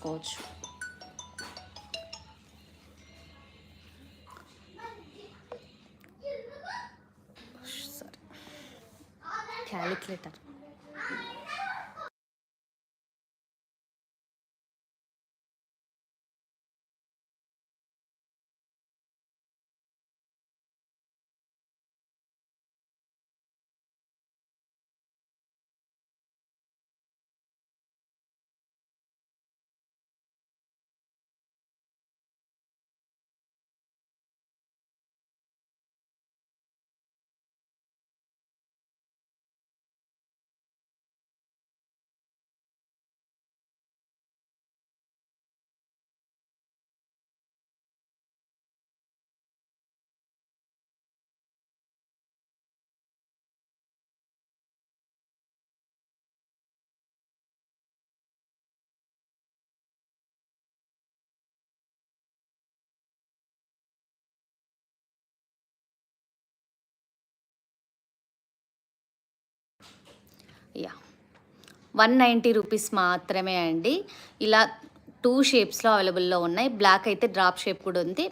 వేసుకోవచ్చు. Calculator. Yeah 190 rupees మాత్రమే అండి. ఇలా 2 షేప్స్లో అవైలబుల్లో ఉన్నాయి. బ్లాక్ అయితే డ్రాప్ షేప్ కూడా ఉంది.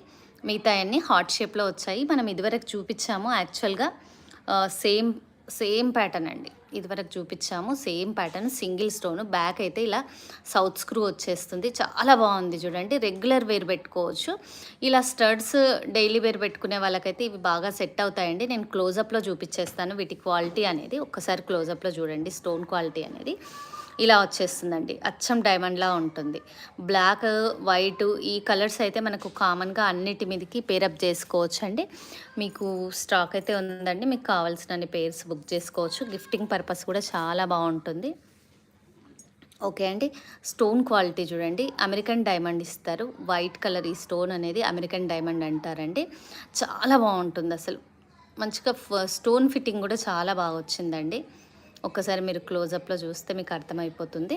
మిగతా అన్నీ హార్ట్ షేప్లో వచ్చాయి. మనం ఇదివరకు చూపించాము యాక్చువల్గా సేమ్ సేమ్ ప్యాటర్న్ అండి. ఇదివరకు చూపించాము same pattern, single stone. Back అయితే ఇలా సౌత్ స్క్రూ వచ్చేస్తుంది. చాలా బాగుంది చూడండి. రెగ్యులర్ వేర్ పెట్టుకోవచ్చు. ఇలా స్టడ్స్ డైలీ వేర్ పెట్టుకునే వాళ్ళకైతే ఇవి బాగా సెట్ అవుతాయండి. నేను క్లోజప్లో చూపించేస్తాను వీటి క్వాలిటీ అనేది. ఒక్కసారి క్లోజప్లో చూడండి స్టోన్ క్వాలిటీ అనేది. ఇలా వచ్చేస్తుందండి. అచ్చం డైమండ్లా ఉంటుంది. బ్లాక్, వైట్ ఈ కలర్స్ అయితే మనకు కామన్గా అన్నిటి మీదకి పేరప్ చేసుకోవచ్చు అండి. మీకు స్టాక్ అయితే ఉందండి. మీకు కావాల్సిన పేర్స్ బుక్ చేసుకోవచ్చు. గిఫ్టింగ్ పర్పస్ కూడా చాలా బాగుంటుంది. ఓకే అండి. స్టోన్ క్వాలిటీ చూడండి. అమెరికన్ డైమండ్ ఇస్తారు. వైట్ కలర్ ఈ స్టోన్ అనేది అమెరికన్ డైమండ్ అంటారండి. చాలా బాగుంటుంది అసలు. మంచిగా స్టోన్ ఫిట్టింగ్ కూడా చాలా బాగా వచ్చిందండి. ఒక్కసారి మీరు క్లోజప్లో చూస్తే మీకు అర్థమైపోతుంది.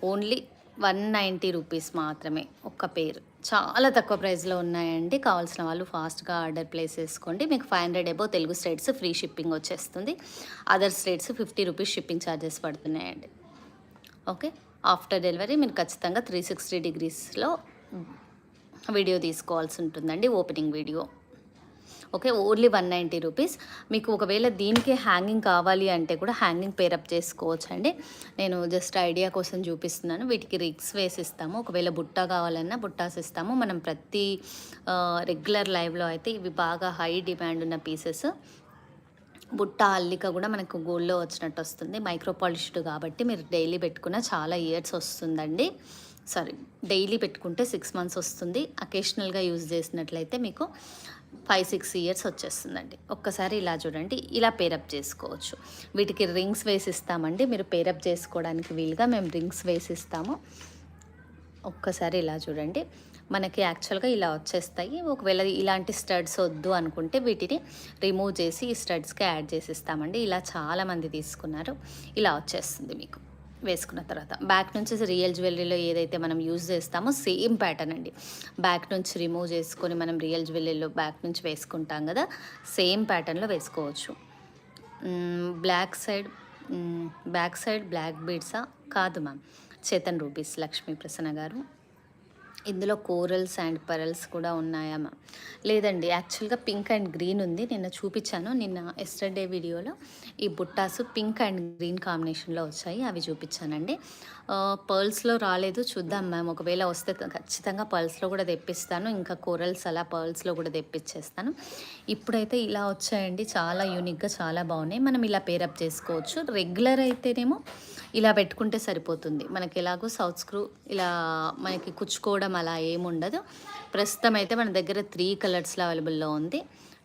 ఓన్లీ 190 రూపీస్ మాత్రమే ఒక్క పేరు. చాలా తక్కువ ప్రైస్లో ఉన్నాయండి. కావాల్సిన వాళ్ళు ఫాస్ట్గా ఆర్డర్ ప్లేస్ చేసుకోండి. మీకు 500 above Telugu states free shipping వచ్చేస్తుంది. Other states 50 rupees shipping charges పడుతున్నాయండి. ఓకే. ఆఫ్టర్ డెలివరీ మీరు ఖచ్చితంగా 360 డిగ్రీస్లో వీడియో తీసుకోవాల్సి ఉంటుందండి, opening video. Okay. Only 190 rupees. మీకు ఒకవేళ దీనికే హ్యాంగింగ్ కావాలి అంటే కూడా హ్యాంగింగ్ పేరప్ చేసుకోవచ్చు అండి. నేను జస్ట్ ఐడియా కోసం చూపిస్తున్నాను. వీటికి రిగ్స్ వేసిస్తాము. ఒకవేళ బుట్ట కావాలన్నా బుట్టాస్ ఇస్తాము. మనం ప్రతి రెగ్యులర్ లైవ్లో అయితే ఇవి బాగా హై డిమాండ్ ఉన్న పీసెస్. బుట్ట అల్లిక కూడా మనకు గోల్డ్లో వచ్చినట్టు వస్తుంది. మైక్రో పాలిష్డ్ కాబట్టి మీరు డైలీ పెట్టుకున్న చాలా ఇయర్స్ వస్తుందండి. సారీ, డైలీ పెట్టుకుంటే 6 మంత్స్ వస్తుంది. అకేషనల్గా యూజ్ చేసినట్లయితే మీకు 5-6 ఇయర్స్ వచ్చేస్తుందండి. ఒక్కసారి ఇలా చూడండి. ఇలా పేరప్ చేసుకోవచ్చు. వీటికి రింగ్స్ వేసిస్తామండి. మీరు పేరప్ చేసుకోవడానికి వీలుగా మేము రింగ్స్ వేసిస్తాము. ఒక్కసారి ఇలా చూడండి. మనకి యాక్చువల్గా ఇలా వచ్చేస్తాయి. ఒకవేళ ఇలాంటి స్టడ్స్ వద్దు అనుకుంటే వీటిని రిమూవ్ చేసి ఈ స్టడ్స్కి యాడ్ చేసిస్తామండి. ఇలా చాలామంది తీసుకున్నారు. ఇలా వచ్చేస్తుంది మీకు వేసుకున్న తర్వాత. బ్యాక్ నుంచి రియల్ జ్యువెలరీలో ఏదైతే మనం యూజ్ చేస్తామో సేమ్ ప్యాటర్న్ అండి. బ్యాక్ నుంచి రిమూవ్ చేసుకొని మనం రియల్ జ్యువెలరీలో బ్యాక్ నుంచి వేసుకుంటాం కదా, సేమ్ ప్యాటర్న్లో వేసుకోవచ్చు. బ్యాక్ సైడ్ బ్లాక్ బీడ్సా? కాదు మ్యామ్, చేతన్ రూబీస్, లక్ష్మీ ప్రసన్న గారు. ఇందులో కోరల్స్ అండ్ పరల్స్ కూడా ఉన్నాయా మ్యామ్? లేదండి, యాక్చువల్గా పింక్ అండ్ గ్రీన్ ఉంది. నిన్న చూపించాను. నిన్న ఎస్టర్డే వీడియోలో ఈ బుట్టాసు పింక్ అండ్ గ్రీన్ కాంబినేషన్లో వచ్చాయి. అవి చూపించానండి. పర్ల్స్లో రాలేదు. చూద్దాం మ్యామ్, ఒకవేళ వస్తే ఖచ్చితంగా పర్ల్స్లో కూడా తెప్పిస్తాను. ఇంకా కోరల్స్ అలా పర్ల్స్లో కూడా తెప్పించేస్తాను. ఇప్పుడైతే ఇలా వచ్చాయండి. చాలా యూనిక్గా చాలా బాగున్నాయి. మనం ఇలా పేరప్ చేసుకోవచ్చు. రెగ్యులర్ అయితేనేమో ఇలా పెట్టుకుంటే సరిపోతుంది. మనకి ఎలాగో సౌత్ స్క్రూ ఇలా మనకి కుచ్చుకోవడం అలా ఏముండదు. ప్రస్తుతం అయితే మన దగ్గర 3 కలర్స్లో అవైలబుల్లో ఉంది.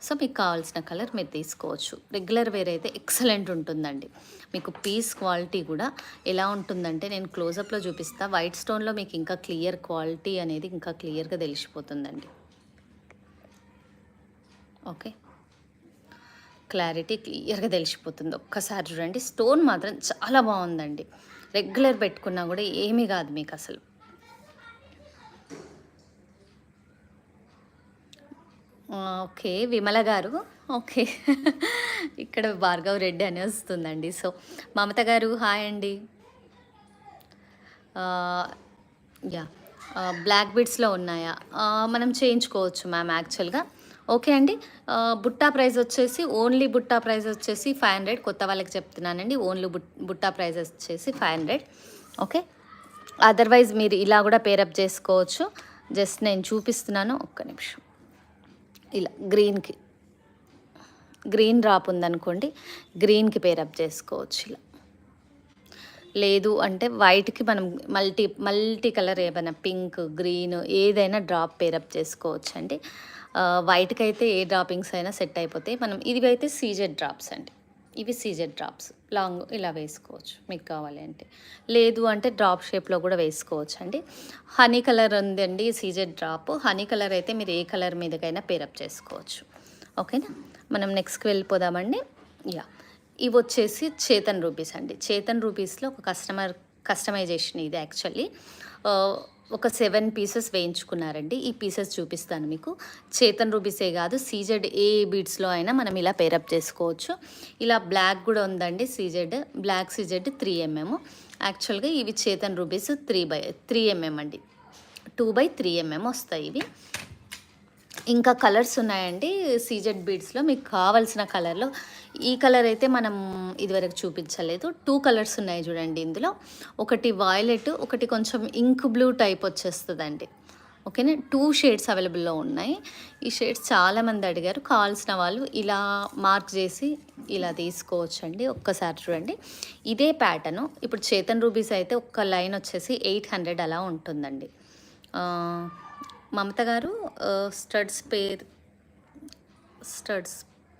సో మీకు కావాల్సిన కలర్ మీరు తీసుకోవచ్చు. రెగ్యులర్ వేర్ అయితే ఎక్సలెంట్ ఉంటుందండి. మీకు పీస్ క్వాలిటీ కూడా ఎలా ఉంటుందంటే నేను క్లోజప్లో చూపిస్తా. వైట్ స్టోన్లో మీకు ఇంకా క్లియర్ క్వాలిటీ అనేది ఇంకా క్లియర్గా తెలిసిపోతుందండి. ఓకే, క్లారిటీ క్లియర్గా తెలిసిపోతుంది. ఒక్కసారి చూడండి. స్టోన్ మాత్రం చాలా బాగుందండి. రెగ్యులర్ పెట్టుకున్నా కూడా ఏమీ కాదు మీకు అసలు. ఓకే, విమల గారు. ఓకే, ఇక్కడ భార్గవ్ రెడ్డి అని వస్తుందండి. సో మమత గారు హాయ్ అండి. యా బ్లాక్ బీడ్స్‌లో ఉన్నాయా? మనం చేయించుకోవచ్చు మ్యామ్ యాక్చువల్‌గా. ఓకే అండి. బుట్టా ప్రైస్ వచ్చేసి ఓన్లీ బుట్టా ప్రైస్ వచ్చేసి 500 కొత్త వాళ్ళకి చెప్తున్నానండి. ఓన్లీ బుట్టా ప్రైస్ వచ్చేసి 500 ఓకే. అదర్‌వైజ్ మీరు ఇలా గూడా పేరప్ చేసుకోవచ్చు. జస్ట్ నేను చూపిస్తున్నాను. ఒక్క నిమిషం. ఇలా గ్రీన్ డ్రాప్ ఉందనుకోండి. గ్రీన్‌కి పేరప్ చేసుకోవచ్చు ఇలా. లేదు అంటే వైట్‌కి మనం మల్టీ కలర్ ఏమైనా పింక్, గ్రీన్ ఏదైనా డ్రాప్ పేరప్ చేసుకోవచ్చండి. వైట్‌కైతే ఏ డ్రాపింగ్స్ అయినా సెట్ అయిపోతాయి. ఇవైతే సీజెడ్ డ్రాప్స్ అండి. ఇవి సీజెడ్ డ్రాప్స్. లాంగ్ ఇలా వేసుకోవచ్చు మీకు కావాలి అంటే. లేదు అంటే డ్రాప్ షేప్‌లో కూడా వేసుకోవచ్చండి. హనీ కలర్ ఉందండి సీజెడ్ డ్రాప్. హనీ కలర్ అయితే మీరు ఏ కలర్ మీదకైనా పేరప్ చేసుకోవచ్చు. ఓకేనా? మనం నెక్స్ట్‌కి వెళ్ళిపోదామండి. యాహ్! ఇవొచ్చేసి చేతన్ రూపీస్ అండి. చేతన్ రూపీస్‌లో ఒక కస్టమైజేషన్ ఇది యాక్చువల్లీ. ఒక 7 పీసెస్ వేయించుకున్నారండి. ఈ పీసెస్ చూపిస్తాను మీకు. చేతన్ రూపీసే కాదు సీజెడ్ ఏ బీడ్స్‌లో అయినా మనం ఇలా పేరప్ చేసుకోవచ్చు. ఇలా బ్లాక్ కూడా ఉందండి సీజెడ్. Black CZ 3 mm. యాక్చువల్‌గా ఇవి చేతన్ రూపీస్ 3 mm అండి. 2/3 mm వస్తాయి ఇవి. ఇంకా కలర్స్ ఉన్నాయండి సీజెడ్ బీడ్స్‌లో మీకు కావాల్సిన కలర్‌లో. ఈ కలర్ అయితే మనం ఇదివరకు చూపించలేదు. 2 కలర్స్ ఉన్నాయి చూడండి ఇందులో. ఒకటి వాయిలెట్, ఒకటి కొంచెం ఇంక్ బ్లూ టైప్ వచ్చేస్తదండి. ఓకేనా? 2 షేడ్స్ అవైలబుల్‌లో ఉన్నాయి. ఈ షేడ్స్ చాలామంది అడిగారు. కావాల్సిన వాళ్ళు ఇలా మార్క్ చేసి ఇలా తీసుకోవచ్చండి. ఒక్కసారి చూడండి. ఇదే ప్యాటర్ను ఇప్పుడు చేతన్ రూబీస్ అయితే ఒక్క లైన్ వచ్చేసి 800 అలా ఉంటుందండి. మమత గారు స్టడ్స్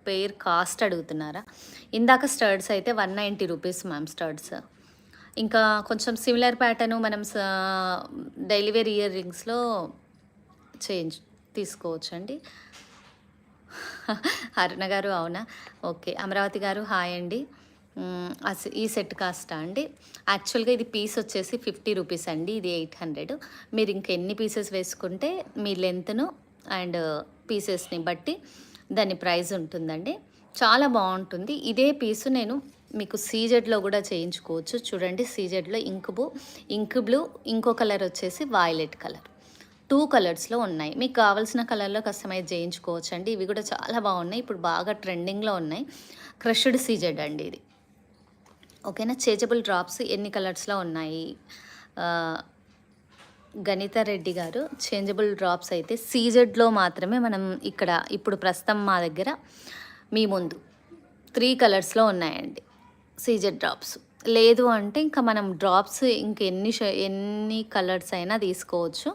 పేర్ కాస్ట్ అడుగుతున్నారా? ఇందాక స్టడ్స్ అయితే 190 రూపీస్ మ్యామ్ స్టడ్స్. ఇంకా కొంచెం సిమిలర్ ప్యాటర్ను మనం డైలీ వేర్ ఇయర్ రింగ్స్‌లో తీసుకోవచ్చండి. అరుణ గారు అవునా? ఓకే. అమరావతి గారు హాయ్ అండి. ఈ సెట్ కాస్టా అండి? యాక్చువల్‌గా ఇది పీస్ వచ్చేసి 50 రూపీస్ అండి. ఇది 800. మీరు ఇంకెన్ని పీసెస్ వేసుకుంటే మీ లెంత్‌ను అండ్ పీసెస్‌ని బట్టి దాని ప్రైస్ ఉంటుందండి. చాలా బాగుంటుంది. ఇదే పీసు నేను మీకు సీజెడ్‌లో కూడా చేయించుకోవచ్చు. చూడండి సీజెడ్‌లో ఇంక్ బ్లూ ఇంకో కలర్ వచ్చేసి వాయిలెట్ కలర్. 2 కలర్స్‌లో ఉన్నాయి. మీకు కావాల్సిన కలర్‌లో కస్టమైజ్ చేయించుకోవచ్చండి. ఇవి కూడా చాలా బాగున్నాయి. ఇప్పుడు బాగా ట్రెండింగ్‌లో ఉన్నాయి. క్రష్డ్ సీజెడ్ అండి ఇది. ఓకేనా? చేంజబుల్ డ్రాప్స్ ఎన్ని కలర్స్‌లో ఉన్నాయి. గణిత రెడ్డి గారు చేంజబుల్ డ్రాప్స్ అయితే సీజెడ్‌లో మాత్రమే మనం ఇప్పుడు ప్రస్తుతం మా దగ్గర మీ ముందు 3 కలర్స్‌లో ఉన్నాయండి సీజెడ్ డ్రాప్స్. లేదు అంటే ఇంకా మనం డ్రాప్స్ ఎన్ని కలర్స్ అయినా తీసుకోవచ్చు.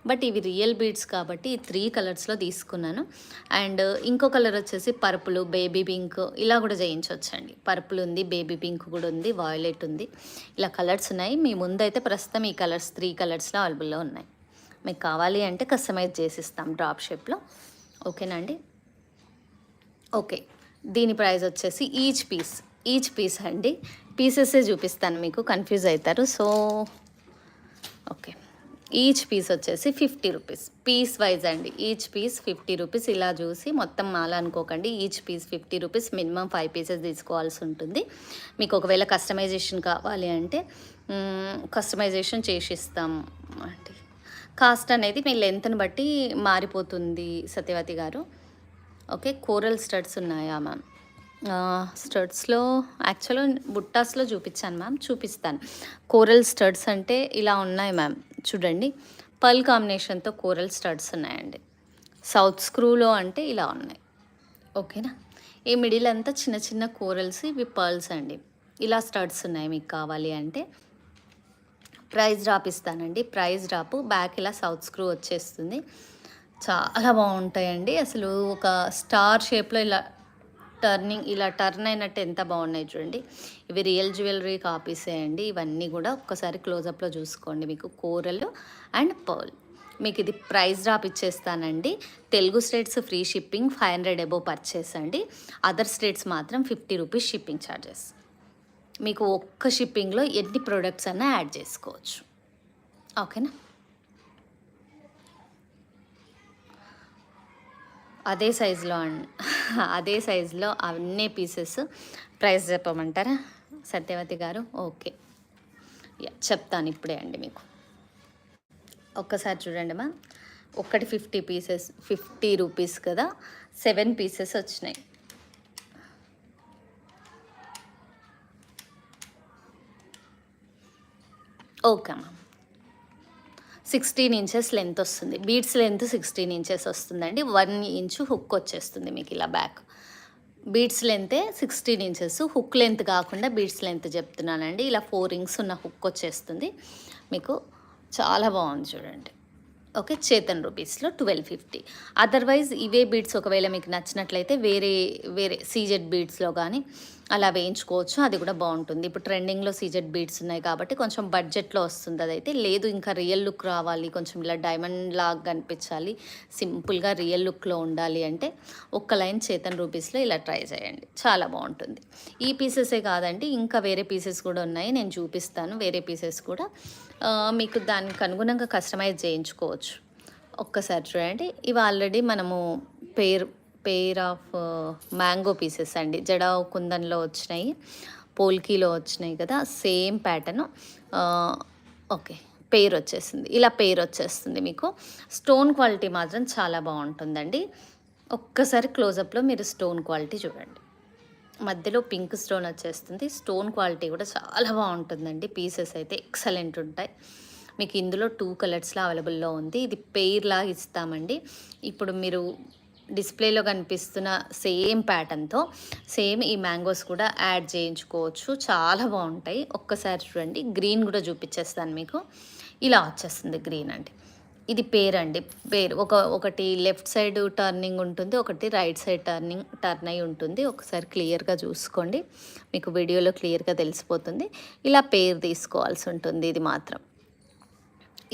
బట్ ఇవి రియల్ బీడ్స్ కాబట్టి 3 కలర్స్‌లో తీసుకున్నాను. అండ్ ఇంకో కలర్ వచ్చేసి పర్పుల్, బేబీ పింక్ ఇలా కూడా చేయించవచ్చండి. పర్పుల్ ఉంది, బేబీ పింక్ కూడా ఉంది, వాయిలెట్ ఉంది. ఇలా కలర్స్ ఉన్నాయి. మీ ముందైతే ప్రస్తుతం ఈ కలర్స్ 3 కలర్స్‌లో అవైలబుల్‌లో ఉన్నాయి. మీకు కావాలి అంటే కస్టమైజ్ చేసిస్తాం డ్రాప్ షేప్‌లో. ఓకేనా అండి? ఓకే. దీని ప్రైస్ వచ్చేసి ఈచ్ పీస్ అండి. పీసెసే చూపిస్తాను మీకు కన్ఫ్యూజ్ అవుతారు. So okay. ఈచ్ పీస్ వచ్చేసి 50 రూపీస్. పీస్ వైజ్ అండి. Each piece 50 rupees. ఇలా చూసి మొత్తం మాల అనుకోకండి. Each piece 50 rupees. Minimum 5 pieces తీసుకోవాల్సి ఉంటుంది. మీకు ఒకవేళ కస్టమైజేషన్ కావాలి అంటే కస్టమైజేషన్ చేసిస్తాం అండి. కాస్ట్ అనేది మీ లెంత్ని బట్టి మారిపోతుంది సత్యవతి గారు. ఓకే. కోరల్ స్టడ్స్ ఉన్నాయా మ్యామ్? స్టడ్స్‌లో యాక్చువల్‌గా బుట్టాస్‌లో చూపించాను మ్యామ్. చూపిస్తాను. కోరల్ స్టడ్స్ అంటే ఇలా ఉన్నాయి మ్యామ్. చూడండి. పర్ల్ కాంబినేషన్‌తో కోరల్ స్టడ్స్ ఉన్నాయండి. సౌత్ స్క్రూలో అంటే ఇలా ఉన్నాయి. ఓకేనా? ఈ మిడిల్ అంతా చిన్న చిన్న కోరల్స్, ఇవి పర్ల్స్ అండి. ఇలా స్టడ్స్ ఉన్నాయి మీకు కావాలి అంటే. ప్రైస్ డ్రాప్ ఇస్తానండి. ప్రైస్ డ్రాప్ బ్యాక్ ఇలా సౌత్ స్క్రూ వచ్చేస్తుంది. చాలా బాగుంటాయండి. అసలు ఒక స్టార్ షేప్‌లో ఇలా టర్న్ అయినట్టు ఎంత బాగున్నాయి చూడండి. ఇవి రియల్ జ్యువెలరీ కాపీసే అండి. ఇవన్నీ కూడా ఒక్కసారి క్లోజప్‌లో చూసుకోండి. మీకు కోరల్ అండ్ పర్ల్. మీకు ఇది ప్రైస్ డ్రాప్ ఇచ్చేస్తానండి. Telugu states free shipping, 500 above purchase అండి. అదర్ స్టేట్స్ మాత్రం 50 రూపీస్ షిప్పింగ్ ఛార్జెస్. మీకు ఒక్క షిప్పింగ్లో ఎన్ని ప్రొడక్ట్స్ అన్నా యాడ్ చేసుకోవచ్చు. ఓకేనా? అదే సైజులో అన్ని పీసెస్ ప్రైస్ చెప్పమంటారా సత్యవతి గారు? ఓకే. చెప్తాను ఇప్పుడే అండి మీకు. ఒక్కసారి చూడండి మా, ఒక్కటి 50 పీసెస్ 50 రూపీస్ కదా, 7 పీసెస్ వచ్చినాయి. ఓకే అమ్మా. 16 ఇంచెస్ లెంత్ వస్తుంది, బీడ్స్ లెంత్ 16 ఇంచెస్ వస్తుందండి. 1 ఇంచు హుక్ వచ్చేస్తుంది మీకు ఇలా బ్యాక్. బీడ్స్ లెంతే 16 ఇంచెస్, హుక్ లెంత్ కాకుండా బీడ్స్ లెంత్ చెప్తున్నానండి. ఇలా 4 రింగ్స్ ఉన్న హుక్ వచ్చేస్తుంది మీకు. చాలా బాగుంది చూడండి. ఓకే, చేతన్ రూపీస్లో 1250. అదర్వైజ్ ఇవే బీడ్స్ ఒకవేళ మీకు నచ్చినట్లయితే వేరే వేరే సీజెడ్ బీడ్స్లో కానీ అలా వేయించుకోవచ్చు, అది కూడా బాగుంటుంది. ఇప్పుడు ట్రెండింగ్లో సీజెడ్ బీడ్స్ ఉన్నాయి కాబట్టి కొంచెం బడ్జెట్లో వస్తుంది. అదైతే లేదు, ఇంకా రియల్ లుక్ రావాలి, కొంచెం ఇలా డైమండ్ లాగా కనిపించాలి, సింపుల్గా రియల్ లుక్లో ఉండాలి అంటే ఒక్క లైన్ చేతన్ రూపీస్లో ఇలా ట్రై చేయండి, చాలా బాగుంటుంది. ఈ పీసెసే కాదండి, ఇంకా వేరే పీసెస్ కూడా ఉన్నాయి, నేను చూపిస్తాను. వేరే పీసెస్ కూడా మీకు దానికి అనుగుణంగా కస్టమైజ్ చేయించుకోవచ్చు. ఒక్కసారి చూడండి. ఇవి ఆల్రెడీ మనము పేర్ ఆఫ్ మ్యాంగో పీసెస్ అండి, జడావ్ కుందన్లో వచ్చినాయి, పోల్కీలో వచ్చినాయి కదా, సేమ్ ప్యాటర్న్. ఓకే, పేర్ వచ్చేసింది, ఇలా పేర్ వచ్చేస్తుంది మీకు. స్టోన్ క్వాలిటీ మాత్రం చాలా బాగుంటుందండి. ఒక్కసారి క్లోజప్లో మీరు స్టోన్ క్వాలిటీ చూడండి. మధ్యలో పింక్ స్టోన్ వచ్చేస్తుంది, స్టోన్ క్వాలిటీ కూడా చాలా బాగుంటుందండి. పీసెస్ అయితే ఎక్సలెంట్ ఉంటాయి. మీకు ఇందులో 2 కలర్స్లో అవైలబుల్లో ఉంది. ఇది పెయిర్ లాగా ఇస్తామండి. ఇప్పుడు మీరు డిస్ప్లేలో కనిపిస్తున్న సేమ్ ప్యాటర్న్తో సేమ్ ఈ మ్యాంగోస్ కూడా యాడ్ చేయించుకోవచ్చు, చాలా బాగుంటాయి. ఒక్కసారి చూడండి, గ్రీన్ కూడా చూపించేస్తాను మీకు. ఇలా వచ్చేస్తుంది గ్రీన్ అండి. ఇది పేర్ అండి. పేర్ ఒకటి లెఫ్ట్ సైడ్ టర్నింగ్ ఉంటుంది, ఒకటి రైట్ సైడ్ టర్న్ అయి ఉంటుంది. ఒకసారి క్లియర్గా చూసుకోండి, మీకు వీడియోలో క్లియర్గా తెలిసిపోతుంది. ఇలా పేర్ తీసుకోవాల్సి ఉంటుంది. ఇది మాత్రం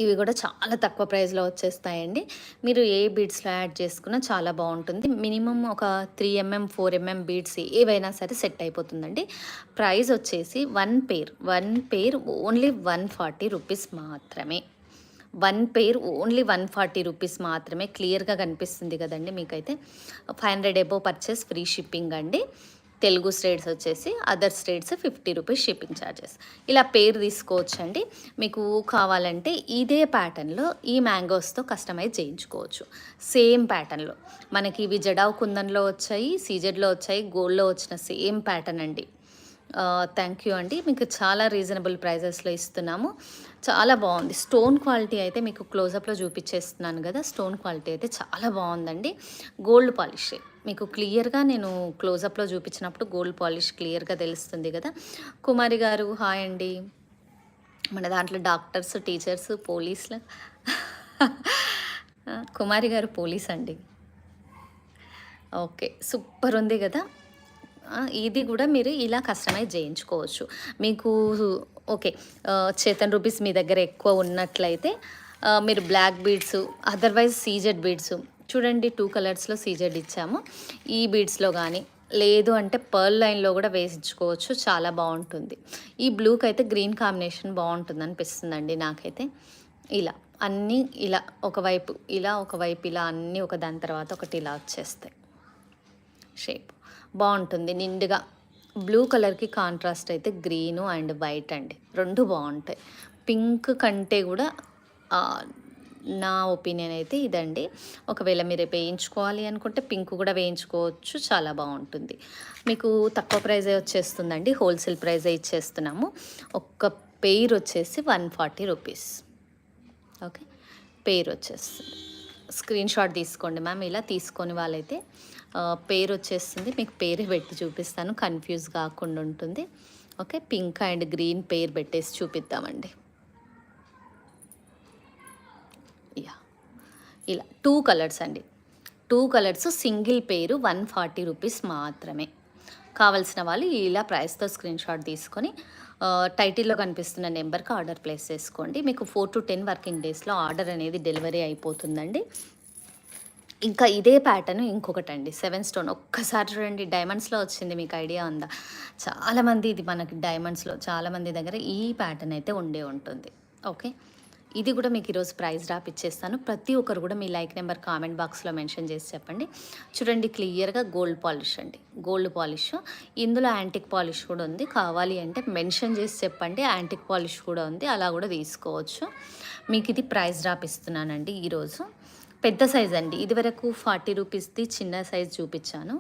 ఇవి కూడా చాలా తక్కువ ప్రైస్లో వచ్చేస్తాయండి. మీరు ఏ బీడ్స్లో యాడ్ చేసుకున్నా చాలా బాగుంటుంది. మినిమం ఒక 3 mm 4 mm బీడ్స్ ఏవైనా సరే సెట్ అయిపోతుందండి. ప్రైస్ వచ్చేసి వన్ పేర్ ఓన్లీ 140 రూపీస్ మాత్రమే. 1 పేర్ ఓన్లీ 140 రూపీస్ మాత్రమే. క్లియర్గా కనిపిస్తుంది కదండి మీకైతే. 500 అబోవ్ పర్చేస్ ఫ్రీ షిప్పింగ్ అండి. తెలుగు స్టేట్స్ వచ్చేసి, other states 50 rupees shipping charges. ఇలా పేరు తీసుకోవచ్చండి. మీకు కావాలంటే ఇదే ప్యాటర్న్లో ఈ మ్యాంగోస్తో కస్టమైజ్ చేయించుకోవచ్చు. సేమ్ ప్యాటర్న్లో మనకి ఇవి జడావ్ కుందన్లో వచ్చాయి, సీజెడ్లో వచ్చాయి, గోల్డ్లో వచ్చిన సేమ్ ప్యాటర్న్ అండి. థ్యాంక్ యూ అండి. మీకు చాలా రీజనబుల్ ప్రైజెస్లో ఇస్తున్నాము, చాలా బాగుంది. స్టోన్ క్వాలిటీ అయితే మీకు క్లోజప్లో చూపించేస్తున్నాను కదా, స్టోన్ క్వాలిటీ అయితే చాలా బాగుందండి. గోల్డ్ పాలిష్ మీకు క్లియర్గా నేను క్లోజప్లో చూపించినప్పుడు గోల్డ్ పాలిష్ క్లియర్గా తెలుస్తుంది కదా. కుమారి గారు హాయ్ అండి. మన దాంట్లో డాక్టర్స్, టీచర్స్, పోలీసులు. కుమారి గారు పోలీస్ అండి. ఓకే, సూపర్ ఉంది కదా. ఇది కూడా మీరు ఇలా కస్టమైజ్ చేయించుకోవచ్చు. మీకు ఓకే, చేతన్ రూపీస్ మీ దగ్గర ఎక్కువ ఉన్నట్లయితే మీరు black beads, otherwise CZ beads చూడండి, 2 కలర్స్లో సీజెడ్ ఇచ్చాము. ఈ బీడ్స్లో కానీ లేదు అంటే పర్ల్ లైన్లో కూడా వేయించుకోవచ్చు, చాలా బాగుంటుంది. ఈ బ్లూకి అయితే గ్రీన్ కాంబినేషన్ బాగుంటుంది అనిపిస్తుందండి నాకైతే. ఇలా అన్నీ ఇలా ఒకవైపు ఇలా అన్నీ ఒక దాని తర్వాత ఒకటి ఇలా వచ్చేస్తాయి. షేప్ బాగుంటుంది నిండుగా. బ్లూ కలర్కి కాంట్రాస్ట్ అయితే గ్రీను అండ్ వైట్ అండి, 2 బాగుంటాయి. పింక్ కంటే కూడా నా ఒపీనియన్ అయితే ఇదండి. ఒకవేళ మీరు వేయించుకోవాలి అనుకుంటే పింక్ కూడా వేయించుకోవచ్చు, చాలా బాగుంటుంది. మీకు తక్కువ ప్రైజే వచ్చేస్తుందండి, హోల్సేల్ ప్రైజే ఇచ్చేస్తున్నాము. ఒక్క పెయిర్ వచ్చేసి 140 రూపీస్. ఓకే, పెయిర్ వచ్చేస్తుంది. స్క్రీన్ షాట్ తీసుకోండి మ్యామ్. ఇలా తీసుకొని వాళ్ళైతే పేరు వచ్చేస్తుంది, మీకు పేరు పెట్టి చూపిస్తాను, కన్ఫ్యూజ్ కాకుండా ఉంటుంది. ఓకే, పింక్ అండ్ గ్రీన్ పేరు పెట్టేసి చూపిద్దామండి. ఇలా 2 కలర్స్ అండి, 2 కలర్స్ సింగిల్ పేరు 140 రూపీస్ మాత్రమే. కావాల్సిన వాళ్ళు ఇలా ప్రైస్తో స్క్రీన్ షాట్ తీసుకొని టైటిల్లో కనిపిస్తున్న నెంబర్కి ఆర్డర్ ప్లేస్ చేసుకోండి. మీకు 4 to 10 వర్కింగ్ డేస్లో ఆర్డర్ అనేది డెలివరీ అయిపోతుందండి. ఇంకా ఇదే ప్యాటర్న్ ఇంకొకటండి, 7 స్టోన్. ఒక్కసారి చూడండి, డైమండ్స్లో వచ్చింది, మీకు ఐడియా ఉందా? చాలామంది ఇది మనకి డైమండ్స్లో చాలామంది దగ్గర ఈ ప్యాటర్న్ అయితే ఉండే ఉంటుంది. ఓకే, ఇది కూడా మీకు ఈరోజు ప్రైస్ డ్రాప్ ఇచ్చేస్తాను. ప్రతి ఒక్కరు కూడా మీ లైక్ నెంబర్ కామెంట్ బాక్స్లో మెన్షన్ చేసి చెప్పండి. చూడండి క్లియర్గా గోల్డ్ పాలిష్ అండి, గోల్డ్ పాలిష్. ఇందులో యాంటిక్ పాలిష్ కూడా ఉంది. కావాలి అంటే మెన్షన్ చేసి చెప్పండి, యాంటిక్ పాలిష్ కూడా ఉంది, అలా కూడా తీసుకోవచ్చు. మీకు ఇది ప్రైస్ డ్రాప్ ఇస్తున్నానండి ఈరోజు. పెద్ద సైజ్ అండి, ఇదివరకు 40 రూపీస్ది చిన్న సైజ్ చూపించాను.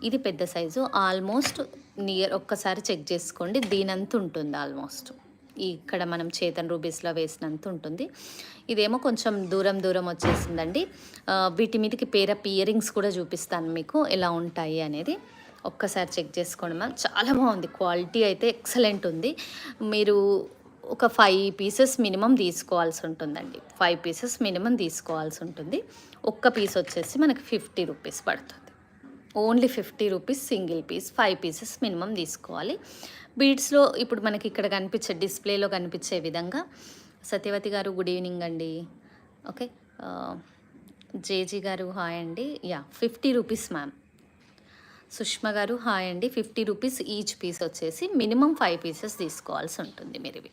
ఇది పెద్ద సైజు, ఆల్మోస్ట్ నియర్ ఒక్కసారి చెక్ చేసుకోండి, దీనంత ఉంటుంది ఆల్మోస్ట్. ఇక్కడ మనం చేతన్ రూబీస్లో వేసినంత ఉంటుంది. ఇదేమో కొంచెం దూరం దూరం వచ్చేసిందండి. వీటి మీదకి పేరప్ ఇయర్ రింగ్స్ కూడా చూపిస్తాను మీకు ఎలా ఉంటాయి అనేది. ఒక్కసారి చెక్ చేసుకోండి మ్యామ్, చాలా బాగుంది, క్వాలిటీ అయితే ఎక్సలెంట్ ఉంది. మీరు ఒక 5 పీసెస్ మినిమం తీసుకోవాల్సి ఉంటుందండి, 5 పీసెస్ మినిమం తీసుకోవాల్సి ఉంటుంది. ఒక్క పీస్ వచ్చేసి మనకి 50 రూపీస్ పడుతుంది, only 50 rupees single piece. 5 pieces minimum తీసుకోవాలి. బీడ్స్లో ఇప్పుడు మనకి ఇక్కడ కనిపించే డిస్ప్లేలో కనిపించే విధంగా. సత్యవతి గారు గుడ్ ఈవినింగ్ అండి. ఓకే, జేజీ గారు హాయ్ అండి. 50 రూపీస్ మ్యామ్. సుష్మా గారు హాయ్ అండి. 50 రూపీస్ ఈచ్ పీస్ వచ్చేసి మినిమం 5 పీసెస్ తీసుకోవాల్సి ఉంటుంది మీరు ఇవి.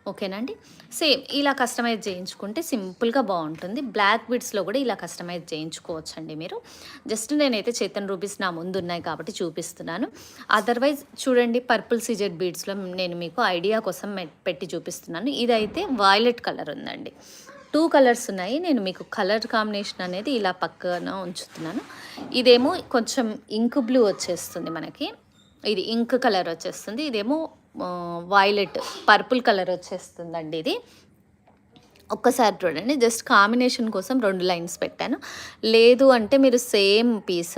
ఓకేనండి. సేమ్ ఇలా కస్టమైజ్ చేయించుకుంటే సింపుల్గా బాగుంటుంది. బ్లాక్ బీడ్స్లో కూడా ఇలా కస్టమైజ్ చేయించుకోవచ్చండి మీరు. జస్ట్ నేనైతే చేతన్ రూబీస్ నా ముందు ఉన్నాయి కాబట్టి చూపిస్తున్నాను. అదర్వైజ్ చూడండి పర్పుల్ సీజెడ్ బీడ్స్లో నేను మీకు ఐడియా కోసం పెట్టి చూపిస్తున్నాను. ఇదైతే వైలెట్ కలర్ ఉందండి. 2 కలర్స్ ఉన్నాయి. నేను మీకు కలర్ కాంబినేషన్ అనేది ఇలా పక్కన ఉంచుతున్నాను. ఇదేమో కొంచెం ఇంక్ బ్లూ వచ్చేస్తుంది మనకి, ఇది ఇంక్ కలర్ వచ్చేస్తుంది. ఇదేమో వైలెట్ పర్పుల్ కలర్ వచ్చేస్తుందండి. ఇది ఒక్కసారి చూడండి, జస్ట్ కాంబినేషన్ కోసం 2 లైన్స్ పెట్టాను. లేదు అంటే మీరు same piece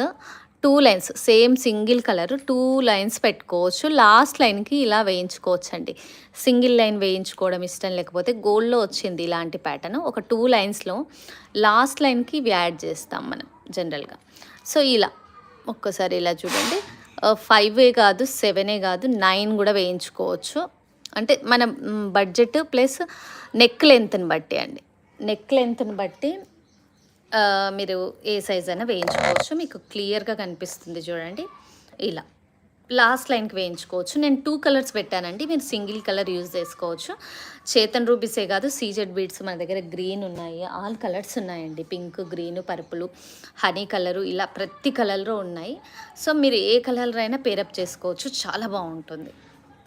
2 lines, same single colour 2 lines పెట్టుకోవచ్చు. లాస్ట్ లైన్కి ఇలా వేయించుకోవచ్చు అండి. సింగిల్ లైన్ వేయించుకోవడం ఇష్టం లేకపోతే గోల్డ్లో వచ్చింది ఇలాంటి ప్యాటర్న్, ఒక 2 లైన్స్లో లాస్ట్ లైన్కి ఇవి యాడ్ చేస్తాం మనం జనరల్గా. సో ఇలా ఒక్కసారి ఇలా చూడండి, 5 కాదు 7 కాదు 9 కూడా వేయించుకోవచ్చు. అంటే మన బడ్జెట్ ప్లస్ నెక్ లెంత్ని బట్టి అండి, నెక్ లెంత్ని బట్టి మీరు ఏ సైజ్ అయినా వేయించుకోవచ్చు. మీకు క్లియర్గా కనిపిస్తుంది చూడండి, ఇలా లాస్ట్ లైన్కి వేయించుకోవచ్చు. నేను 2 కలర్స్ పెట్టానండి, మీరు సింగిల్ కలర్ యూజ్ చేసుకోవచ్చు. చేతన్ రూబీసే కాదు సీజెడ్ బీడ్స్ మన దగ్గర గ్రీన్ ఉన్నాయి, ఆల్ కలర్స్ ఉన్నాయండి. Pink, green, purple, honey colour, ఇలా ప్రతి కలర్లో ఉన్నాయి. సో మీరు ఏ కలర్ అయినా పేరప్ చేసుకోవచ్చు, చాలా బాగుంటుంది.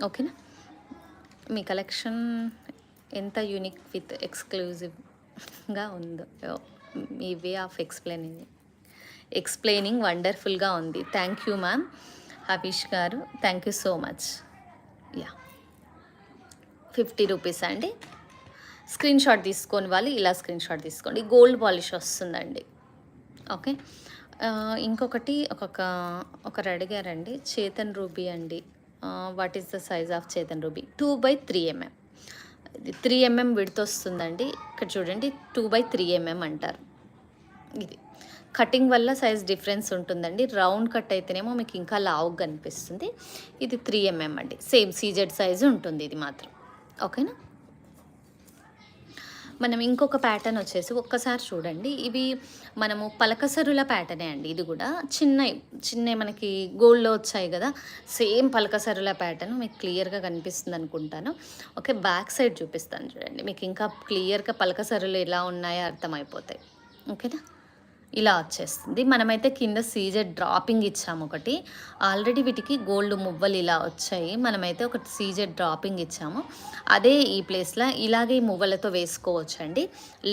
ఓకేనా. మీ కలెక్షన్ ఎంత యూనిక్ విత్ ఎక్స్క్లూజివ్గా ఉందో, మీ వే ఆఫ్ ఎక్స్ప్లెయినింగ్ వండర్ఫుల్గా ఉంది. Thank you ma'am. హవీష్ గారు thank you so much. 50 rupees అండి. స్క్రీన్ షాట్ తీసుకొని వాళ్ళు ఇలా స్క్రీన్ షాట్ తీసుకోండి. గోల్డ్ పాలిష్ వస్తుందండి. ఓకే, ఇంకొకటి ఒకరు అడిగారండి, చేతన్ రూబీ అండి, what is the size of Chetan ruby? 2/3 mm. ఇది 3 mm విడ్త్ వస్తుందండి. ఇక్కడ చూడండి 2/3 mm అంటారు. ఇది కటింగ్ వల్ల సైజ్ డిఫరెన్స్ ఉంటుందండి. రౌండ్ కట్ అయితేనేమో మీకు ఇంకా లావుగా కనిపిస్తుంది. ఇది 3 mm అండి, సేమ్ సీజెడ్ సైజు ఉంటుంది ఇది మాత్రం. ఓకేనా. మనం ఇంకొక ప్యాటర్న్ వచ్చేసి ఒక్కసారి చూడండి, ఇవి మనము పలకసరుల ప్యాటర్నే అండి. ఇది కూడా చిన్న మనకి గోల్డ్లో వచ్చాయి కదా, సేమ్ పలకసరుల ప్యాటర్న్ మీకు క్లియర్గా కనిపిస్తుంది అనుకుంటాను. ఓకే, బ్యాక్ సైడ్ చూపిస్తాను చూడండి, మీకు ఇంకా క్లియర్గా పలకసరులు ఎలా ఉన్నాయో అర్థమైపోతాయి. ఓకేనా. ఇలా వచ్చేస్తుంది. మనమైతే కింద సీజెడ్ డ్రాపింగ్ ఇచ్చాము ఒకటి, ఆల్రెడీ వీటికి గోల్డ్ మువ్వలు ఇలా వచ్చాయి. మనమైతే ఒకటి సీజెడ్ డ్రాపింగ్ ఇచ్చాము, అదే ఈ ప్లేస్లో ఇలాగే మువ్వలతో వేసుకోవచ్చు అండి.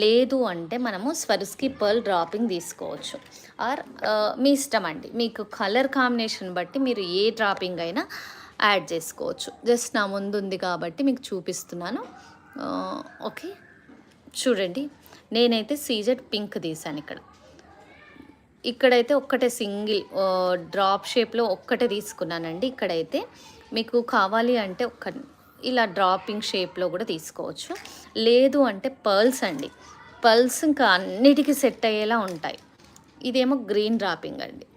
లేదు అంటే మనము స్వరుస్కి పర్ల్ డ్రాపింగ్ తీసుకోవచ్చు. ఆర్ మీ ఇష్టం అండి, మీకు కలర్ కాంబినేషన్ బట్టి మీరు ఏ డ్రాపింగ్ అయినా యాడ్ చేసుకోవచ్చు. జస్ట్ నా ముందు ఉంది కాబట్టి మీకు చూపిస్తున్నాను. ఓకే, చూడండి నేనైతే సీజెడ్ పింక్ తీసాను. ఇక్కడైతే ఒక్కటే సింగిల్ డ్రాప్ షేప్లో ఒక్కటే తీసుకున్నానండి. ఇక్కడైతే మీకు కావాలి అంటే ఇలా డ్రాపింగ్ షేప్లో కూడా తీసుకోవచ్చు. లేదు అంటే పర్ల్స్ అండి, పర్ల్స్ ఇంకా అన్నిటికీ సెట్ అయ్యేలా ఉంటాయి. ఇదేమో గ్రీన్ డ్రాపింగ్ అండి,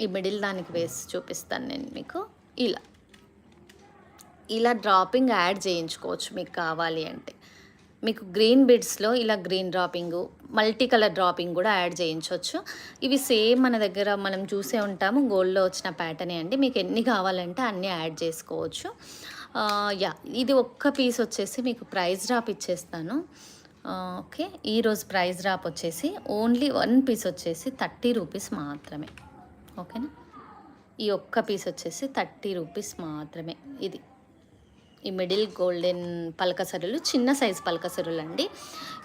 ఈ మిడిల్ దానికి వేసి చూపిస్తాను నేను మీకు. ఇలా డ్రాపింగ్ యాడ్ చేయించుకోవచ్చు మీకు కావాలి అంటే. మీకు గ్రీన్ బిడ్స్లో ఇలా green dropping, multi colour dropping కూడా యాడ్ చేయించవచ్చు. ఇవి సేమ్ మన దగ్గర మనం చూసే ఉంటాము, గోల్డ్లో వచ్చిన ప్యాటర్నే అండి. మీకు ఎన్ని కావాలంటే అన్నీ యాడ్ చేసుకోవచ్చు. యాహ్! ఇది ఒక్క పీస్ వచ్చేసి మీకు ప్రైస్ డ్రాప్ ఇచ్చేస్తాను. ఓకే. ఈరోజు ప్రైస్ డ్రాప్ వచ్చేసి ఓన్లీ 1 పీస్ వచ్చేసి 30 రూపీస్ మాత్రమే. ఓకేనా? ఈ ఒక్క పీస్ వచ్చేసి 30 రూపీస్ మాత్రమే. ఇది ఈ మిడిల్ గోల్డెన్ పలకసరులు, చిన్న సైజ్ పలకసరులండి.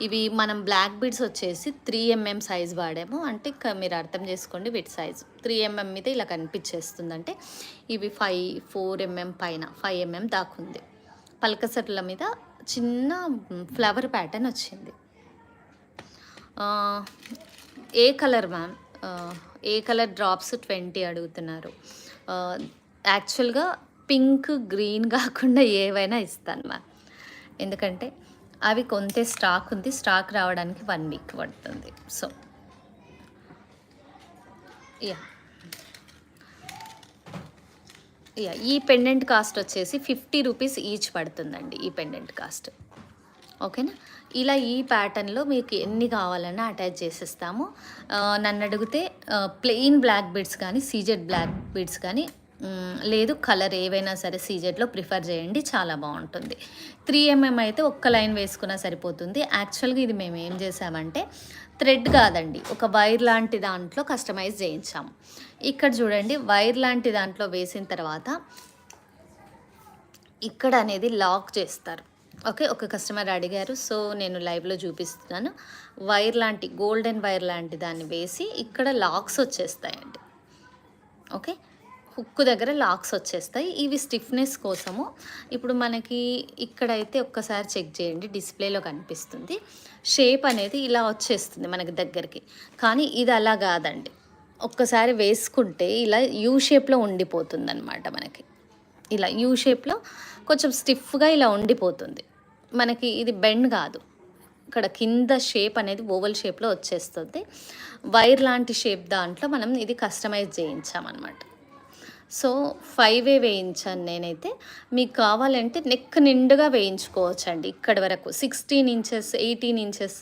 ఇవి మనం బ్లాక్ బీడ్స్ వచ్చేసి 3 mm సైజ్ వాడాము. అంటే మీరు అర్థం చేసుకోండి వీటి సైజు 3 mm మీద ఇలా కనిపించేస్తుందంటే ఇవి 4 mm పైన 5 mm దాకుంది. పలకసరుల మీద చిన్న ఫ్లవర్ ప్యాటర్న్ వచ్చింది. ఏ కలర్ మ్యామ్? ఏ కలర్ డ్రాప్స్ 20 అడుగుతున్నారు. యాక్చువల్గా పింక్, గ్రీన్ కాకుండా ఏవైనా ఇస్తాను మ్యామ్. ఎందుకంటే అవి కొంతే స్టాక్ ఉంది. స్టాక్ రావడానికి 1 వీక్ పడుతుంది. సో యా యా ఈ పెండెంట్ కాస్ట్ వచ్చేసి 50 రూపీస్ ఈచ్ పడుతుందండి ఈ పెండెంట్ కాస్ట్. ఓకేనా? ఇలా ఈ ప్యాటర్న్లో మీకు ఎన్ని కావాలన్నా అటాచ్ చేసేస్తాము. నన్ను అడిగితే ప్లెయిన్ బ్లాక్ బీడ్స్ కానీ, సీజెడ్ బ్లాక్ బీడ్స్ కానీ, లేదు కలర్ ఏవైనా సరే సీజెడ్లో ప్రిఫర్ చేయండి, చాలా బాగుంటుంది. 3 mm అయితే ఒక్క లైన్ వేసుకున్నా సరిపోతుంది. యాక్చువల్గా ఇది మేము ఏం చేసామంటే థ్రెడ్ కాదండి, ఒక వైర్ లాంటి దాంట్లో కస్టమైజ్ చేయించాము. ఇక్కడ చూడండి, వైర్ లాంటి దాంట్లో వేసిన తర్వాత ఇక్కడ అనేది లాక్ చేస్తారు. ఓకే, ఒక కస్టమర్ అడిగారు, సో నేను లైవ్లో చూపిస్తున్నాను. వైర్ లాంటి గోల్డెన్ వైర్ లాంటి దాన్ని వేసి ఇక్కడ లాక్స్ వచ్చేస్తాయండి. ఓకే, హుక్ దగ్గర లాక్స్ వచ్చేస్తాయి. ఇవి స్టిఫ్నెస్ కోసము. ఇప్పుడు మనకి ఇక్కడైతే ఒక్కసారి చెక్ చేయండి, డిస్ప్లేలో కనిపిస్తుంది. షేప్ అనేది ఇలా వచ్చేస్తుంది మనకి దగ్గరికి. కానీ ఇది అలా కాదండి, ఒక్కసారి వేసుకుంటే ఇలా యూ షేప్లో ఉండిపోతుంది అనమాట. మనకి ఇలా యూ షేప్లో కొంచెం స్టిఫ్గా ఇలా ఉండిపోతుంది. మనకి ఇది బెండ్ కాదు, ఇక్కడ కింద షేప్ అనేది ఓవల్ షేప్లో వచ్చేస్తుంది. వైర్ లాంటి షేప్ దాంట్లో మనం ఇది కస్టమైజ్ చేయించామన్నమాట. సో 5 వేయించాను నేనైతే. మీకు కావాలంటే నెక్ నిండుగా వేయించుకోవచ్చండి. ఇక్కడ వరకు 16 ఇంచెస్ 18 ఇంచెస్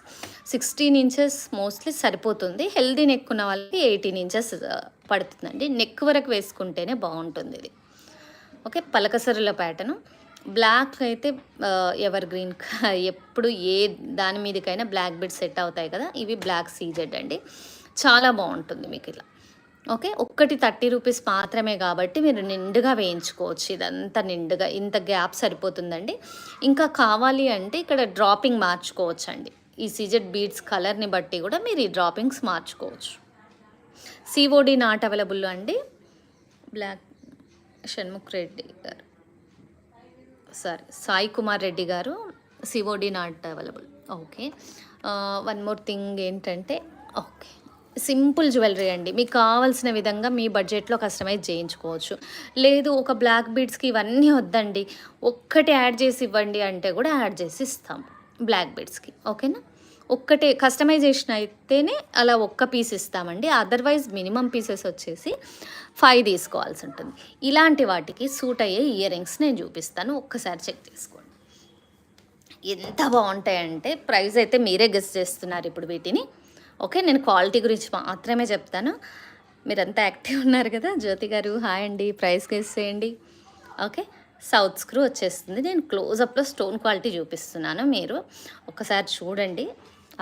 16 ఇంచెస్ మోస్ట్లీ సరిపోతుంది. హెల్దీ నెక్ ఉన్న వాళ్ళకి 18 ఇంచెస్ పడుతుందండి. నెక్ వరకు వేసుకుంటేనే బాగుంటుంది ఇది. ఓకే, పలకసరుల ప్యాటర్ను బ్లాక్ అయితే ఎవర్ గ్రీన్ ఎప్పుడు ఏ దాని మీదకైనా బ్లాక్ బీడ్స్ సెట్ అవుతాయి కదా. ఇవి బ్లాక్ సీజెడ్ అండి, చాలా బాగుంటుంది మీకు ఇలా. ఓకే, ఒక్కటి 30 రూపీస్ మాత్రమే కాబట్టి మీరు నిండుగా వేయించుకోవచ్చు. ఇదంతా నిండుగా ఇంత గ్యాప్ సరిపోతుందండి. ఇంకా కావాలి అంటే ఇక్కడ డ్రాపింగ్ మార్చుకోవచ్చు అండి. ఈ సీజెడ్ బీడ్స్ కలర్ని బట్టి కూడా మీరు ఈ డ్రాపింగ్స్ మార్చుకోవచ్చు. సిఓడి నాట్ అవైలబుల్ అండి. బ్లాక్ షణ్ముఖ్ రెడ్డి గారు, సాయి కుమార్ రెడ్డి గారు, COD not available. Okay, 1 more thing ఏంటంటే, ఓకే, సింపుల్ జ్యువెలరీ అండి. మీకు కావాల్సిన విధంగా మీ బడ్జెట్లో కస్టమైజ్ చేయించుకోవచ్చు. లేదు ఒక బ్లాక్ బీడ్స్కి ఇవన్నీ వద్దండి, ఒక్కటి యాడ్ చేసి ఇవ్వండి అంటే కూడా యాడ్ చేసి ఇస్తాం బ్లాక్ బీడ్స్కి. ఓకేనా? ఒక్కటే కస్టమైజేషన్ అయితేనే అలా ఒక్క పీస్ ఇస్తామండి. అదర్వైజ్ మినిమం పీసెస్ వచ్చేసి 5 తీసుకోవాల్సి ఉంటుంది. ఇలాంటి వాటికి సూట్ అయ్యే ఇయర్ రింగ్స్ నేను చూపిస్తాను, ఒక్కసారి చెక్ చేసుకోండి. ఎంత బాగుంటాయంటే ప్రైస్ అయితే మీరే గెస్ చేస్తున్నారు ఇప్పుడు వీటిని. ఓకే, నేను క్వాలిటీ గురించి మాత్రమే చెప్తాను. మీరంతా యాక్టివ్ ఉన్నారు కదా. జ్యోతి గారు హాయ్ అండి, ప్రైస్ గెస్ చేయండి. ఓకే, సౌత్ స్క్రూ వచ్చేస్తుంది. నేను క్లోజప్లో స్టోన్ క్వాలిటీ చూపిస్తున్నాను, మీరు ఒకసారి చూడండి.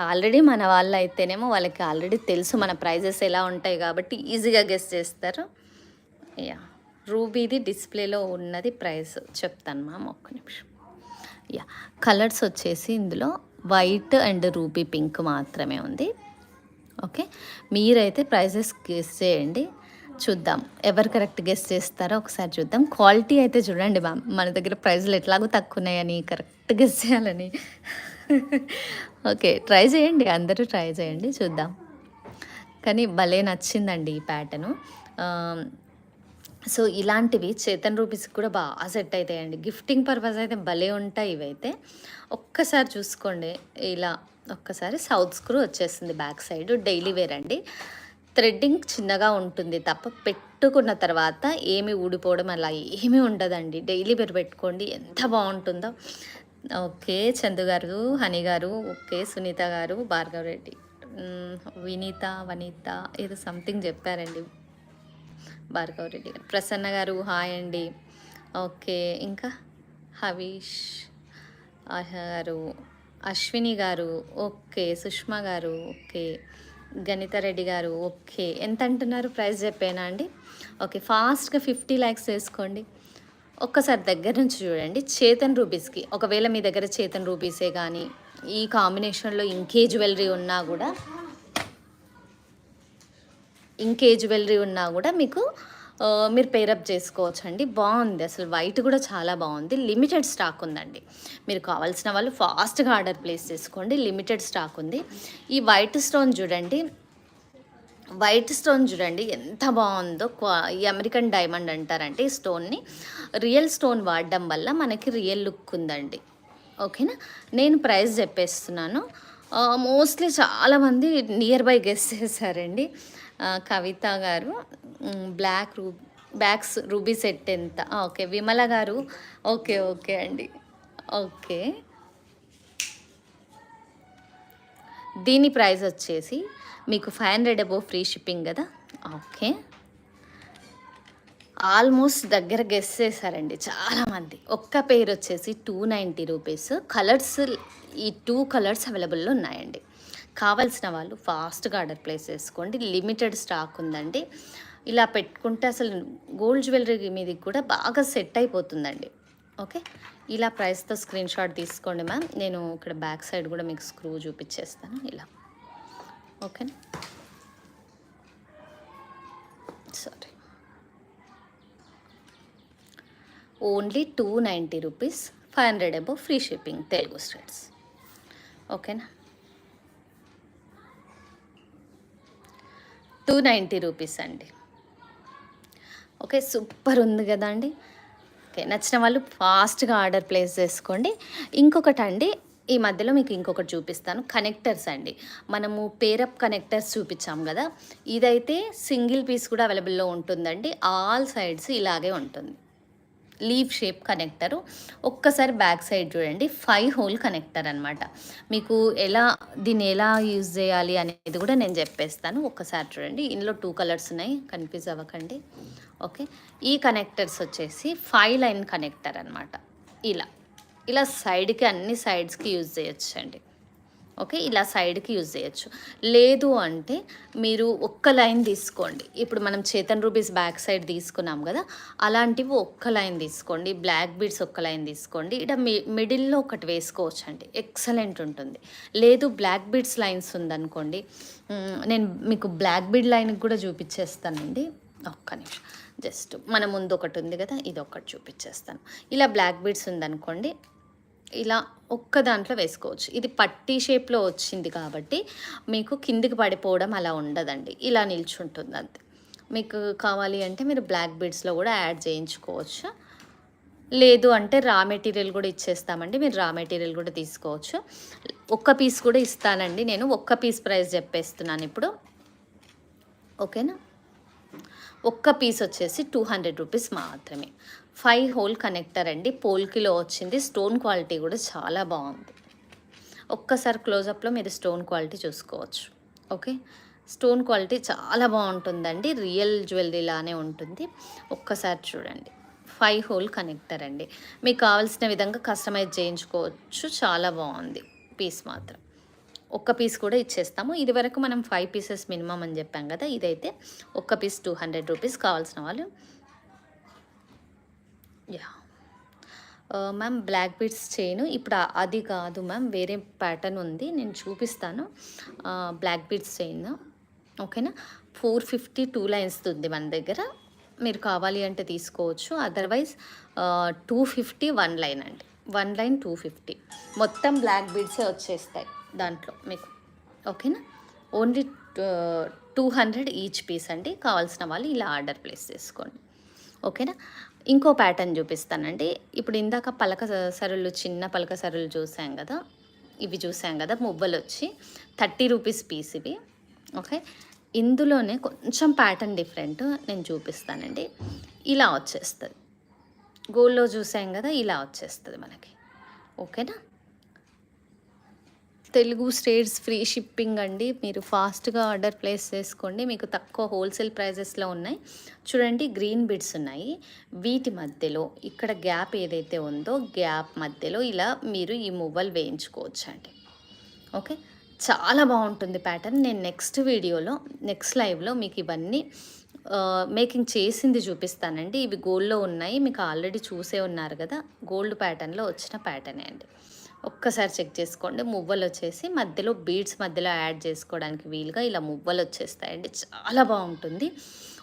ఆల్రెడీ మన వాళ్ళు అయితేనేమో వాళ్ళకి ఆల్రెడీ తెలుసు మన ప్రైజెస్ ఎలా ఉంటాయి కాబట్టి ఈజీగా గెస్ చేస్తారు. యా, రూబీది డిస్ప్లేలో ఉన్నది ప్రైస్ చెప్తాను మ్యామ్, ఒక్క నిమిషం. యా, కలర్స్ వచ్చేసి ఇందులో వైట్ అండ్ రూబీ పింక్ మాత్రమే ఉంది. ఓకే, మీరైతే ప్రైజెస్ గెస్ చేయండి, చూద్దాం ఎవరు కరెక్ట్ గెస్ చేస్తారో ఒకసారి చూద్దాం. క్వాలిటీ అయితే చూడండి మ్యామ్, మన దగ్గర ప్రైజులు ఎట్లాగో తక్కువ ఉన్నాయని కరెక్ట్ గెస్ చేయాలని. ఓకే, ట్రై చేయండి, అందరూ ట్రై చేయండి, చూద్దాం. కానీ భలే నచ్చిందండి ఈ ప్యాటర్ను. సో ఇలాంటివి చేతన్ రూపీస్కి కూడా బాగా సెట్ అవుతాయండి. గిఫ్టింగ్ పర్పస్ అయితే భలే ఉంటాయి ఇవైతే. ఒక్కసారి చూసుకోండి, ఇలా ఒక్కసారి సౌత్ స్క్రూ వచ్చేస్తుంది బ్యాక్ సైడ్. డైలీ వేర్ అండి. థ్రెడ్డింగ్ చిన్నగా ఉంటుంది తప్ప పెట్టుకున్న తర్వాత ఏమి ఊడిపోవడం అలా ఏమీ ఉండదండి. డైలీ వేర్ పెట్టుకోండి, ఎంత బాగుంటుందో. ఓకే, చందు గారు, హనీ గారు, ఓకే, సునీత గారు, భార్గవ్ రెడ్డి, వనిత ఏదో సంథింగ్ చెప్పారండి. భార్గవ్ రెడ్డి గారు, ప్రసన్న గారు హాయ్ అండి. ఓకే, ఇంకా హవీష్ గారు, అశ్విని గారు, ఓకే. సుష్మా గారు, ఓకే. గణిత రెడ్డి గారు, ఓకే. ఎంత అంటున్నారు? ప్రైస్ చెప్పేనా అండి? ఓకే. ఫాస్ట్గా 50 lakhs వేసుకోండి. ఒక్కసారి దగ్గర నుంచి చూడండి. చేతన్ రూబీస్కి ఒకవేళ మీ దగ్గర చేతన్ రూబీసే కానీ ఈ కాంబినేషన్లో ఇంకే జ్యువెలరీ ఉన్నా కూడా మీకు మీరు పేరప్ చేసుకోవచ్చు అండి. బాగుంది, అసలు వైట్ కూడా చాలా బాగుంది. లిమిటెడ్ స్టాక్ ఉందండి. మీరు కావాల్సిన వాళ్ళు ఫాస్ట్గా ఆర్డర్ ప్లేస్ చేసుకోండి. లిమిటెడ్ స్టాక్ ఉంది. ఈ వైట్ స్టోన్ చూడండి ఎంత బాగుందో. ఈ అమెరికన్ డైమండ్ అంటారంటే ఈ స్టోన్ని రియల్ స్టోన్ వాడడం వల్ల మనకి రియల్ లుక్ ఉందండి. ఓకేనా? నేను ప్రైస్ చెప్పేస్తున్నాను. మోస్ట్లీ చాలామంది నియర్ బై గెస్ చేశారండి. కవిత గారు బ్యాక్స్ రూబీ సెట్ ఎంత? ఓకే. విమల గారు, ఓకే ఓకే అండి, ఓకే. దీని ప్రైస్ వచ్చేసి మీకు 500 అబోవ్ ఫ్రీ షిప్పింగ్ కదా. ఓకే, ఆల్మోస్ట్ దగ్గర గెస్ చేశారండి చాలామంది. ఒక్క పేరు వచ్చేసి 290 రూపీస్. కలర్స్ ఈ 2 కలర్స్ అవైలబుల్లో ఉన్నాయండి. కావాల్సిన వాళ్ళు ఫాస్ట్గా ఆర్డర్ ప్లేస్ చేసుకోండి. లిమిటెడ్ స్టాక్ ఉందండి. ఇలా పెట్టుకుంటే అసలు గోల్డ్ జ్యువెలరీ మీదకి కూడా బాగా సెట్ అయిపోతుందండి. ఓకే, ఇలా ప్రైస్తో స్క్రీన్ షాట్ తీసుకోండి మ్యామ్. నేను ఇక్కడ బ్యాక్ సైడ్ కూడా మీకు స్క్రూ చూపించేస్తాను ఇలా. ఓకేనా? Sorry, only 290 rupees, 500 above free shipping Telugu states. ఓకేనా? 290 రూపీస్ అండి. ఓకే, సూపర్ ఉంది కదా అండి. ఓకే, నచ్చిన వాళ్ళు ఫాస్ట్గా ఆర్డర్ ప్లేస్ చేసుకోండి. ఇంకొకటి అండి, ఈ మధ్యలో మీకు ఇంకొకటి చూపిస్తాను. కనెక్టర్స్ అండి. మనము పేరప్ కనెక్టర్స్ చూపించాం కదా, ఇదైతే సింగిల్ పీస్ కూడా అవైలబుల్లో ఉంటుందండి. ఆల్ సైడ్స్ ఇలాగే ఉంటుంది. Leave shape connector. ఒక్కసారి బ్యాక్ సైడ్ చూడండి, 5 హోల్ కనెక్టర్ అనమాట. మీకు దీన్ని ఎలా యూజ్ చేయాలి అనేది కూడా నేను చెప్పేస్తాను. ఒక్కసారి చూడండి, ఇందులో 2 కలర్స్ ఉన్నాయి, కన్ఫ్యూజ్ అవ్వకండి. ఓకే, ఈ కనెక్టర్స్ వచ్చేసి 5 లైన్ కనెక్టర్ అనమాట. ఇలా సైడ్కి అన్ని సైడ్స్కి యూజ్ చేయొచ్చు అండి. ఓకే, ఇలా సైడ్కి యూజ్ చేయొచ్చు. లేదు అంటే మీరు ఒక్క లైన్ తీసుకోండి. ఇప్పుడు మనం చేతన్ రూబీస్ బ్యాక్ సైడ్ తీసుకున్నాం కదా, అలాంటివి ఒక్క లైన్ తీసుకోండి. బ్లాక్ బీడ్స్ ఒక్క లైన్ తీసుకోండి. ఇక్కడ మిడిల్లో ఒకటి వేసుకోవచ్చు అండి, ఎక్సలెంట్ ఉంటుంది. లేదు బ్లాక్ బీడ్స్ లైన్స్ ఉందనుకోండి, నేను మీకు బ్లాక్ బీడ్ లైన్కి కూడా చూపించేస్తానండి. ఒక్క నిమిషం, జస్ట్ మన ముందు ఒకటి ఉంది కదా, ఇది ఒకటి చూపించేస్తాను. ఇలా బ్లాక్ బీడ్స్ ఉందనుకోండి, ఇలా ఒక్క దాంట్లో వేసుకోవచ్చు. ఇది పట్టీ షేప్లో వచ్చింది కాబట్టి మీకు కిందికి పడిపోవడం అలా ఉండదండి, ఇలా నిల్చుంటుంది అంతే. మీకు కావాలి అంటే మీరు బ్లాక్ బీడ్స్లో కూడా యాడ్ చేయించుకోవచ్చు. లేదు అంటే రా మెటీరియల్ కూడా ఇచ్చేస్తామండి, మీరు రా మెటీరియల్ కూడా తీసుకోవచ్చు. ఒక్క పీస్ కూడా ఇస్తానండి, నేను ఒక్క పీస్ ప్రైస్ చెప్పేస్తున్నాను ఇప్పుడు. ఓకేనా? ఒక్క పీస్ వచ్చేసి 200 రూపీస్ మాత్రమే. 5 హోల్ కనెక్టర్ అండి, పోల్కిలో వచ్చింది. స్టోన్ క్వాలిటీ కూడా చాలా బాగుంది. ఒక్కసారి క్లోజప్లో మీరు స్టోన్ క్వాలిటీ చూసుకోవచ్చు. ఓకే, స్టోన్ క్వాలిటీ చాలా బాగుంటుందండి, రియల్ జ్యువెలరీ లానే ఉంటుంది. ఒక్కసారి చూడండి, 5 హోల్ కనెక్టర్ అండి. మీకు కావాల్సిన విధంగా కస్టమైజ్ చేయించుకోవచ్చు. చాలా బాగుంది పీస్ మాత్రం. ఒక్క పీస్ కూడా ఇచ్చేస్తాము. ఇది వరకు మనం 5 పీసెస్ మినిమం అని చెప్పాం కదా, ఇదైతే ఒక్క పీస్ 200 రూపీస్. కావాల్సిన వాళ్ళు మ్యామ్ బ్లాక్ బీడ్స్ చైన్ ఇప్పుడు అది కాదు మ్యామ్, వేరే ప్యాటర్న్ ఉంది, నేను చూపిస్తాను. బ్లాక్ బీడ్స్ చైన్ ఓకేనా, 450 2 లైన్స్ ఉంది మన దగ్గర. మీరు కావాలి అంటే తీసుకోవచ్చు. అదర్వైజ్ 250 1 లైన్ అండి. 1 లైన్ 250. మొత్తం బ్లాక్ బీడ్సే వచ్చేస్తాయి దాంట్లో మీకు. ఓకేనా, ఓన్లీ 200 ఈచ్ పీస్ అండి. కావాల్సిన వాళ్ళు ఇలా ఆర్డర్ ప్లేస్ చేసుకోండి. ఓకేనా, ఇంకో ప్యాటర్న్ చూపిస్తానండి. ఇప్పుడు ఇందాక పలక సరులు, చిన్న పలక సరులు చూసాం కదా, ఇవి చూసాం కదా, మువ్వలు వచ్చి 30 రూపీస్ పీస్ ఇవి. ఓకే, ఇందులోనే కొంచెం ప్యాటర్న్ డిఫరెంట్ నేను చూపిస్తానండి. ఇలా వచ్చేస్తుంది, గోల్డ్లో చూసాం కదా, ఇలా వచ్చేస్తుంది మనకి. ఓకేనా, తెలుగు స్టేట్స్ ఫ్రీ షిప్పింగ్ అండి. మీరు ఫాస్ట్‌గా ఆర్డర్ ప్లేస్ చేసుకోండి. మీకు తక్కువ హోల్‌సేల్ ప్రైజెస్‌లో ఉన్నాయి. చూడండి గ్రీన్ బిడ్స్ ఉన్నాయి. వీటి మధ్యలో ఇక్కడ గ్యాప్ ఏదైతే ఉందో గ్యాప్ మధ్యలో ఇలా మీరు ఈ మువ్వలు వేయించుకోవచ్చండి. ఓకే. చాలా బాగుంటుంది ప్యాటర్న్. నేను నెక్స్ట్ లైవ్‌లో మీకు ఇవన్నీ మేకింగ్ చేసింది చూపిస్తానండి. ఇవి గోల్డ్‌లో ఉన్నాయి. మీకు ఆల్రెడీ చూసే ఉన్నారు కదా! గోల్డ్ ప్యాటర్న్‌లో వచ్చిన ప్యాటర్నే అండి. ఒక్కసారి చెక్ చేసుకోండి. మువ్వలు వచ్చేసి మధ్యలో బీడ్స్ మధ్యలో యాడ్ చేసుకోవడానికి వీలుగా ఇలా మువ్వలు వచ్చేస్తాయండి. చాలా బాగుంటుంది.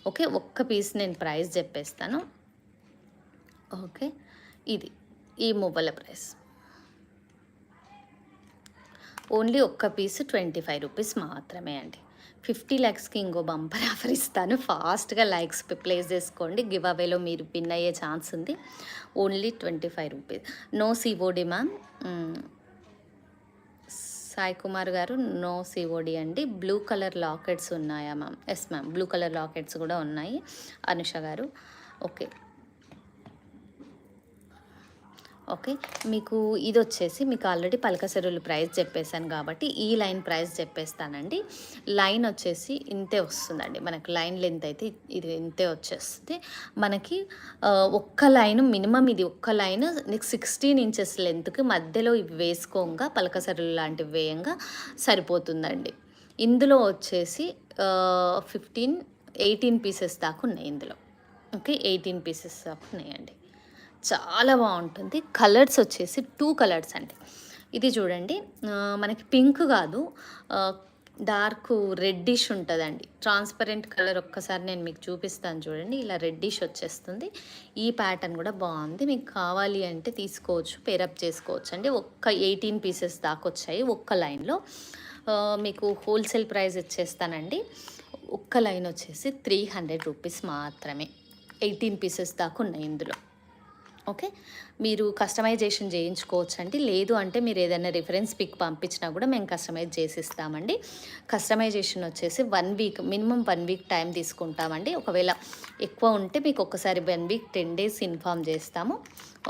ఓకే. ఒక్క పీస్ నేను ప్రైస్ చెప్పేస్తాను. ఓకే. ఇది ఈ మువ్వల ప్రైస్ ఓన్లీ ఒక్క పీస్ 25 రూపీస్ మాత్రమే అండి. 50 lakhsకి ఇంకో బంపర్ ఆఫర్ ఇస్తాను. ఫాస్ట్‌గా లైక్స్ ప్లేస్ చేసుకోండి. గివ్ అవేలో మీరు విన్ అయ్యే ఛాన్స్ ఉంది. Only 25 rupees. No COD ma'am. Sai Kumar garu no COD అండి. బ్లూ కలర్ లాకెట్స్ ఉన్నాయా ma'am? Yes ma'am. Blue colour lockets కూడా ఉన్నాయి. అనుష గారు. ఓకే. ఓకే. మీకు ఇదొచ్చేసి మీకు ఆల్రెడీ పలకసెరువులు ప్రైస్ చెప్పేసాను కాబట్టి ఈ లైన్ ప్రైస్ చెప్పేస్తానండి. లైన్ వచ్చేసి ఇంతే వస్తుందండి. మనకు లైన్ లెంత్ అయితే ఇది ఇంతే వచ్చేస్తుంది. మనకి ఒక్క లైన్ మినిమం ఇది ఒక్క లైన్ నీకు 16 ఇంచెస్ లెంత్‌కి మధ్యలో ఇవి వేసుకోంగా పలకసెరువులు లాంటివి వేయంగా సరిపోతుందండి. ఇందులో వచ్చేసి 18 పీసెస్ దాకా ఉన్నాయి ఇందులో. ఓకే. 18 పీసెస్ దాకా ఉన్నాయండి. చాలా బాగుంటుంది. కలర్స్ వచ్చేసి 2 కలర్స్ అండి. ఇది చూడండి మనకి పింక్ కాదు, డార్క్ రెడ్డిష్ ఉంటుందండి. ట్రాన్స్పరెంట్ కలర్ ఒక్కసారి నేను మీకు చూపిస్తాను చూడండి. ఇలా రెడ్డిష్ వచ్చేస్తుంది. ఈ ప్యాటర్న్ కూడా బాగుంది. మీకు కావాలి అంటే తీసుకోవచ్చు, పేరప్ చేసుకోవచ్చు అండి. ఒక్క 18 పీసెస్ దాకా వచ్చాయి ఒక్క లైన్లో. మీకు హోల్సేల్ ప్రైస్ ఇచ్చేస్తానండి. ఒక్క లైన్ వచ్చేసి 300 రూపీస్ మాత్రమే. 18 పీసెస్ దాకా ఉన్నాయి ఇందులో. ఓకే. మీరు కస్టమైజేషన్ చేయించుకోవచ్చండి. లేదు అంటే మీరు ఏదైనా రిఫరెన్స్ పిక్ పంపించినా కూడా మేము కస్టమైజ్ చేసిస్తామండి. కస్టమైజేషన్ వచ్చేసి 1 వీక్ మినిమం 1 వీక్ టైం తీసుకుంటామండి. ఒకవేళ ఎక్కువ ఉంటే మీకు ఒక్కసారి 1 వీక్ 10 డేస్ ఇన్ఫామ్ చేస్తాము.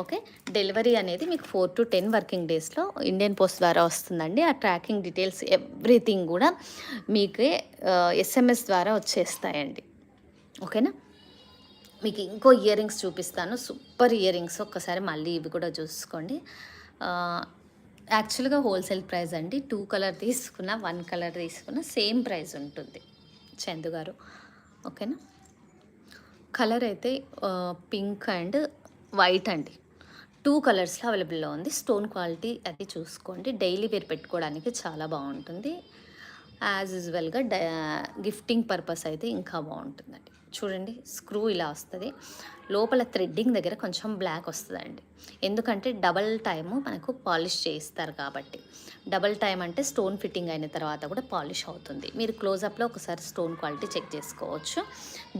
ఓకే. డెలివరీ అనేది మీకు 4 to 10 వర్కింగ్ డేస్లో ఇండియన్ పోస్ట్ ద్వారా వస్తుందండి. ఆ ట్రాకింగ్ డీటెయిల్స్ ఎవ్రీథింగ్ కూడా మీకే SMS ద్వారా వచ్చేస్తాయండి. ఓకేనా. మీకు ఇంకో ఇయర్ రింగ్స్ చూపిస్తాను. Super ear rings. ఒక్కసారి మళ్ళీ ఇవి కూడా చూసుకోండి. యాక్చువల్గా హోల్సేల్ ప్రైస్ అండి. 2 కలర్ తీసుకున్న 1 కలర్ తీసుకున్న సేమ్ ప్రైస్ ఉంటుంది చందు గారు. ఓకేనా. కలర్ అయితే పింక్ అండ్ వైట్ అండి. 2 కలర్స్లో అవైలబుల్లో ఉంది. స్టోన్ క్వాలిటీ అది చూసుకోండి. డైలీ వేర్ పెట్టుకోవడానికి చాలా బాగుంటుంది. యాజ్ యూజువల్గా గిఫ్టింగ్ పర్పస్ అయితే ఇంకా బాగుంటుందండి. చూడండి స్క్రూ ఇలా వస్తుంది. లోపల థ్రెడ్డింగ్ దగ్గర కొంచెం బ్లాక్ వస్తుందండి. ఎందుకంటే డబల్ టైము మనకు పాలిష్ చేయిస్తారు కాబట్టి. డబల్ టైం అంటే స్టోన్ ఫిట్టింగ్ అయిన తర్వాత కూడా పాలిష్ అవుతుంది. మీరు క్లోజప్లో ఒకసారి స్టోన్ క్వాలిటీ చెక్ చేసుకోవచ్చు.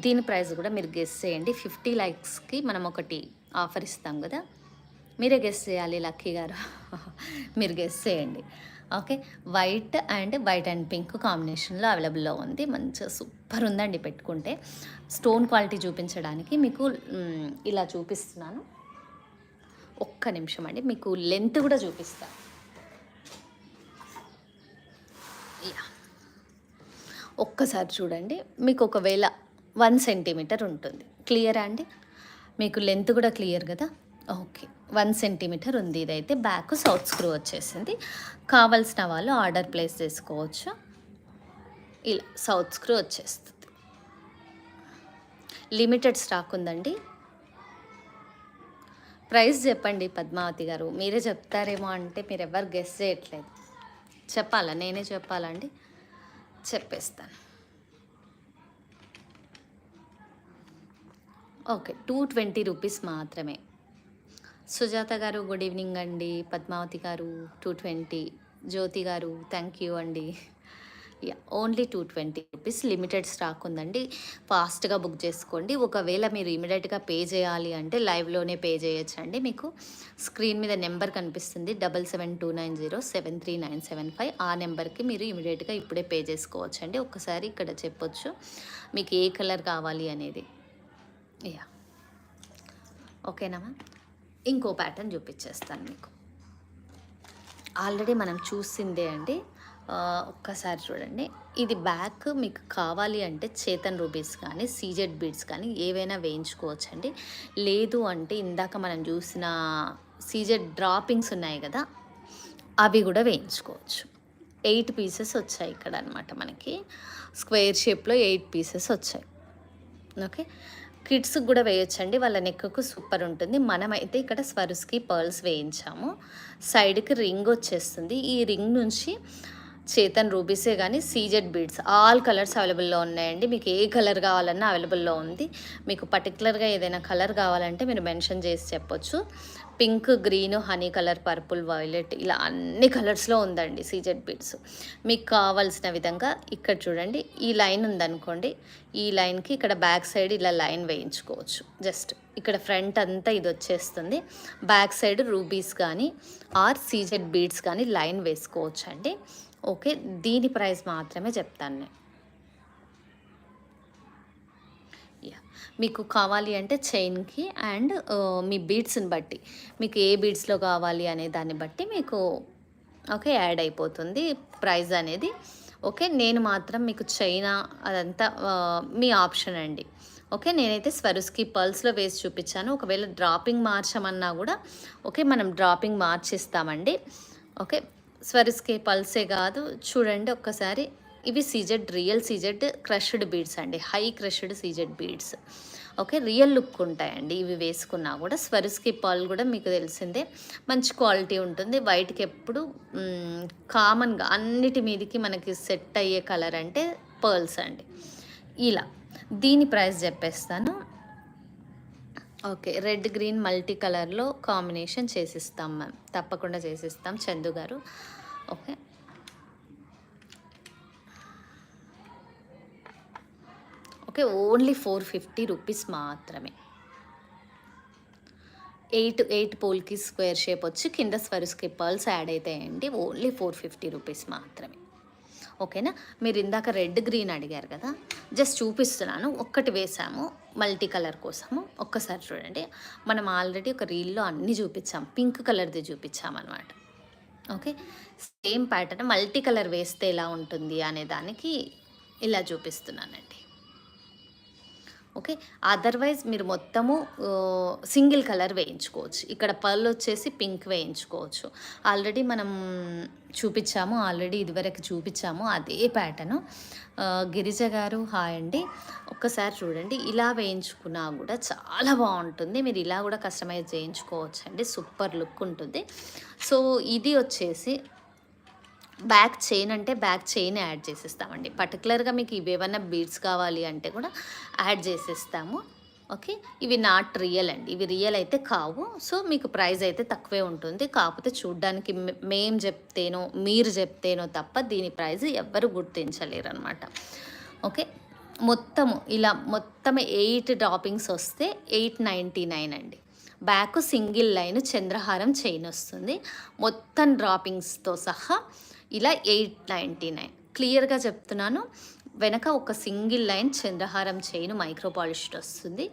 దీని ప్రైస్ కూడా మీరు గెస్ చేయండి. 50 lakhsకి మనం ఒకటి ఆఫర్ ఇస్తాం కదా, మీరే గెస్ చేయాలి లక్కీ గారు. మీరు గెస్ చేయండి. ఓకే. వైట్ అండ్ పింక్ కాంబినేషన్లో అవైలబుల్లో ఉంది. మంచిగా సూపర్ ఉందండి పెట్టుకుంటే. స్టోన్ క్వాలిటీ చూపించడానికి మీకు ఇలా చూపిస్తున్నాను. ఒక్క నిమిషం అండి, మీకు లెంత్ కూడా చూపిస్తాను. ఒక్కసారి చూడండి. మీకు ఒకవేళ 1 సెంటీమీటర్ ఉంటుంది. క్లియరా అండి? మీకు లెంత్ కూడా క్లియర్ కదా. ఓకే. 1 సెంటీమీటర్ ఉంది. ఇదైతే బ్యాక్ సౌత్ స్క్రూ వచ్చేసింది. కావాల్సిన వాళ్ళు ఆర్డర్ ప్లేస్ చేసుకోవచ్చు. ఇలా సౌత్ స్క్రూ వచ్చేస్తుంది. లిమిటెడ్ స్టాక్ ఉందండి. ప్రైస్ చెప్పండి పద్మావతి గారు. మీరే చెప్తారేమో అంటే మీరు ఎవరు గెస్ చేయట్లేదు. చెప్పాలా? నేనే చెప్పాలండి. చెప్పేస్తాను. ఓకే. 220 రూపీస్ మాత్రమే. సుజాత గారు గుడ్ ఈవినింగ్ అండి. పద్మావతి గారు 220. జ్యోతి గారు థ్యాంక్ యూ అండి. Only 220 rupees. లిమిటెడ్ స్టాక్ ఉందండి. ఫాస్ట్గా బుక్ చేసుకోండి. ఒకవేళ మీరు ఇమీడియట్గా పే చేయాలి అంటే లైవ్లోనే పే చేయొచ్చండి. మీకు స్క్రీన్ మీద నెంబర్ కనిపిస్తుంది 7729073975. ఆ నెంబర్కి మీరు ఇమీడియట్గా ఇప్పుడే పే చేసుకోవచ్చండి. ఒక్కసారి ఇక్కడ చెప్పొచ్చు మీకు ఏ కలర్ కావాలి అనేది. ఓకేనా. ఇంకో ప్యాటర్న్ చూపించేస్తాను మీకు. ఆల్రెడీ మనం చూసిందే అండి. ఒక్కసారి చూడండి. ఇది బ్యాక్ మీకు కావాలి అంటే చేతన్ రూబీస్ కానీ, సీజెడ్ బీడ్స్ కానీ ఏవైనా వేయించుకోవచ్చండి. లేదు అంటే ఇందాక మనం చూసిన సీజెడ్ డ్రాపింగ్స్ ఉన్నాయి కదా, అవి కూడా వేయించుకోవచ్చు. 8 పీసెస్ వచ్చాయి ఇక్కడ అనమాట మనకి. స్క్వేర్ షేప్‌లో 8 పీసెస్ వచ్చాయి. ఓకే. కిడ్స్‌కి కూడా వేయొచ్చండి. వాళ్ళ నెక్‌కు సూపర్ ఉంటుంది. మనమైతే ఇక్కడ స్వరుస్‌కి పర్ల్స్ వేయించాము. సైడ్‌కి రింగ్ వచ్చేస్తుంది. ఈ రింగ్ నుంచి చేతన్ రూబీసే కానీ సీజెడ్ బీడ్స్ ఆల్ కలర్స్ అవైలబుల్లో ఉన్నాయండి. మీకు ఏ కలర్ కావాలన్నా అవైలబుల్లో ఉంది. మీకు పర్టికులర్గా ఏదైనా కలర్ కావాలంటే మీరు మెన్షన్ చేసి చెప్పొచ్చు. Pink, green, honey colour, purple, violet ఇలా అన్ని కలర్స్లో ఉందండి సీజెడ్ బీడ్స్. మీకు కావాల్సిన విధంగా ఇక్కడ చూడండి, ఈ లైన్ ఉందనుకోండి, ఈ లైన్కి ఇక్కడ బ్యాక్ సైడ్ ఇలా లైన్ వేయించుకోవచ్చు. జస్ట్ ఇక్కడ ఫ్రంట్ అంతా ఇది వచ్చేస్తుంది. బ్యాక్ సైడ్ రూబీస్ కానీ ఆర్ సీజెడ్ బీడ్స్ కానీ లైన్ వేసుకోవచ్చు అండి. ఓకే. దీని ప్రైస్ మాత్రమే చెప్తాను నేను. మీకు కావాలి అంటే చైన్కి అండ్ మీ బీడ్స్ని బట్టి, మీకు ఏ బీడ్స్లో కావాలి అనే దాన్ని బట్టి మీకు ఓకే యాడ్ అయిపోతుంది ప్రైస్ అనేది. ఓకే. నేను మాత్రం మీకు చైనా అదంతా మీ ఆప్షన్ అండి. ఓకే. నేనైతే స్వరుస్కి పర్ల్స్లో వేసి చూపించాను. ఒకవేళ డ్రాపింగ్ మార్చమన్నా కూడా ఓకే, మనం డ్రాపింగ్ మార్చిస్తామండి. ఓకే. స్వరుస్కి పల్సే కాదు, చూడండి ఒక్కసారి. ఇవి CZ, real CZ crushed beads అండి. High crushed CZ beads. Okay. Real look ఉంటాయండి ఇవి వేసుకున్నా కూడా. స్వరుస్కి పర్ల్ కూడా మీకు తెలిసిందే, మంచి క్వాలిటీ ఉంటుంది. వైట్కి ఎప్పుడు కామన్గా అన్నిటి మీదకి మనకి సెట్ అయ్యే కలర్ అంటే పర్ల్స్ అండి. ఇలా దీని ప్రైస్ చెప్పేస్తాను. ఓకే. రెడ్, గ్రీన్ మల్టీ కలర్లో కాంబినేషన్ చేసిస్తాం మ్యామ్. తప్పకుండా చేసిస్తాం చందు గారు. ఓకే. ఓకే. ఓన్లీ 450 రూపీస్ మాత్రమే. 8 పోల్కి స్క్వేర్ షేప్ వచ్చి కింద స్వరుస్కి పర్ల్స్ యాడ్ అవుతాయండి. ఓన్లీ 450 రూపీస్ మాత్రమే. ఓకేనా. మీరు ఇందాక రెడ్, గ్రీన్ అడిగారు కదా, జస్ట్ చూపిస్తున్నాను. ఒక్కటి వేసాము మల్టీ కలర్ కోసము. ఒక్కసారి చూడండి. మనం ఆల్రెడీ ఒక రీల్లో అన్నీ చూపించాం. పింక్ కలర్ది చూపించామన్నమాట. Okay. Same pattern multi colour వేస్తే ఎలా ఉంటుంది అనే దానికి ఇలా చూపిస్తున్నానండి. ఓకే. అదర్వైజ్ మీరు మొత్తము సింగిల్ కలర్ వేయించుకోవచ్చు. ఇక్కడ పర్ల్ వచ్చేసి పింక్ వేయించుకోవచ్చు. ఆల్రెడీ మనం చూపించాము, ఇదివరకు చూపించాము అదే ప్యాటర్ను. గిరిజ గారు హాయ్ అండి. ఒక్కసారి చూడండి, ఇలా వేయించుకున్నా కూడా చాలా బాగుంటుంది. మీరు ఇలా కూడా కస్టమైజ్ చేయించుకోవచ్చు అండి. సూపర్ లుక్ ఉంటుంది. సో ఇది వచ్చేసి బ్యాక్ చైన్ అంటే బ్యాక్ చైన్ యాడ్ చేసేస్తామండి. పర్టికులర్గా మీకు ఇవేమన్నా బీడ్స్ కావాలి అంటే కూడా యాడ్ చేసేస్తాము. ఓకే. ఇవి నాట్ రియల్ అండి, ఇవి రియల్ అయితే కావు. సో మీకు ప్రైస్ అయితే తక్కువే ఉంటుంది. కాకపోతే చూడ్డానికి మేము చెప్తేనో మీరు చెప్తేనో తప్ప దీని ప్రైస్ ఎవ్వరు గుర్తించలేరు అనమాట. ఓకే. మొత్తం 8 డ్రాపింగ్స్ వస్తే 899 అండి. బ్యాక్ సింగిల్ లైన్ చంద్రహారం చైన్ వస్తుంది. మొత్తం డ్రాపింగ్స్తో సహా ఇలా 899. క్లియర్గా చెప్తున్నాను. వెనక ఒక సింగిల్ లైన్ చంద్రహారం చైన్ మైక్రో పాలిష్డ్ వస్తుంది.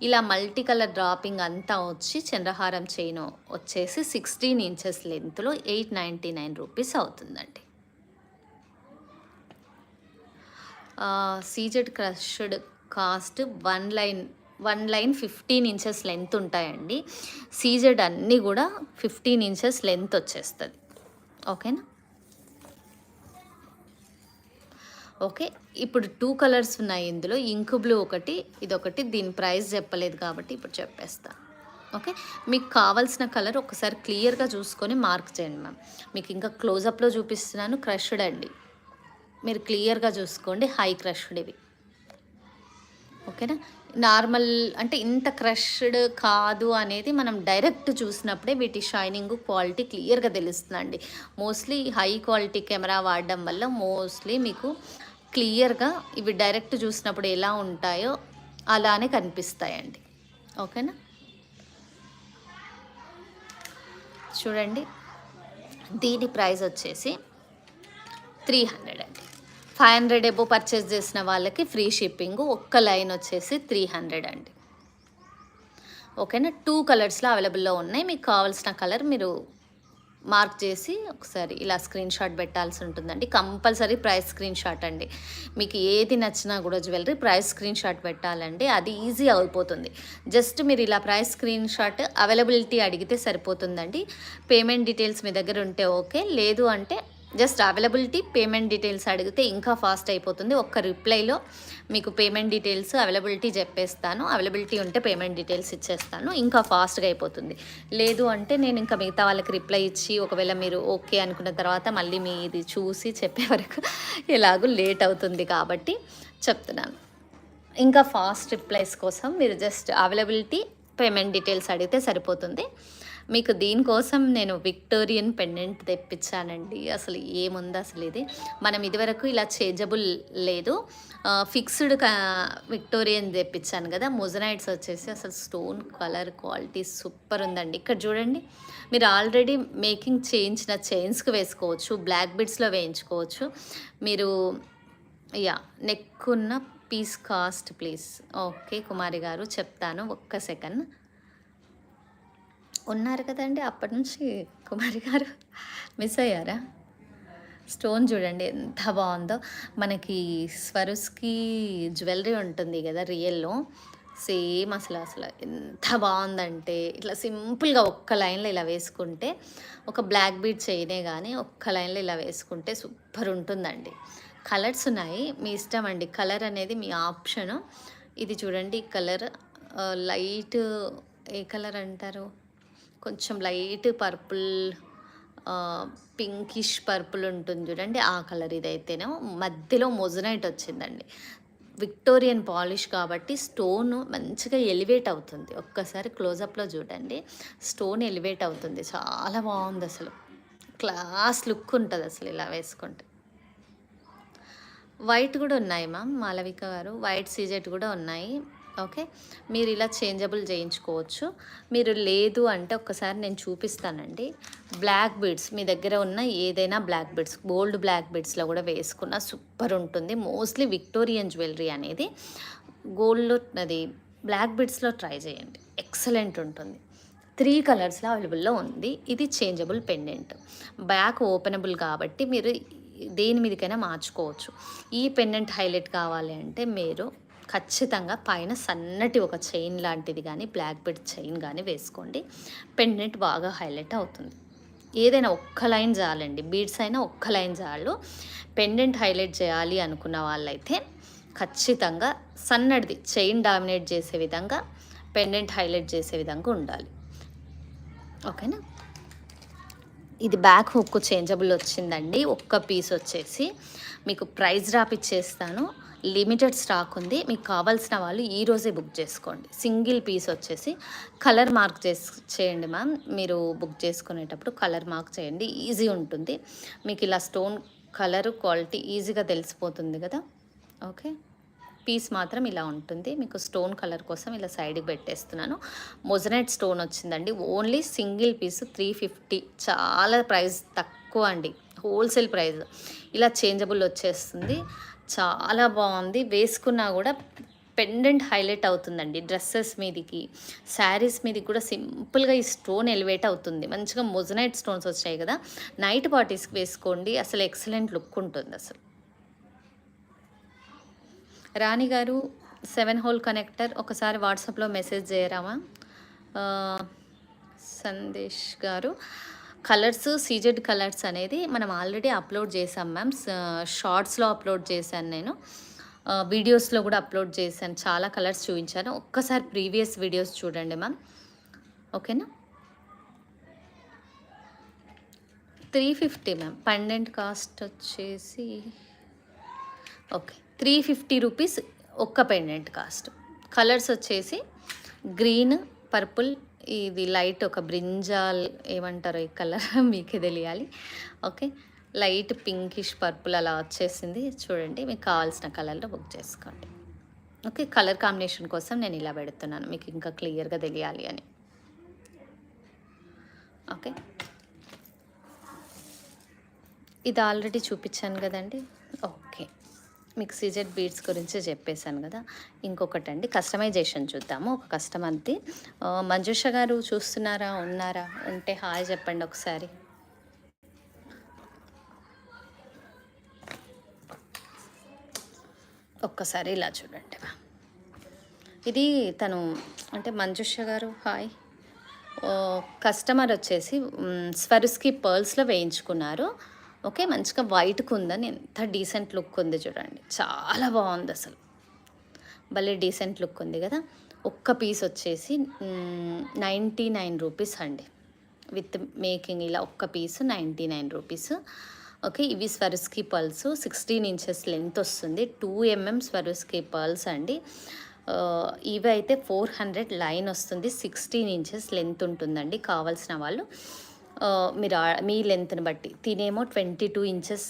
ఇలా మల్టీ కలర్ డ్రాపింగ్ అంతా వచ్చి చంద్రహారం చైన్ వచ్చేసి 16 ఇంచెస్ లెంత్లో 899 రూపీస్ అవుతుందండి. CZ crushed cost one line 15 inches length ఉంటాయండి. సీజెడ్ అన్నీ కూడా 15 ఇంచెస్ లెంత్ వచ్చేస్తుంది. ఓకేనా. ఓకే. ఇప్పుడు 2 కలర్స్ ఉన్నాయి ఇందులో. ఇంక్ బ్లూ ఒకటి, ఇదొకటి. దీని ప్రైస్ చెప్పలేదు కాబట్టి ఇప్పుడు చెప్పేస్తా. ఓకే. మీకు కావాల్సిన కలర్ ఒకసారి క్లియర్గా చూసుకొని మార్క్ చేయండి మ్యామ్. మీకు ఇంకా క్లోజప్లో చూపిస్తున్నాను. క్రష్డ్ అండి, మీరు క్లియర్గా చూసుకోండి. హై క్రష్డ్ ఇవి. ఓకేనా. నార్మల్ అంటే ఇంత క్రష్డ్ కాదు అనేది మనం డైరెక్ట్ చూసినప్పుడే వీటి షైనింగ్ క్వాలిటీ క్లియర్గా తెలుస్తుందండి. మోస్ట్లీ హై క్వాలిటీ కెమెరా వాడడం వల్ల మోస్ట్లీ మీకు క్లియర్గా ఇవి డైరెక్ట్ చూసినప్పుడు ఎలా ఉంటాయో అలానే కనిపిస్తాయండి. ఓకేనా. చూడండి, దీని ప్రైస్ వచ్చేసి 300 అండి. 500 ఎబో పర్చేస్ చేసిన వాళ్ళకి ఫ్రీ షిప్పింగ్. ఒక్క లైన్ వచ్చేసి 300 అండి. ఓకేనా. 2 కలర్స్లో అవైలబుల్లో ఉన్నాయి. మీకు కావాల్సిన కలర్ మీరు మార్క్ చేసి ఒకసారి ఇలా స్క్రీన్ షాట్ పెట్టాల్సి ఉంటుందండి. కంపల్సరీ ప్రైస్ స్క్రీన్ షాట్ అండి. మీకు ఏది నచ్చినా కూడా జ్యువెలరీ ప్రైస్ స్క్రీన్ షాట్ పెట్టాలండి. అది ఈజీ అయిపోతుంది. జస్ట్ మీరు ఇలా ప్రైస్ స్క్రీన్ షాట్ అవైలబిలిటీ అడిగితే సరిపోతుందండి. పేమెంట్ డీటెయిల్స్ మీ దగ్గర ఉంటే ఓకే, లేదు అంటే జస్ట్ అవైలబిలిటీ పేమెంట్ డీటెయిల్స్ అడిగితే ఇంకా ఫాస్ట్ అయిపోతుంది. ఒక్క రిప్లైలో మీకు పేమెంట్ డీటెయిల్స్ అవైలబిలిటీ చెప్పేస్తాను. అవైలబిలిటీ ఉంటే పేమెంట్ డీటెయిల్స్ ఇచ్చేస్తాను, ఇంకా ఫాస్ట్గా అయిపోతుంది. లేదు అంటే నేను ఇంకా మిగతా వాళ్ళకి రిప్లై ఇచ్చి ఒకవేళ మీరు ఓకే అనుకున్న తర్వాత మళ్ళీ మీది చూసి చెప్పే వరకు ఎలాగూ లేట్ అవుతుంది కాబట్టి చెప్తున్నాను. ఇంకా ఫాస్ట్ రిప్లైస్ కోసం మీరు జస్ట్ అవైలబిలిటీ పేమెంట్ డీటెయిల్స్ అడిగితే సరిపోతుంది. మీకు దీనికోసం నేను విక్టోరియన్ పెండెంట్ తెప్పించానండి. అసలు ఏముంది అసలు ఇది, మనం ఇదివరకు ఇలా చేంజబుల్ లేదు, ఫిక్స్డ్ విక్టోరియన్ తెప్పించాను కదా. మొజనైట్స్ వచ్చేసి అసలు స్టోన్ కలర్ క్వాలిటీ సూపర్ ఉందండి. ఇక్కడ చూడండి, మీరు ఆల్రెడీ మేకింగ్ చేయించిన చైన్స్కి వేసుకోవచ్చు, బ్లాక్ బిడ్స్లో వేయించుకోవచ్చు. మీరు నెక్ ఉన్న piece cost please. Okay Kumari గారు చెప్తాను, ఒక్క సెకండ్. ఉన్నారు కదండి అప్పటి నుంచి కుమారి గారు, మిస్ అయ్యారా? స్టోన్ చూడండి ఎంత బాగుందో. మనకి స్వరుస్కి జ్యువెలరీ ఉంటుంది కదా రియల్లో, సేమ్ అసలు ఎంత బాగుందంటే ఇట్లా సింపుల్గా ఒక్క లైన్లో ఇలా వేసుకుంటే, ఒక బ్లాక్ బీడ్ చైనే కానీ ఒక్క లైన్లో ఇలా వేసుకుంటే సూపర్ ఉంటుందండి. కలర్స్ ఉన్నాయి, మీ ఇష్టం అండి. కలర్ అనేది మీ ఆప్షను. ఇది చూడండి కలర్ లైట్, ఏ కలర్ అంటారు, కొంచెం లైట్ పర్పుల్, పింకిష్ పర్పుల్ ఉంటుంది చూడండి, ఆ కలర్. ఇదైతేనే మధ్యలో మొజనైట్ వచ్చిందండి. విక్టోరియన్ పాలిష్ కాబట్టి స్టోన్ మంచిగా ఎలివేట్ అవుతుంది. ఒక్కసారి క్లోజప్లో చూడండి, స్టోన్ ఎలివేట్ అవుతుంది. చాలా బాగుంది అసలు, క్లాస్ లుక్ ఉంటుంది అసలు ఇలా వేసుకుంటే. వైట్ కూడా ఉన్నాయి మ్యామ్, మాలవిక గారు, వైట్ సీజెట్ కూడా ఉన్నాయి. ఓకే, మీరు ఇలా చేంజబుల్ చేయించుకోవచ్చు. మీరు లేదు అంటే ఒక్కసారి నేను చూపిస్తానండి. బ్లాక్ బీడ్స్ మీ దగ్గర ఉన్న ఏదైనా బ్లాక్ బీడ్స్, గోల్డ్ బ్లాక్ బీడ్స్లో కూడా వేసుకున్న సూపర్ ఉంటుంది. మోస్ట్లీ విక్టోరియన్ జ్యువెలరీ అనేది గోల్డ్లో, అది బ్లాక్ బీడ్స్లో ట్రై చేయండి, ఎక్సలెంట్ ఉంటుంది. 3 కలర్స్లో అవైలబుల్లో ఉంది. ఇది చేంజబుల్ పెండెంట్, బ్యాక్ ఓపెనబుల్ కాబట్టి మీరు దేని మీదకైనా మార్చుకోవచ్చు. ఈ పెండెంట్ హైలైట్ కావాలి అంటే మీరు ఖచ్చితంగా పైన సన్నటి ఒక చైన్ లాంటిది కానీ బ్లాక్ బెడ్ చైన్ కానీ వేసుకోండి, పెండెంట్ బాగా హైలైట్ అవుతుంది. ఏదైనా ఒక్క లైన్ చాలండి, బీడ్స్ అయినా ఒక్క లైన్ చాలు. పెండెంట్ హైలైట్ చేయాలి అనుకున్న వాళ్ళైతే ఖచ్చితంగా సన్నటిది చైన్ డామినేట్ చేసే విధంగా, పెండెంట్ హైలైట్ చేసే విధంగా ఉండాలి. ఓకేనా. ఇది బ్యాక్ హుక్ చేంజబుల్ వచ్చిందండి. ఒక్క పీస్ వచ్చేసి మీకు ప్రైస్ డ్రాప్ ఇచ్చేస్తాను, లిమిటెడ్ స్టాక్ ఉంది. మీకు కావాల్సిన వాళ్ళు ఈరోజే బుక్ చేసుకోండి. సింగిల్ పీస్ వచ్చేసి కలర్ మార్క్ చేయండి మ్యామ్, మీరు బుక్ చేసుకునేటప్పుడు కలర్ మార్క్ చేయండి, ఈజీ ఉంటుంది. మీకు ఇలా స్టోన్ కలర్ క్వాలిటీ ఈజీగా తెలిసిపోతుంది కదా. ఓకే, పీస్ మాత్రం ఇలా ఉంటుంది. మీకు స్టోన్ కలర్ కోసం ఇలా సైడ్కి పెట్టేస్తున్నాను. మొజనైట్ స్టోన్ వచ్చిందండి, ఓన్లీ సింగిల్ పీస్ 350, చాలా ప్రైస్ తక్కువ అండి, హోల్సేల్ ప్రైస్. ఇలా చేంజబుల్ వచ్చేస్తుంది, చాలా బాగుంది. వేసుకున్నా కూడా పెండెంట్ హైలైట్ అవుతుందండి. డ్రెస్సెస్ మీదికి, శారీస్ మీదకి కూడా సింపుల్గా ఈ స్టోన్ ఎలివేట్ అవుతుంది. మంచిగా మొజనైట్ స్టోన్స్ వచ్చాయి కదా, నైట్ పార్టీస్కి వేసుకోండి, అసలు ఎక్సలెంట్ లుక్ ఉంటుంది అసలు. రాణి గారు 7 హోల్ కనెక్టర్ ఒకసారి వాట్సాప్లో మెసేజ్ చేయరామా? సందేశ్ గారు, కలర్స్ సీజెడ్ కలర్స్ అనేది మనం ఆల్రెడీ అప్లోడ్ చేసాం మ్యామ్, షార్ట్స్లో అప్లోడ్ చేశాను నేను, వీడియోస్లో కూడా అప్లోడ్ చేశాను, చాలా కలర్స్ చూపించాను. ఒక్కసారి ప్రీవియస్ వీడియోస్ చూడండి మ్యామ్. ఓకేనా. 350 మ్యామ్, పెండెంట్ కాస్ట్ వచ్చేసి ఓకే 350 రూపీస్ ఒక్క పెండెంట్ కాస్ట్. కలర్స్ వచ్చేసి గ్రీన్, పర్పుల్, ఇది లైట్ ఒక బ్రింజాల్ ఏమంటారో ఈ కలర్ మీకే తెలియాలి. ఓకే, లైట్ పింకిష్ పర్పుల్ అలా వచ్చేసింది చూడండి. మీకు కావాల్సిన కలర్లో బుక్ చేసుకోండి. ఓకే, కలర్ కాంబినేషన్ కోసం నేను ఇలా పెడుతున్నాను, మీకు ఇంకా క్లియర్గా తెలియాలి అని. ఓకే, ఇది ఆల్రెడీ చూపించాను కదండి. ఓకే, మీకు సీజెడ్ బీడ్స్ గురించి చెప్పేశాను కదా. ఇంకొకటి అండి, కస్టమైజేషన్ చూద్దాము. ఒక కస్టమర్ది, మంజుష గారు చూస్తున్నారా, ఉన్నారా? ఉంటే హాయ్ చెప్పండి ఒకసారి. ఒక్కసారి ఇలా చూడండి. ఇది తను అంటే మంజుష గారు హాయ్. కస్టమర్ వచ్చేసి స్వరుస్కి పర్ల్స్లో వేయించుకున్నారు. ఓకే, మంచిగా వైట్గా ఉందని ఎంత డీసెంట్ లుక్ ఉంది చూడండి, చాలా బాగుంది అసలు, భలే డీసెంట్ లుక్ ఉంది కదా. ఒక్క పీస్ వచ్చేసి 99 రూపీస్ అండి, విత్ మేకింగ్ ఇలా ఒక్క పీసు 99 రూపీస్. ఓకే, ఇవి స్వరుస్కి పర్ల్స్ 16 ఇంచెస్ లెంత్ వస్తుంది, 2 mm స్వరుస్కి పర్ల్స్ అండి. ఇవి అయితే 400 లైన్ వస్తుంది, 16 ఇంచెస్ లెంత్ ఉంటుందండి. కావాల్సిన వాళ్ళు మీరు మీ లెంత్ని బట్టి, తినేమో 22 ఇంచెస్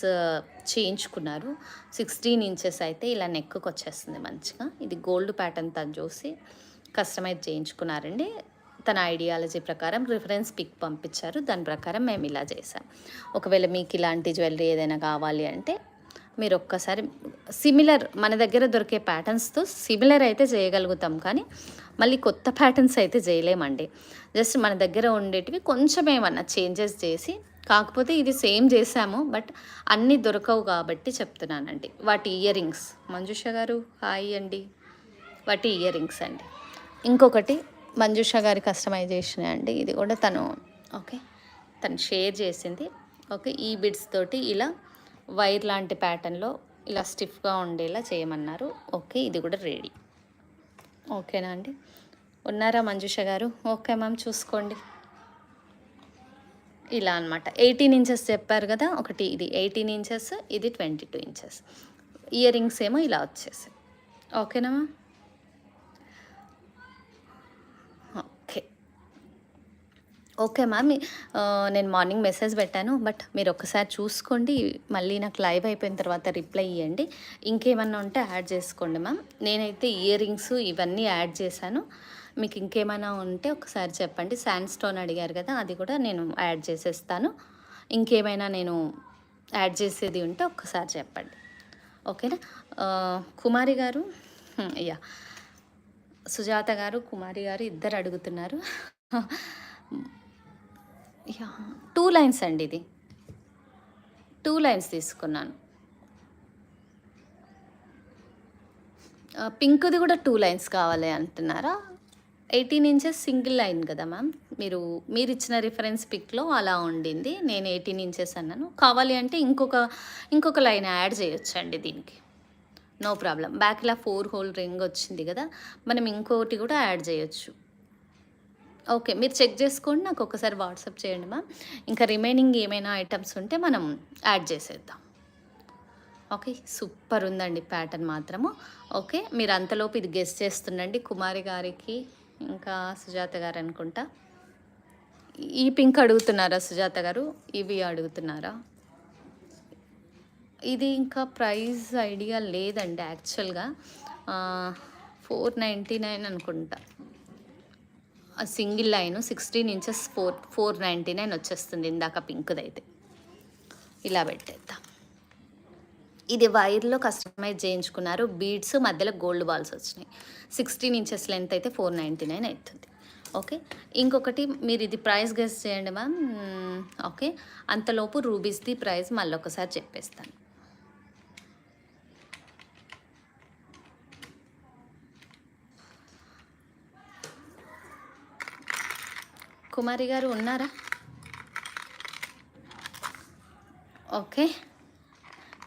చేయించుకున్నారు, 16 ఇంచెస్ అయితే ఇలా నెక్కి వచ్చేస్తుంది మంచిగా. ఇది గోల్డ్ ప్యాటర్న్ తను చూసి కస్టమైజ్ చేయించుకున్నారండి. తన ఐడియాలజీ ప్రకారం రిఫరెన్స్ పిక్ పంపించారు, దాని ప్రకారం మేము ఇలా చేసాం. ఒకవేళ మీకు ఇలాంటి జ్యువెలరీ ఏదైనా కావాలి అంటే మీరు ఒక్కసారి సిమిలర్ మన దగ్గర దొరికే ప్యాటర్న్స్తో సిమిలర్ అయితే చేయగలుగుతాం, కానీ మళ్ళీ కొత్త ప్యాటర్న్స్ అయితే చేయలేమండి. జస్ట్ మన దగ్గర ఉండేటివి కొంచెం ఏమన్నా చేంజెస్ చేసి, కాకపోతే ఇది సేమ్ చేసాము బట్ అన్నీ దొరకవు కాబట్టి చెప్తున్నానండి. వాటి ఇయర్ రింగ్స్, మంజుష గారు హాయ్ అండి, వాటి ఇయర్ రింగ్స్ అండి. ఇంకొకటి మంజుష గారి కస్టమైజేషన్ అండి, ఇది కూడా తను ఓకే తను షేర్ చేసింది. ఓకే, ఈ బిడ్స్ తోటి ఇలా వైర్ లాంటి ప్యాటర్న్లో ఇలా స్టిఫ్గా ఉండేలా చేయమన్నారు. ఓకే, ఇది కూడా రెడీ. ఓకేనా అండి, ఉన్నారా మంజుష గారు? ఓకే మ్యామ్, చూసుకోండి. ఇలా అనమాట 18 ఇంచెస్ చెప్పారు కదా, ఒకటి ఇది 18 ఇంచెస్, ఇది 22 ఇంచెస్. ఇయర్ రింగ్స్ ఏమో ఇలా వచ్చేసాయి. ఓకేనా మ్యామ్? ఓకే మ్యామ్, నేను మార్నింగ్ మెసేజ్ పెట్టాను బట్ మీరు ఒక్కసారి చూసుకోండి, మళ్ళీ నాకు లైవ్ అయిపోయిన తర్వాత రిప్లై ఇవ్వండి. ఇంకేమన్నా ఉంటే యాడ్ చేసుకోండి మ్యామ్. నేనైతే ఇయర్ రింగ్స్ ఇవన్నీ యాడ్ చేశాను, మీకు ఇంకేమైనా ఉంటే ఒకసారి చెప్పండి. శాండ్ స్టోన్ అడిగారు కదా, అది కూడా నేను యాడ్ చేసేస్తాను. ఇంకేమైనా నేను యాడ్ చేసేది ఉంటే ఒక్కసారి చెప్పండి. ఓకేనా? కుమారి గారు యా, సుజాత గారు కుమారి గారు ఇద్దరు అడుగుతున్నారు. 2 లైన్స్ అండి, ఇది 2 లైన్స్ తీసుకున్నాను. పింక్ది కూడా 2 లైన్స్ కావాలి అంటున్నారా? 18 ఇంచెస్ సింగిల్ లైన్ కదా మ్యామ్, మీరు ఇచ్చిన రిఫరెన్స్ పిక్లో అలా ఉండింది, నేను 18 ఇంచెస్ అన్నాను. కావాలి అంటే ఇంకొక లైన్ యాడ్ చేయొచ్చండి దీనికి, నో ప్రాబ్లం. బ్యాక్ ఇలా 4 హోల్ రింగ్ వచ్చింది కదా, మనం ఇంకోటి కూడా యాడ్ చేయొచ్చు. ఓకే, మీరు చెక్ చేసుకోండి, నాకు ఒకసారి వాట్సాప్ చేయండి మ్యామ్. ఇంకా రిమైనింగ్ ఏమైనా ఐటమ్స్ ఉంటే మనం యాడ్ చేసేద్దాం. ఓకే, సూపర్ ఉందండి ప్యాటర్న్ మాత్రము. ఓకే, మీరు అంతలోపు ఇది గెస్ చేస్తుండండి. కుమారి గారికి ఇంకా సుజాత గారు అనుకుంటా ఈ పింక్ అడుగుతున్నారా సుజాత గారు? ఇవి అడుగుతున్నారా? ఇది ఇంకా ప్రైస్ ఐడియా లేదండి యాక్చువల్గా, 499 అనుకుంటా. సింగిల్ లైను 16 ఇంచెస్ 499 వచ్చేస్తుంది. ఇందాక పింక్ది అయితే ఇలా పెట్టేద్దాం. ఇది వైర్లో కస్టమైజ్ చేయించుకున్నారు, బీడ్స్ మధ్యలో గోల్డ్ బాల్స్ వచ్చినాయి. 16 ఇంచెస్ లెంత్ అయితే 499 అవుతుంది. ఓకే, ఇంకొకటి మీరు ఇది ప్రైస్ గెస్ చేయండి మ్యామ్. ఓకే, అంతలోపు రూబీస్ది ప్రైస్ మళ్ళీ ఒకసారి చెప్పేస్తాను. కుమారి గారు ఉన్నారా? ఓకే,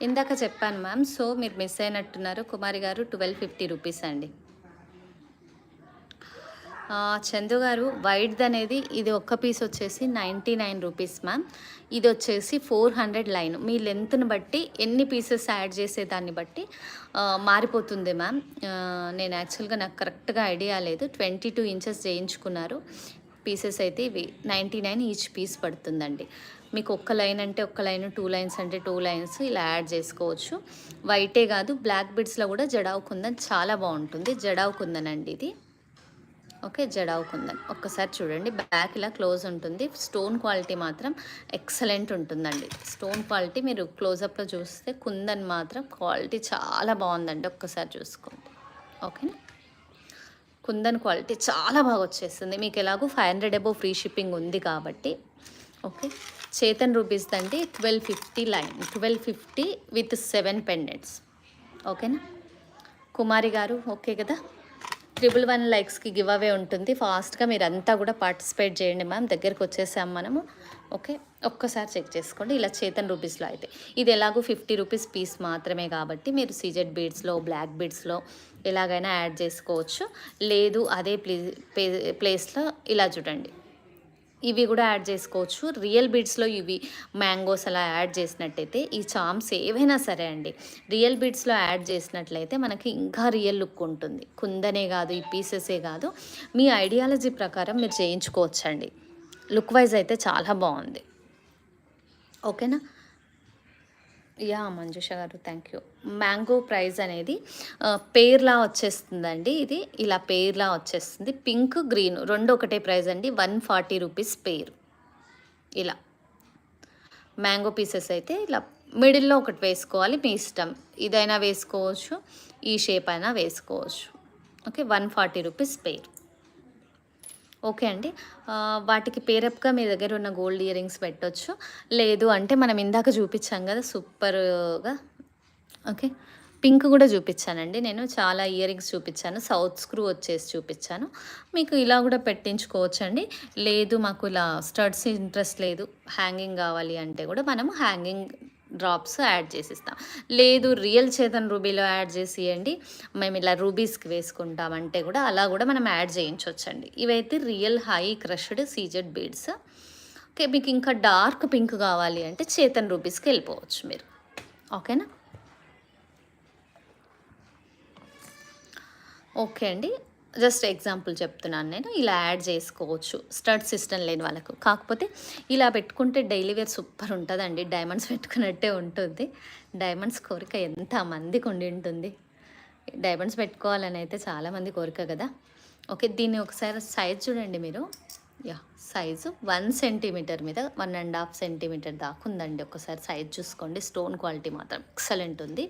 ఇందాక చెప్పాను మ్యామ్, సో మీరు మిస్ అయినట్టున్నారు. కుమారి గారు 1250 రూపీస్ అండి. చందు గారు వైట్ది అనేది ఇది ఒక్క పీస్ వచ్చేసి 99 రూపీస్ మ్యామ్. ఇది వచ్చేసి 400 లైన్, మీ లెంత్ని బట్టి ఎన్ని పీసెస్ యాడ్ చేసేదాన్ని బట్టి మారిపోతుంది మ్యామ్. నేను యాక్చువల్గా నాకు కరెక్ట్గా ఐడియా లేదు, 22 ఇంచెస్ చేయించుకున్నారు. పీసెస్ అయితే ఇవి 99 ఈచ్ పీస్ పడుతుందండి. మీకు ఒక్క లైన్ అంటే ఒక్క లైన్, 2 లైన్స్ అంటే 2 లైన్స్ ఇలా యాడ్ చేసుకోవచ్చు. వైటే కాదు, బ్లాక్ బిడ్స్లో కూడా జడావు కుందన్ చాలా బాగుంటుంది. జడావు కుందన్ అండి ఇది. ఓకే, జడావు కుందన్ ఒక్కసారి చూడండి, బ్యాక్ ఇలా క్లోజ్ ఉంటుంది. స్టోన్ క్వాలిటీ మాత్రం ఎక్సలెంట్ ఉంటుందండి. స్టోన్ క్వాలిటీ మీరు క్లోజప్లో చూస్తే కుందన్ మాత్రం క్వాలిటీ చాలా బాగుందండి, ఒక్కసారి చూసుకోండి. ఓకేనా, కుందన్ క్వాలిటీ చాలా బాగా వచ్చేస్తుంది. మీకు ఎలాగో 500 అబోవ్ ఫ్రీ షిప్పింగ్ ఉంది కాబట్టి. ఓకే, చేతన్ రూపీస్ అండి 1250 లైన్, 1250 విత్ 7 పెండెంట్స్. ఓకేనా, కుమారి గారు ఓకే కదా. 111 లైక్స్కి గివ్ అవే ఉంటుంది. ఫాస్ట్గా మీరంతా కూడా పార్టిసిపేట్ చేయండి మ్యామ్. దగ్గరికి వచ్చేసాం మనము. ఓకే, ఒక్కసారి చెక్ చేసుకోండి. ఇలా చేతన్ రూపీస్లో అయితే ఇది ఎలాగో 50 రూపీస్ పీస్ మాత్రమే కాబట్టి మీరు సీజెడ్ బీడ్స్లో, బ్లాక్ బీడ్స్లో ఎలాగైనా యాడ్ చేసుకోవచ్చు. లేదు అదే ప్లేస్లో ఇలా చూడండి, ఇవి కూడా యాడ్ చేసుకోవచ్చు. రియల్ బీడ్స్లో ఇవి మ్యాంగోస్ అలా యాడ్ చేసినట్టయితే ఈ చామ్స్ ఏవైనా సరే అండి, రియల్ బీడ్స్లో యాడ్ చేసినట్లయితే మనకి ఇంకా రియల్ లుక్ ఉంటుంది. కుందనే కాదు, ఈ పీసెసే కాదు, మీ ఐడియాలజీ ప్రకారం మీరు చేయించుకోవచ్చండి. లుక్ వైజ్ అయితే చాలా బాగుంది. ఓకేనా. యా మంజుష గారు థ్యాంక్ యూ. మ్యాంగో ప్రైస్ అనేది పేర్లా వచ్చేస్తుందండి. ఇది ఇలా పేర్లా వచ్చేస్తుంది. పింక్ గ్రీన్ రెండు ఒకటే ప్రైస్ అండి. 140 రూపీస్ పేర్. ఇలా మ్యాంగో పీసెస్ అయితే ఇలా మిడిల్లో ఒకటి వేసుకోవాలి, మీ ఇష్టం. ఇదైనా వేసుకోవచ్చు, ఈ షేప్ అయినా వేసుకోవచ్చు. Okay, 140 rupees pair. ఓకే అండి. వాటికి పేరప్గా మీ దగ్గర ఉన్న గోల్డ్ ఇయర్ రింగ్స్ పెట్టొచ్చు. లేదు అంటే మనం ఇందాక చూపించాం కదా సూపర్గా. ఓకే, పింక్ కూడా చూపించానండి నేను. చాలా ఇయర్ రింగ్స్ చూపించాను, సౌత్ స్క్రూ వచ్చేసి చూపించాను. మీకు ఇలా కూడా పెట్టించుకోవచ్చండి. లేదు మాకు ఇలా స్టడ్స్ ఇంట్రెస్ట్ లేదు, హ్యాంగింగ్ కావాలి అంటే కూడా మనము హ్యాంగింగ్ డ్రాప్స్ యాడ్ చేసిస్తాం. లేదు రియల్ చేతన్ రూబీలో యాడ్ చేసియండి, మేము ఇలా రూబీస్కి వేసుకుంటామంటే కూడా అలా కూడా మనం యాడ్ చేయించవచ్చండి. ఇవైతే real high crushed CZ beads. Okay, మీకు ఇంకా డార్క్ పింక్ కావాలి అంటే చేతన్ రూబీస్కి వెళ్ళిపోవచ్చు మీరు. ఓకేనా. ఓకే అండి, జస్ట్ ఎగ్జాంపుల్ చెప్తున్నాను నేను. ఇలా యాడ్ చేసుకోవచ్చు స్టడ్ సిస్టమ్ లేని వాళ్ళకు. కాకపోతే ఇలా పెట్టుకుంటే డైలీ వేర్ సూపర్ ఉంటుందండి. డైమండ్స్ పెట్టుకున్నట్టే ఉంటుంది. డైమండ్స్ కోరిక ఎంతమందికి ఉండి ఉంటుంది. డైమండ్స్ పెట్టుకోవాలని అయితే చాలామంది కోరిక కదా. ఓకే, దీన్ని ఒకసారి సైజ్ చూడండి మీరు. యా, సైజు 1 సెంటీమీటర్ మీద 1.5 సెంటీమీటర్ దాకా ఉందండి. ఒకసారి సైజ్ చూసుకోండి. స్టోన్ క్వాలిటీ మాత్రం ఎక్సలెంట్ ఉంది.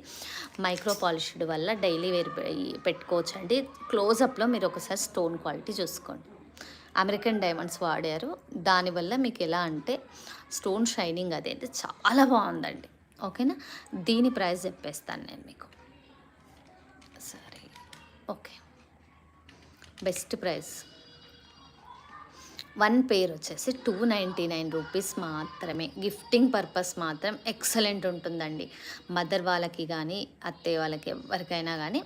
మైక్రో పాలిష్డ్ వల్ల డైలీ వేర్ పెట్టుకోవచ్చు అండి. క్లోజప్లో మీరు ఒకసారి స్టోన్ క్వాలిటీ చూసుకోండి. అమెరికన్ డైమండ్స్ వాడారు, దానివల్ల మీకు ఎలా అంటే స్టోన్ షైనింగ్ అదైతే చాలా బాగుందండి. ఓకేనా. దీని ప్రైస్ చెప్పేస్తాను నేను మీకు. సరే, ఓకే, బెస్ట్ ప్రైస్ 1 పేర్ వచ్చేసి 299 రూపీస్ మాత్రమే. గిఫ్టింగ్ పర్పస్ మాత్రం ఎక్సలెంట్ ఉంటుందండి. మదర్ వాళ్ళకి కానీ అత్తయ్య వాళ్ళకి ఎవరికైనా కానీ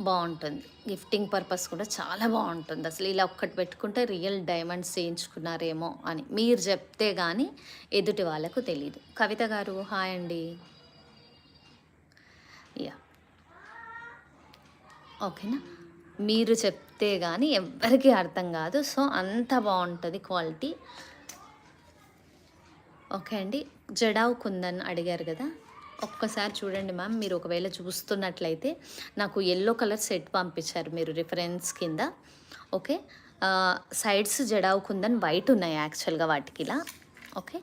బాగుంటుంది. గిఫ్టింగ్ పర్పస్ కూడా చాలా బాగుంటుంది. అసలు ఇలా ఒక్కటి పెట్టుకుంటే రియల్ డైమండ్స్ చేయించుకున్నారేమో అని మీరు చెప్తే కానీ ఎదుటి వాళ్ళకు తెలియదు. కవిత గారు హాయ్ అండి. యా, ఓకేనా. మీరు చెప్తే కానీ ఎవ్వరికీ అర్థం కాదు. సో అంత బాగుంటుంది క్వాలిటీ. ఓకే అండి. జడావ్ కుందన్ అడిగారు కదా, ఒక్కసారి చూడండి మ్యామ్. మీరు ఒకవేళ చూస్తున్నట్లయితే నాకు ఎల్లో కలర్ సెట్ పంపించారు మీరు రిఫరెన్స్ కింద. Okay, sides jadau kundan white ఉన్నాయి యాక్చువల్గా వాటికి ఇలా. ఓకే,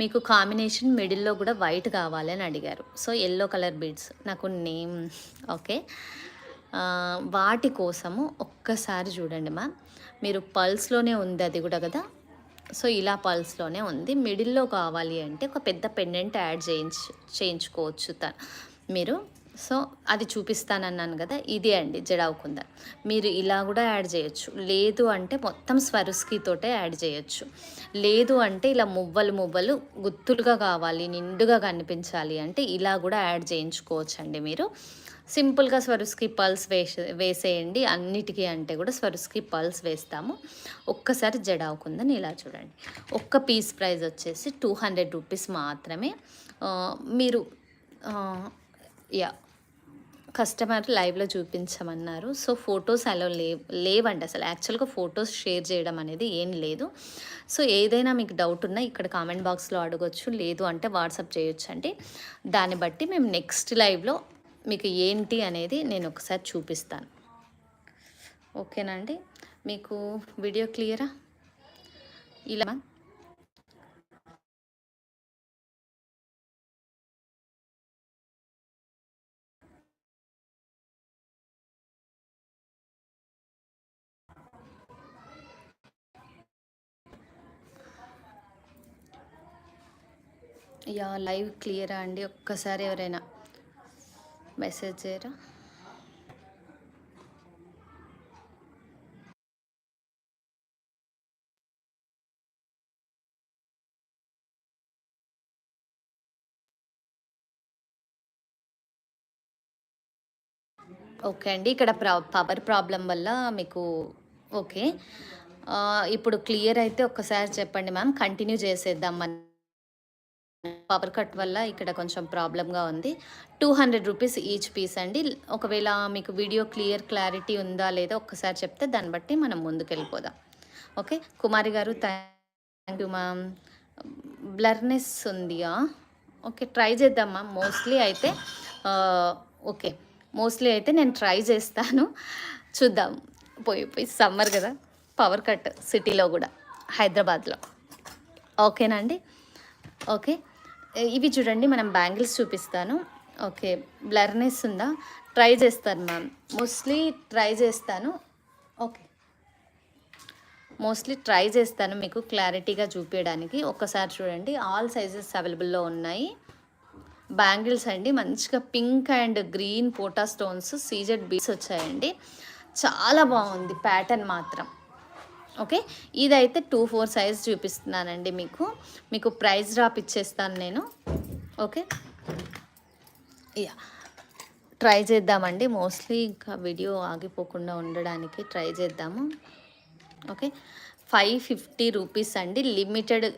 మీకు కాంబినేషన్ మిడిల్లో కూడా వైట్ కావాలి అని అడిగారు. సో ఎల్లో కలర్ బీడ్స్ నాకు నేమ్. ఓకే, వాటి కోసము ఒక్కసారి చూడండి మ్యామ్. మీరు పల్స్లోనే ఉంది అది కూడా కదా. సో ఇలా పల్స్లోనే ఉంది. మిడిల్లో కావాలి అంటే ఒక పెద్ద పెండెంట్ యాడ్ చేయించుకోవచ్చు మీరు. సో అది చూపిస్తానన్నాను కదా, ఇదే అండి జడావ్ కుందన్. మీరు ఇలా కూడా యాడ్ చేయొచ్చు. లేదు అంటే మొత్తం స్వరుస్కీతోటే యాడ్ చేయొచ్చు. లేదు అంటే ఇలా మువ్వలు మువ్వలు గుత్తులుగా కావాలి, నిండుగా కనిపించాలి అంటే ఇలా కూడా యాడ్ చేయించుకోవచ్చు అండి మీరు. సింపుల్గా స్వరుస్కి పల్స్ వేసేయండి అన్నిటికీ అంటే కూడా స్వరుస్కి పల్స్ వేస్తాము. ఒక్కసారి జడావ్ కుందన్ ఇలా చూడండి. ఒక్క పీస్ ప్రైస్ వచ్చేసి 200 రూపీస్ మాత్రమే. మీరు యా, కస్టమర్ లైవ్లో చూపించమన్నారు. సో ఫొటోస్ అలా లేవండి అసలు. యాక్చువల్గా ఫొటోస్ షేర్ చేయడం అనేది ఏం లేదు. సో ఏదైనా మీకు డౌట్ ఉన్నా ఇక్కడ కామెంట్ బాక్స్లో అడగొచ్చు, లేదు అంటే వాట్సాప్ చేయొచ్చు అండి. దాన్ని బట్టి మేము నెక్స్ట్ లైవ్లో మీకు ఏంటి అనేది నేను ఒకసారి చూపిస్తాను. ఓకేనా అండి. మీకు వీడియో క్లియరా? ఇలా యా, లైవ్ క్లియరా అండి? ఒక్కసారి ఎవరైనా మెసేజ్ చేయరా? ఓకే అండి. ఇక్కడ పవర్ ప్రాబ్లమ్ వల్ల మీకు ఓకే. ఇప్పుడు క్లియర్ అయితే ఒక్కసారి చెప్పండి మ్యామ్. కంటిన్యూ చేసేద్దాం పవర్ కట్ వల్ల ఇక్కడ కొంచెం ప్రాబ్లమ్‌గా ఉంది. రూ. 200 ఈచ్ పీస్ అండి. ఒకవేళ మీకు వీడియో క్లారిటీ ఉందా లేదా ఒక్కసారి చెప్తే దాన్ని బట్టి మనం ముందుకెళ్ళిపోదాం. ఓకే. కుమారి గారు థ్యాంక్ యూ మ్యామ్. బ్లర్‌నెస్ ఉందియా? ఓకే. ట్రై చేద్దాం మ్యామ్. ఓకే. మోస్ట్లీ అయితే నేను ట్రై చేస్తాను. చూద్దాం. పోయి సమ్మర్ కదా! పవర్ కట్ సిటీలో గూడా హైదరాబాద్‌లో. ఓకేనా అండి? ఓకే. ఇవి చూడండి మనం బ్యాంగిల్స్ చూపిస్తాను. ఓకే. బ్లర్‌నెస్ ఉందా? ట్రై చేస్తాను మ్యామ్. ట్రై చేస్తాను. ఓకే. మోస్ట్లీ ట్రై చేస్తాను మీకు క్లారిటీగా చూపియడానికి. ఒక్కసారి చూడండి. ఆల్ సైజెస్ అవైలబుల్‌లో ఉన్నాయి. బ్యాంగిల్స్ అండి మంచిగా పింక్ అండ్ గ్రీన్ పోటా స్టోన్స్ సీజెడ్ బీడ్స్ వచ్చాయండి. చాలా బాగుంది ప్యాటర్న్ మాత్రం. ఓకే. ఇదైతే 2, 4 సైజ్ చూపిస్తున్నానండి మీకు ప్రైస్ డ్రాప్ ఇచ్చేస్తాను నేను. ఓకే. ట్రై చేద్దామండి. మోస్ట్లీ ఇంకా వీడియో ఆగిపోకుండా ఉండడానికి ట్రై చేద్దాము. ఓకే. రూ. 550 అండి. లిమిటెడ్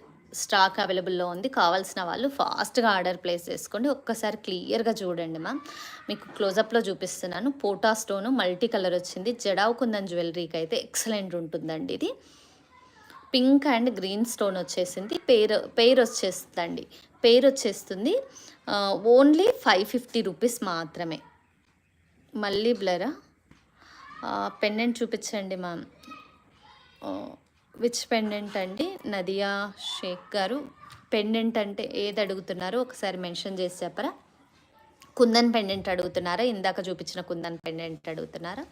స్టాక్ అవైలబుల్లో ఉంది. కావాల్సిన వాళ్ళు ఫాస్ట్గా ఆర్డర్ ప్లేస్ చేసుకోండి. ఒక్కసారి క్లియర్గా చూడండి మ్యామ్. మీకు క్లోజప్లో చూపిస్తున్నాను. పోటా స్టోను మల్టీ కలర్ వచ్చింది. జడావు కుందన్ జ్యువెలరీకి అయితే ఎక్సలెంట్ ఉంటుందండి ఇది. పింక్ అండ్ గ్రీన్ స్టోన్ వచ్చేసింది. పెయిర్ వచ్చేస్తుందండి. పెయిర్ వచ్చేస్తుంది. ఓన్లీ రూ. 550 మాత్రమే. మళ్ళీ బ్లరా? పెండెంట్ చూపించండి మ్యామ్. విచ్ పెండెంట్ అండి? నదియా షేక్ గారు పెండెంట్ అంటే ఏది అడుగుతున్నారో ఒకసారి మెన్షన్ చేసి చెప్పరా? కుందన్ పెండెంట్ అడుగుతున్నారా? ఇందాక చూపించిన కుందన్ పెండెంట్ అడుగుతున్నారా?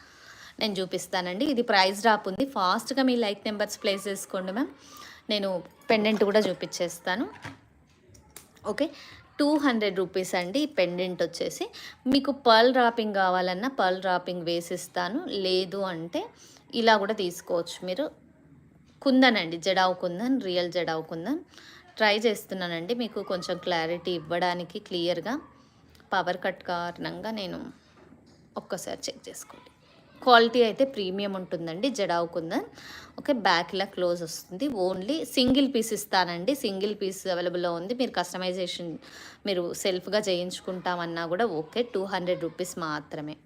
నేను చూపిస్తానండి. ఇది ప్రైస్ డ్రాప్ ఉంది. ఫాస్ట్గా మీ లైక్ నెంబర్స్ ప్లేస్ చేసుకోండి మ్యామ్. నేను పెండెంట్ కూడా చూపించేస్తాను. ఓకే. రూ. 200 అండి పెండెంట్ వచ్చేసి. మీకు పర్ల్ డ్రాపింగ్ కావాలన్నా పర్ల్ డ్రాపింగ్ వేసిస్తాను. లేదు అంటే ఇలా కూడా తీసుకోవచ్చు మీరు. కుందన్ అండి, జడావు కుందన్, రియల్ జడావు కుందన్. ట్రై చేస్తున్నానండి మీకు కొంచెం క్లారిటీ ఇవ్వడానికి క్లియర్గా. పవర్ కట్ కారణంగా నేను ఒక్కసారి చెక్ చేసుకోండి. క్వాలిటీ అయితే ప్రీమియం ఉంటుందండి జడావు కుందన్. ఓకే. బ్యాక్ ఇలా క్లోజ్ వస్తుంది. ఓన్లీ సింగిల్ పీస్ ఇస్తానండి. సింగిల్ పీస్ అవైలబుల్లో ఉంది. మీరు కస్టమైజేషన్ మీరు సెల్ఫ్గా చేయించుకుంటామన్నా కూడా ఓకే. రూ. 200 మాత్రమే.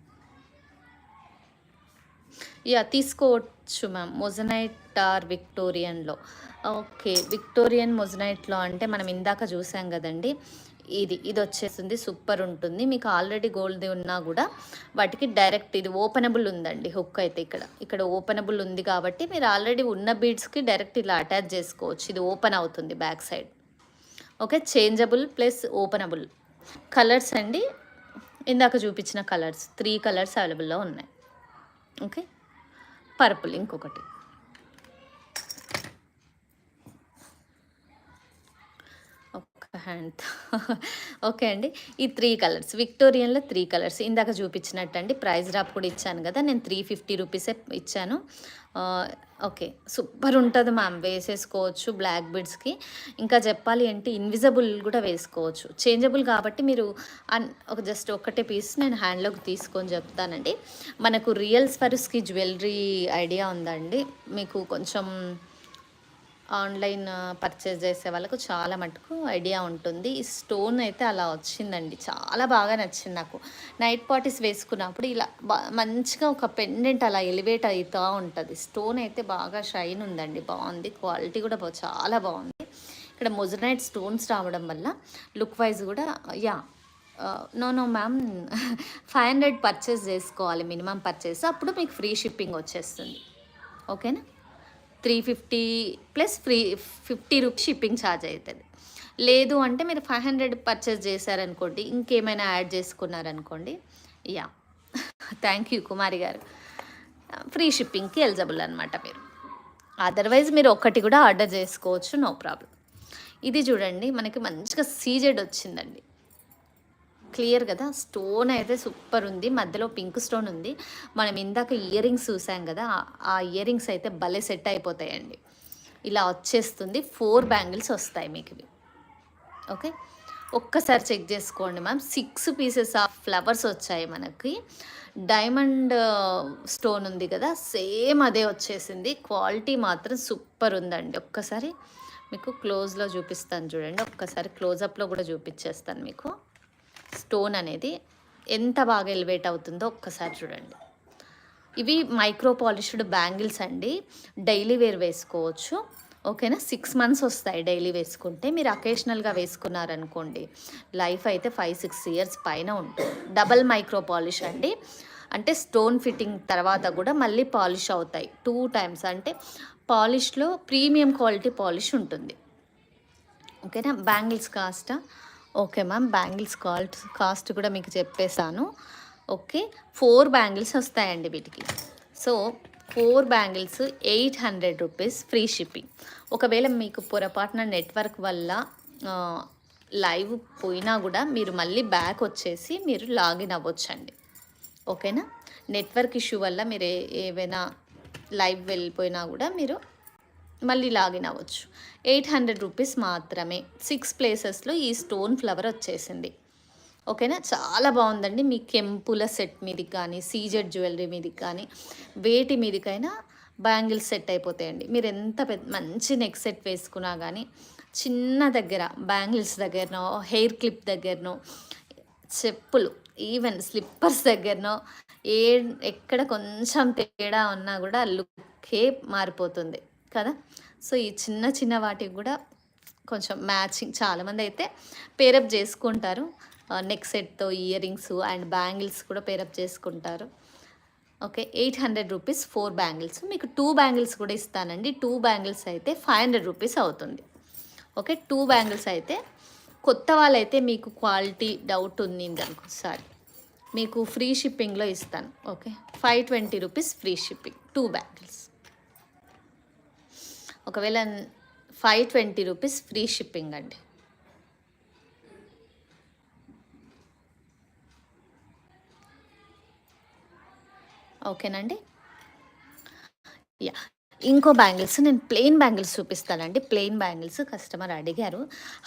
తీసుకోవచ్చు మ్యామ్. మొజనైట్ ఆర్ విక్టోరియన్లో. ఓకే. విక్టోరియన్ మొజనైట్లో అంటే మనం ఇందాక చూసాం కదండి. ఇది వచ్చేస్తుంది. సూపర్ ఉంటుంది. మీకు ఆల్రెడీ గోల్డ్ది ఉన్నా కూడా వాటికి డైరెక్ట్ ఇది ఓపెనబుల్ ఉందండి. హుక్ అయితే ఇక్కడ ఓపెనబుల్ ఉంది కాబట్టి మీరు ఆల్రెడీ ఉన్న బీడ్స్కి డైరెక్ట్ ఇలా అటాచ్ చేసుకోవచ్చు. ఇది ఓపెన్ అవుతుంది back side. Okay. Changeable plus openable. Colours అండి ఇందాక చూపించిన కలర్స్ 3 కలర్స్ అవైలబుల్లో ఉన్నాయి. ఓకే. పర్పుల్ ఇంకొకటి. ఒక్క హ్యాండ్. ఓకే అండి. ఈ 3 కలర్స్ విక్టోరియన్లో 3 కలర్స్ ఇందాక చూపించినట్టు అండి. ప్రైస్ డ్రాప్ కూడా ఇచ్చాను కదా నేను. రూ. 350 ఇచ్చాను. ఓకే. సూపర్ ఉంటుంది మ్యామ్. వేసేసుకోవచ్చు బ్లాక్ బీడ్స్కి. ఇంకా చెప్పాలి అంటే ఇన్విజిబుల్ కూడా వేసుకోవచ్చు. చేంజబుల్ కాబట్టి మీరు జస్ట్ ఒక్కటే పీస్ నేను హ్యాండ్లోకి తీసుకొని చెప్తానండి. మనకు రియల్ స్వరస్కి జ్యువెలరీ ఐడియా ఉందండి మీకు? కొంచెం ఆన్లైన్ పర్చేస్ చేసే వాళ్ళకు చాలా మటుకు ఐడియా ఉంటుంది. ఈ స్టోన్ అయితే అలా వచ్చిందండి. చాలా బాగా నచ్చింది నాకు. నైట్ పార్టీస్ వేసుకున్నప్పుడు ఇలా మంచిగా ఒక పెండెంట్ అలా ఎలివేట్ అవుతూ ఉంటుంది. స్టోన్ అయితే బాగా షైన్ ఉందండి. బాగుంది. క్వాలిటీ కూడా చాలా బాగుంది. ఇక్కడ మొజనైట్ స్టోన్స్ రావడం వల్ల లుక్ వైజ్ కూడా నో మ్యామ్ 500 పర్చేస్ చేసుకోవాలి మినిమం పర్చేస్. అప్పుడు మీకు ఫ్రీ షిప్పింగ్ వచ్చేస్తుంది. ఓకేనా? 350 ప్లస్ రూ. 50 షిప్పింగ్ ఛార్జ్ అవుతుంది. లేదు అంటే మీరు 500 పర్చేస్ చేశారనుకోండి, ఇంకేమైనా యాడ్ చేసుకున్నారనుకోండి. థ్యాంక్ యూ కుమారి గారు. ఫ్రీ షిప్పింగ్కి ఎలిజిబుల్ అనమాట మీరు. అదర్వైజ్ మీరు ఒక్కటి కూడా ఆర్డర్ చేసుకోవచ్చు. No problem. ఇది చూడండి మనకి మంచిగా సీజెడ్ వచ్చిందండి. క్లియర్ కదా? స్టోన్ అయితే సూపర్ ఉంది. మధ్యలో పింక్ స్టోన్ ఉంది. మనం ఇందాక ఇయర్ రింగ్స్ చూసాం కదా, ఆ ఇయర్ రింగ్స్ అయితే భలే సెట్ అయిపోతాయండి. ఇలా వచ్చేస్తుంది. 4 బ్యాంగిల్స్ వస్తాయి మీకు ఇవి. ఓకే. ఒక్కసారి చెక్ చేసుకోండి మ్యామ్. 6 పీసెస్ ఆఫ్ ఫ్లవర్స్ వచ్చాయి మనకి. డైమండ్ స్టోన్ ఉంది కదా, సేమ్ అదే వచ్చేసింది. క్వాలిటీ మాత్రం సూపర్ ఉందండి. ఒక్కసారి మీకు క్లోజ్లో చూపిస్తాను చూడండి. ఒక్కసారి క్లోజప్లో కూడా చూపించేస్తాను మీకు. స్టోన్ అనేది ఎంత బాగా ఎలివేట్ అవుతుందో ఒక్కసారి చూడండి. ఇవి మైక్రో పాలిష్డ్ బ్యాంగిల్స్ అండి. డైలీ వేర్ వేసుకోవచ్చు. ఓకేనా. 6 మంత్స్ వస్తాయి డైలీ వేసుకుంటే. మీరు అకేషనల్గా వేసుకున్నారనుకోండి, లైఫ్ అయితే 5-6 ఇయర్స్ పైన ఉంటుంది. డబల్ మైక్రో పాలిష్ అండి. అంటే స్టోన్ ఫిట్టింగ్ తర్వాత కూడా మళ్ళీ పాలిష్ అవుతాయి 2 టైమ్స్. అంటే పాలిష్లో ప్రీమియం క్వాలిటీ పాలిష్ ఉంటుంది. ఓకేనా. Bangles cost okay ma'am, bangles cost కూడా మీకు చెప్పేశాను. ఓకే, 4 బ్యాంగిల్స్ వస్తాయండి వీటికి. So 4 bangles 800 rupees free shipping. ఒకవేళ మీకు పొరపాటున నెట్వర్క్ వల్ల లైవ్ పోయినా కూడా మీరు మళ్ళీ బ్యాక్ వచ్చేసి మీరు లాగిన్ అవ్వచ్చండి. ఓకేనా. నెట్వర్క్ ఇష్యూ వల్ల మీరు ఏవైనా లైవ్ వెళ్ళిపోయినా కూడా మీరు మళ్ళీ లాగిన్ అవ్వచ్చు. 800 రూపీస్ మాత్రమే. 6 ప్లేసెస్లో ఈ స్టోన్ ఫ్లవర్ వచ్చేసింది. ఓకేనా. చాలా బాగుందండి. మీ కెంపుల సెట్ మీదకి కానీ, సీజెడ్ జ్యువెలరీ మీదకి కానీ, వేటి మీదకైనా బ్యాంగిల్స్ సెట్ అయిపోతాయండి. మీరు ఎంత మంచి నెక్ సెట్ వేసుకున్నా కానీ చిన్న దగ్గర బ్యాంగిల్స్ దగ్గరనో, హెయిర్ క్లిప్ దగ్గరనో, చెప్పులు ఈవెన్ స్లిప్పర్స్ దగ్గరనో ఎక్కడ కొంచెం తేడా ఉన్నా కూడా లుక్కే మారిపోతుంది కదా. సో ఈ చిన్న చిన్న వాటికి కూడా కొంచెం మ్యాచింగ్ చాలామంది అయితే పేరప్ చేసుకుంటారు. నెక్ సెట్తో ఇయర్ రింగ్స్ అండ్ బ్యాంగిల్స్ కూడా పేరప్ చేసుకుంటారు. Okay, 800 rupees 4 bangles. మీకు 2 బ్యాంగిల్స్ కూడా ఇస్తానండి. 2 బ్యాంగిల్స్ అయితే 500 రూపీస్ అవుతుంది. ఓకే, 2 బ్యాంగిల్స్ అయితే కొత్త వాళ్ళైతే మీకు క్వాలిటీ డౌట్ ఉంది అనుకో సారీ, మీకు ఫ్రీ షిప్పింగ్లో ఇస్తాను. Okay, 520 rupees free shipping 2 bangles. ఒకవేళ 520 రూపీస్ ఫ్రీ షిప్పింగ్ అండి. ఓకేనండి. యా, ఇంకో బ్యాంగిల్స్ నేను ప్లెయిన్ బ్యాంగిల్స్ చూపిస్తానండి. ప్లెయిన్ బ్యాంగిల్స్ కస్టమర్ అడిగారు.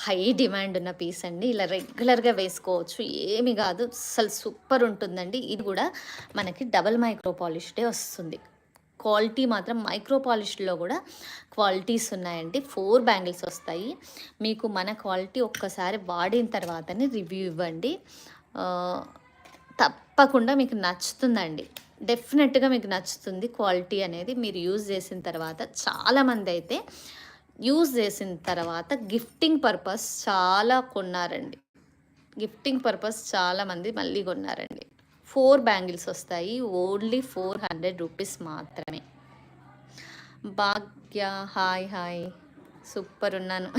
హై డిమాండ్ ఉన్న పీస్ అండి. ఇలా రెగ్యులర్గా వేసుకోవచ్చు, ఏమి కాదు, అసలు సూపర్ ఉంటుందండి. ఇది కూడా మనకి డబల్ మైక్రో పాలిష్డే వస్తుంది. క్వాలిటీ మాత్రం మైక్రో పాలిష్లో కూడా క్వాలిటీస్ ఉన్నాయండి. 4 బ్యాంగిల్స్ వస్తాయి మీకు. మన క్వాలిటీ ఒక్కసారి వాడిన తర్వాతనే రివ్యూ ఇవ్వండి. తప్పకుండా మీకు నచ్చుతుందండి. డెఫినెట్గా మీకు నచ్చుతుంది. క్వాలిటీ అనేది మీరు యూజ్ చేసిన తర్వాత చాలామంది అయితే యూజ్ చేసిన తర్వాత గిఫ్టింగ్ పర్పస్ చాలా కొన్నారండి. గిఫ్టింగ్ పర్పస్ చాలామంది మళ్ళీ కొన్నారండి. 4 బ్యాంగిల్స్ వస్తాయి. ఓన్లీ 400 రూపీస్ మాత్రమే. భాగ్య హాయ్ హాయ్, సూపర్ ఉన్నాను.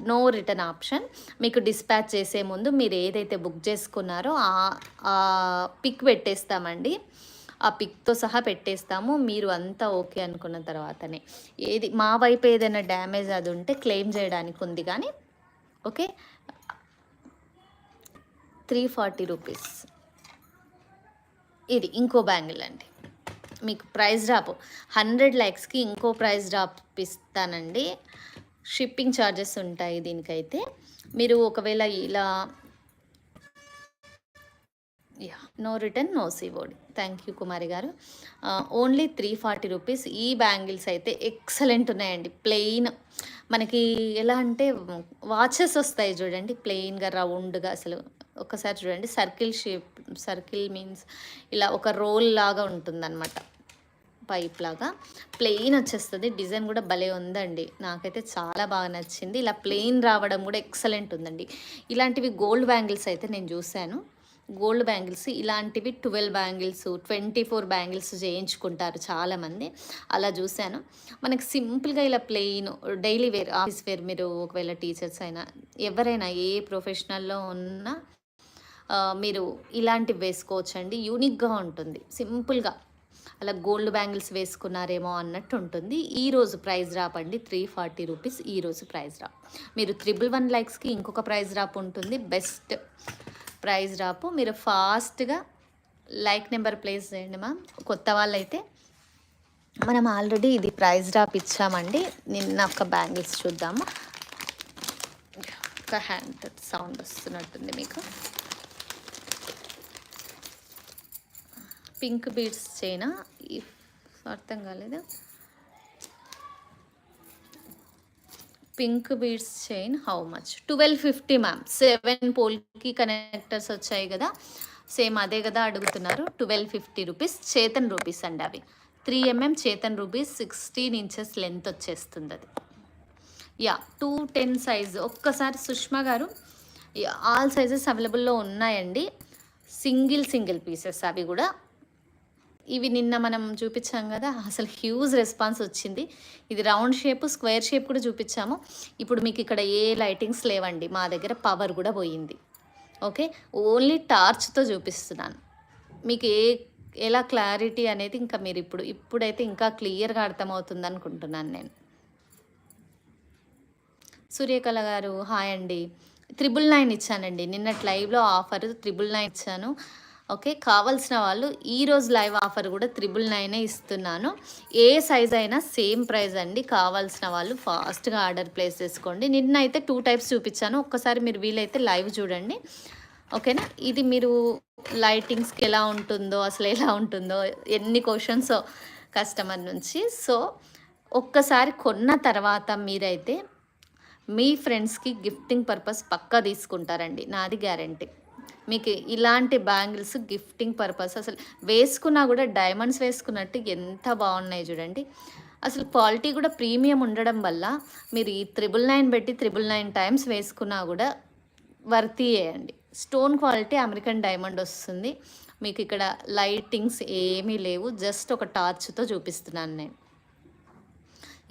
No return option. మీకు డిస్పాచ్ చేసే ముందు మీరు ఏదైతే బుక్ చేసుకున్నారో ఆ పిక్ పెట్టేస్తామండి. ఆ పిక్తో సహా పెట్టేస్తాము. మీరు అంతా ఓకే అనుకున్న తర్వాతనే ఏది మా వైపు ఏదైనా డ్యామేజ్ అది ఉంటే క్లెయిమ్ చేయడానికి ఉంది. కానీ ఓకే, 340 రూపీస్. ఇది ఇంకో బ్యాంగిల్ అండి. మీకు ప్రైస్ డ్రాప్ 100 లైక్స్కి ఇంకో ప్రైస్ డ్రాప్ ఇస్తానండి. షిప్పింగ్ ఛార్జెస్ ఉంటాయి దీనికైతే. మీరు ఒకవేళ ఇలా no return no COD. Thank you Kumari గారు. Only 340 rupees. ఈ బ్యాంగిల్స్ అయితే ఎక్సలెంట్ ఉన్నాయండి. ప్లెయిన్ మనకి ఎలా అంటే వాచెస్ వస్తాయి చూడండి, ప్లెయిన్గా రౌండ్గా. అసలు ఒకసారి చూడండి, సర్కిల్ షేప్, సర్కిల్ మీన్స్ ఇలా ఒక రోల్ లాగా ఉంటుందన్నమాట, పైప్ లాగా ప్లెయిన్ వచ్చేస్తుంది. డిజైన్ కూడా భలే ఉందండి, నాకైతే చాలా బాగా నచ్చింది. ఇలా ప్లెయిన్ రావడం కూడా ఎక్సలెంట్ ఉందండి. ఇలాంటివి గోల్డ్ బ్యాంగిల్స్ అయితే నేను చూశాను. గోల్డ్ బ్యాంగిల్స్ ఇలాంటివి 12 బ్యాంగిల్స్ 24 బ్యాంగిల్స్ చేయించుకుంటారు చాలామంది, అలా చూశాను. మనకి సింపుల్గా ఇలా plain daily wear, office wear, మీరు ఒకవేళ టీచర్స్ అయినా ఎవరైనా ఏ ప్రొఫెషనల్లో ఉన్నా మీరు ఇలాంటివి వేసుకోవచ్చండి. యూనిక్గా ఉంటుంది, సింపుల్గా అలా గోల్డ్ బ్యాంగిల్స్ వేసుకున్నారేమో అన్నట్టు ఉంటుంది. ఈరోజు ప్రైస్ డ్రాప్ అండి 340 రూపీస్. ఈరోజు ప్రైస్ డ్రాప్. మీరు 111 లైక్స్కి ఇంకొక ప్రైస్ డ్రాప్ ఉంటుంది, బెస్ట్ ప్రైస్ డ్రాప్. మీరు ఫాస్ట్గా లైక్ నెంబర్ ప్లేస్ చేయండి మ్యామ్. కొత్త వాళ్ళైతే మనం ఆల్రెడీ ఇది ప్రైస్ డ్రాప్ ఇచ్చామండి. నిన్న ఒక బ్యాంగిల్స్ చూద్దాము. ఒక హ్యాండ్ సౌండ్ వస్తున్నట్టుంది మీకు. పింక్ బీడ్స్ చైనా, అర్థం కాలేదు. Pink beads chain how much? 1250 ma'am. 7 పోల్కి కనెక్టర్స్ వచ్చాయి కదా, సేమ్ అదే కదా అడుగుతున్నారు. 1250 రూపీస్, చేతన్ రూపీస్ అండి అవి. 3mm Chetan rupees, 16 inches length వచ్చేస్తుంది అది. Yeah 210 size. ఒక్కసారి సుష్మా గారు, ఆల్ సైజెస్ అవైలబుల్లో ఉన్నాయండి. సింగిల్ పీసెస్ అవి కూడా. ఇవి నిన్న మనం చూపించాం కదా, అసలు హ్యూజ్ రెస్పాన్స్ వచ్చింది. ఇది రౌండ్ షేప్, స్క్వేర్ షేప్ కూడా చూపించాము. ఇప్పుడు మీకు ఇక్కడ ఏ లైటింగ్స్ లేవండి, మా దగ్గర పవర్ కూడా పోయింది. ఓకే, ఓన్లీ టార్చ్తో చూపిస్తున్నాను మీకు. ఎలా క్లారిటీ అనేది ఇంకా మీరు ఇప్పుడైతే ఇంకా క్లియర్గా అర్థమవుతుంది అనుకుంటున్నాను నేను. సూర్యకళ గారు హాయ్ అండి. 999 ఇచ్చానండి నిన్నటి లైవ్లో ఆఫర్. 999 ఇచ్చాను. ఓకే, కావాల్సిన వాళ్ళు ఈరోజు లైవ్ ఆఫర్ కూడా 999 ఇస్తున్నాను. ఏ సైజ్ అయినా సేమ్ ప్రైస్ అండి. కావాల్సిన వాళ్ళు ఫాస్ట్గా ఆర్డర్ ప్లేస్ చేసుకోండి. నిన్న అయితే 2 టైప్స్ చూపించాను. ఒక్కసారి మీరు వీలైతే లైవ్ చూడండి. ఓకేనా. ఇది మీరు లైటింగ్స్కి ఎలా ఉంటుందో, అసలు ఎలా ఉంటుందో ఎన్ని క్వశ్చన్స్ కస్టమర్ నుంచి. సో ఒక్కసారి కొన్న తర్వాత మీరైతే మీ ఫ్రెండ్స్కి గిఫ్టింగ్ పర్పస్ పక్కా తీసుకుంటారండి, నాది గ్యారంటీ. మీకు ఇలాంటి బ్యాంగిల్స్ గిఫ్టింగ్ పర్పస్, అసలు వేసుకున్నా కూడా డైమండ్స్ వేసుకున్నట్టు ఎంత బాగున్నాయి చూడండి. అసలు క్వాలిటీ కూడా ప్రీమియం ఉండడం వల్ల మీరు ఈ 999 పెట్టి 999 టైమ్స్ వేసుకున్నా కూడా వర్తీయే అండి. స్టోన్ క్వాలిటీ అమెరికన్ డైమండ్ వస్తుంది మీకు. ఇక్కడ లైటింగ్స్ ఏమీ లేవు, జస్ట్ ఒక టార్చ్తో చూపిస్తున్నాను నేను.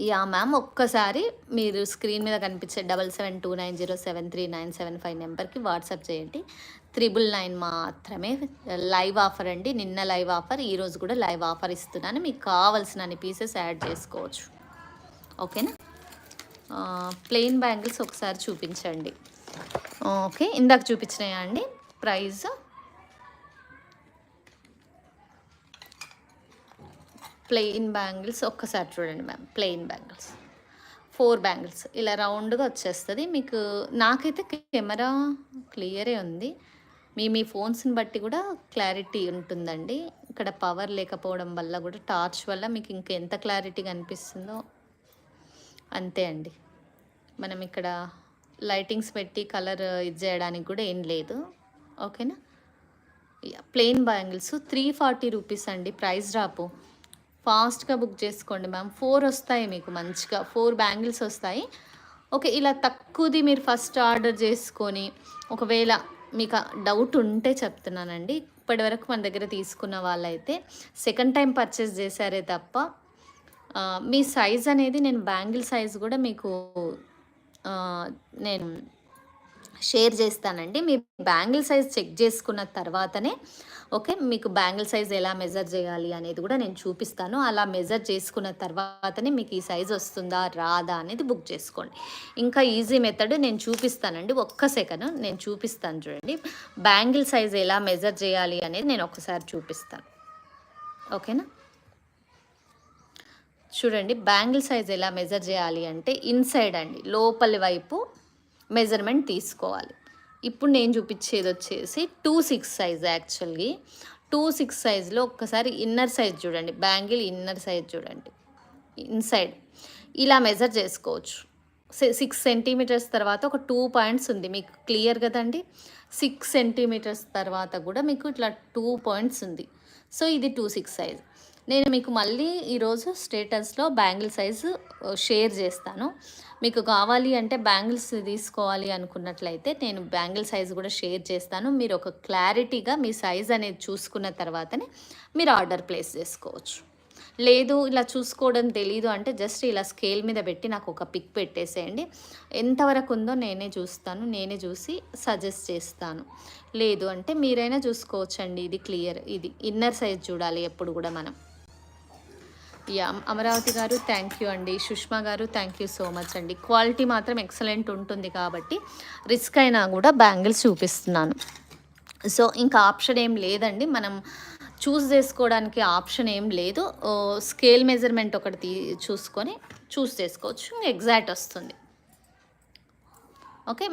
యా మ్యామ్, ఒక్కసారి మీరు స్క్రీన్ మీద కనిపించే 7729073975 నెంబర్కి వాట్సాప్ చేయండి. 999 మాత్రమే లైవ్ ఆఫర్ అండి. నిన్న లైవ్ ఆఫర్, ఈరోజు కూడా లైవ్ ఆఫర్ ఇస్తున్నాను. మీకు కావాల్సిన అన్ని పీసెస్ యాడ్ చేసుకోవచ్చు. ఓకేనా. ప్లెయిన్ బ్యాంగిల్స్ ఒకసారి చూపించండి. ఓకే, ఇందాక చూపించినాయా అండి ప్రైస్? ప్లెయిన్ బ్యాంగిల్స్ ఒక్కసారి చూడండి మ్యామ్. ప్లెయిన్ బ్యాంగిల్స్ 4 బ్యాంగిల్స్ ఇలా రౌండ్గా వచ్చేస్తుంది మీకు. నాకైతే కెమెరా క్లియరే ఉంది. మీ ఫోన్స్ని బట్టి కూడా క్లారిటీ ఉంటుందండి. ఇక్కడ పవర్ లేకపోవడం వల్ల కూడా, టార్చ్ వల్ల మీకు ఇంకెంత క్లారిటీగా అనిపిస్తుందో అంతే అండి. మనం ఇక్కడ లైటింగ్స్ పెట్టి కలర్ ఇది చేయడానికి కూడా ఏం లేదు. ఓకేనా. ప్లెయిన్ బ్యాంగిల్స్ 340 రూపీస్ అండి ప్రైస్ డ్రాపు. ఫాస్ట్గా బుక్ చేసుకోండి మ్యామ్. 4 వస్తాయి మీకు మంచిగా, 4 బ్యాంగిల్స్ వస్తాయి. ఓకే, ఇలా తక్కువది మీరు ఫస్ట్ ఆర్డర్ చేసుకొని, ఒకవేళ మీకు డౌట్ ఉంటే చెప్తున్నానండి, ఇప్పటి వరకు మన దగ్గర తీసుకున్న వాళ్ళైతే సెకండ్ టైం పర్చేస్ చేశారే తప్ప మీ సైజ్ అనేది, నేను బ్యాంగిల్ సైజ్ కూడా మీకు నేను షేర్ చేస్తానండి. మీ బ్యాంగిల్ సైజ్ చెక్ చేసుకున్న తర్వాతనే ఓకే, మీకు బ్యాంగిల్ సైజ్ ఎలా మెజర్ చేయాలి అనేది కూడా నేను చూపిస్తాను. అలా మెజర్ చేసుకున్న తర్వాతనే మీకు ఈ సైజ్ వస్తుందా రాదా అనేది బుక్ చేసుకోండి. ఇంకా ఈజీ మెథడ్ నేను చూపిస్తానండి. ఒక్క సెకండ్ నేను చూపిస్తాను చూడండి. బ్యాంగిల్ సైజ్ ఎలా మెజర్ చేయాలి అనేది నేను ఒకసారి చూపిస్తాను. ఓకేనా. చూడండి, బ్యాంగిల్ సైజ్ ఎలా మెజర్ చేయాలి అంటే ఇన్సైడ్ అండి, లోపలి వైపు మెజర్మెంట్ తీసుకోవాలి. ఇప్పుడు నేను చూపించేది వచ్చేసి 26 సైజ్. యాక్చువల్లీ 26 సైజ్లో ఒక్కసారి ఇన్నర్ సైజ్ చూడండి, బ్యాంగిల్ ఇన్నర్ సైజ్ చూడండి, ఇన్సైడ్ ఇలా మెజర్ చేసుకోవచ్చు. 6 సెంటీమీటర్స్ తర్వాత ఒక 2 పాయింట్స్ ఉంది మీకు, క్లియర్ కదండి. 6 సెంటీమీటర్స్ తర్వాత కూడా మీకు ఇట్లా 2 పాయింట్స్ ఉంది. సో ఇది 26 సైజ్. నేను మీకు మళ్ళీ ఈరోజు స్టేటస్లో బ్యాంగిల్ సైజు షేర్ చేస్తాను. మీకు కావాలి అంటే బ్యాంగిల్స్ తీసుకోవాలి అనుకున్నట్లయితే నేను బ్యాంగిల్ సైజు కూడా షేర్ చేస్తాను. మీరు ఒక క్లారిటీగా మీ సైజ్ అనేది చూసుకున్న తర్వాతనే మీరు ఆర్డర్ ప్లేస్ చేసుకోవచ్చు. లేదు ఇలా చూసుకోవడం తెలీదు అంటే జస్ట్ ఇలా స్కేల్ మీద పెట్టి నాకు ఒక పిక్ పెట్టేసేయండి. ఎంతవరకు ఉందో నేనే చూస్తాను, నేనే చూసి సజెస్ట్ చేస్తాను. లేదు అంటే మీరైనా చూసుకోవచ్చండి. ఇది క్లియర్, ఇది ఇన్నర్ సైజ్ చూడాలి ఎప్పుడు కూడా మనం. యా అమరావతి గారు థ్యాంక్ యూ అండి. సుష్మా గారు థ్యాంక్ యూ సో మచ్ అండి. క్వాలిటీ మాత్రం ఎక్సలెంట్ ఉంటుంది కాబట్టి రిస్క్ అయినా కూడా బ్యాంగిల్స్ చూపిస్తున్నాను. సో ఇంకా ఆప్షన్ ఏం లేదండి, మనం చూస్ చేసుకోవడానికి ఆప్షన్ ఏం లేదు. స్కేల్ మెజర్మెంట్ ఒకటి చూసుకొని చూస్ చేసుకోవచ్చు. ఎగ్జాక్ట్ వస్తుంది. ఓకే.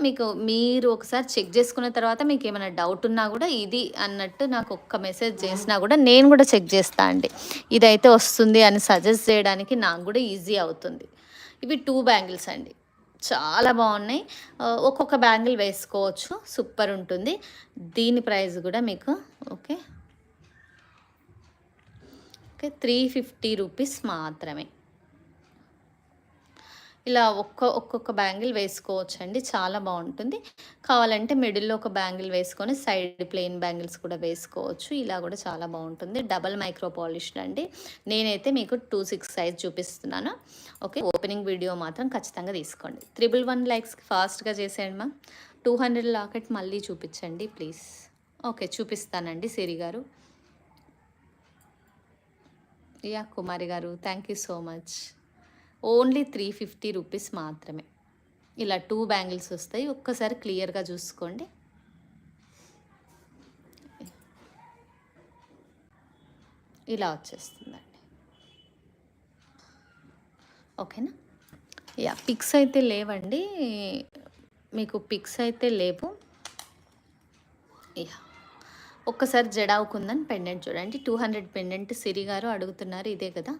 మీరు ఒకసారి చెక్ చేసుకున్న తర్వాత మీకేమైనా డౌట్ ఉన్నా కూడా ఇది అన్నట్టు నాకు ఒక్క మెసేజ్ చేసినా కూడా నేను కూడా చెక్ చేస్తా అండి. ఇదైతే వస్తుంది అని సజెస్ట్ చేయడానికి నాకు కూడా ఈజీ అవుతుంది. ఇవి 2 బ్యాంగిల్స్ అండి. చాలా బాగున్నాయి. ఒక్కొక్క బ్యాంగిల్ వేసుకోవచ్చు. సూపర్ ఉంటుంది. దీని ప్రైస్ కూడా మీకు ఓకే 350 రూపీస్ మాత్రమే. ఇలా ఒక్కొక్క బ్యాంగిల్ వేసుకోవచ్చండి. చాలా బాగుంటుంది. కావాలంటే మిడిల్లో ఒక బ్యాంగిల్ వేసుకొని సైడ్ ప్లెయిన్ బ్యాంగిల్స్ కూడా వేసుకోవచ్చు. ఇలా కూడా చాలా బాగుంటుంది. డబల్ మైక్రో పాలిష్డ్ అండి. నేనైతే మీకు 26 సైజ్ చూపిస్తున్నాను. ఓకే. ఓపెనింగ్ వీడియో మాత్రం ఖచ్చితంగా తీసుకోండి. 111 లైక్స్కి ఫాస్ట్గా చేసేయండి మ్యామ్. 200 లాకెట్ మళ్ళీ చూపించండి ప్లీజ్. ఓకే, చూపిస్తానండి సిరి గారు. యా కుమారి గారు, thank you so much. Only 350 rupees మాత్రమే. ఇలా 2 బ్యాంగిల్స్ వస్తాయి. ఒక్కసారి క్లియర్గా చూసుకోండి. ఇలా వచ్చేస్తుందండి. ఓకేనా? యా, పిక్స్ అయితే లేవండి. మీకు పిక్స్ అయితే లేవు. యా, ఒక్కసారి జడావుకుందని పెండెంట్ చూడండి. 200 పెండెంట్ సిరి గారు అడుగుతున్నారు, ఇదే కదా?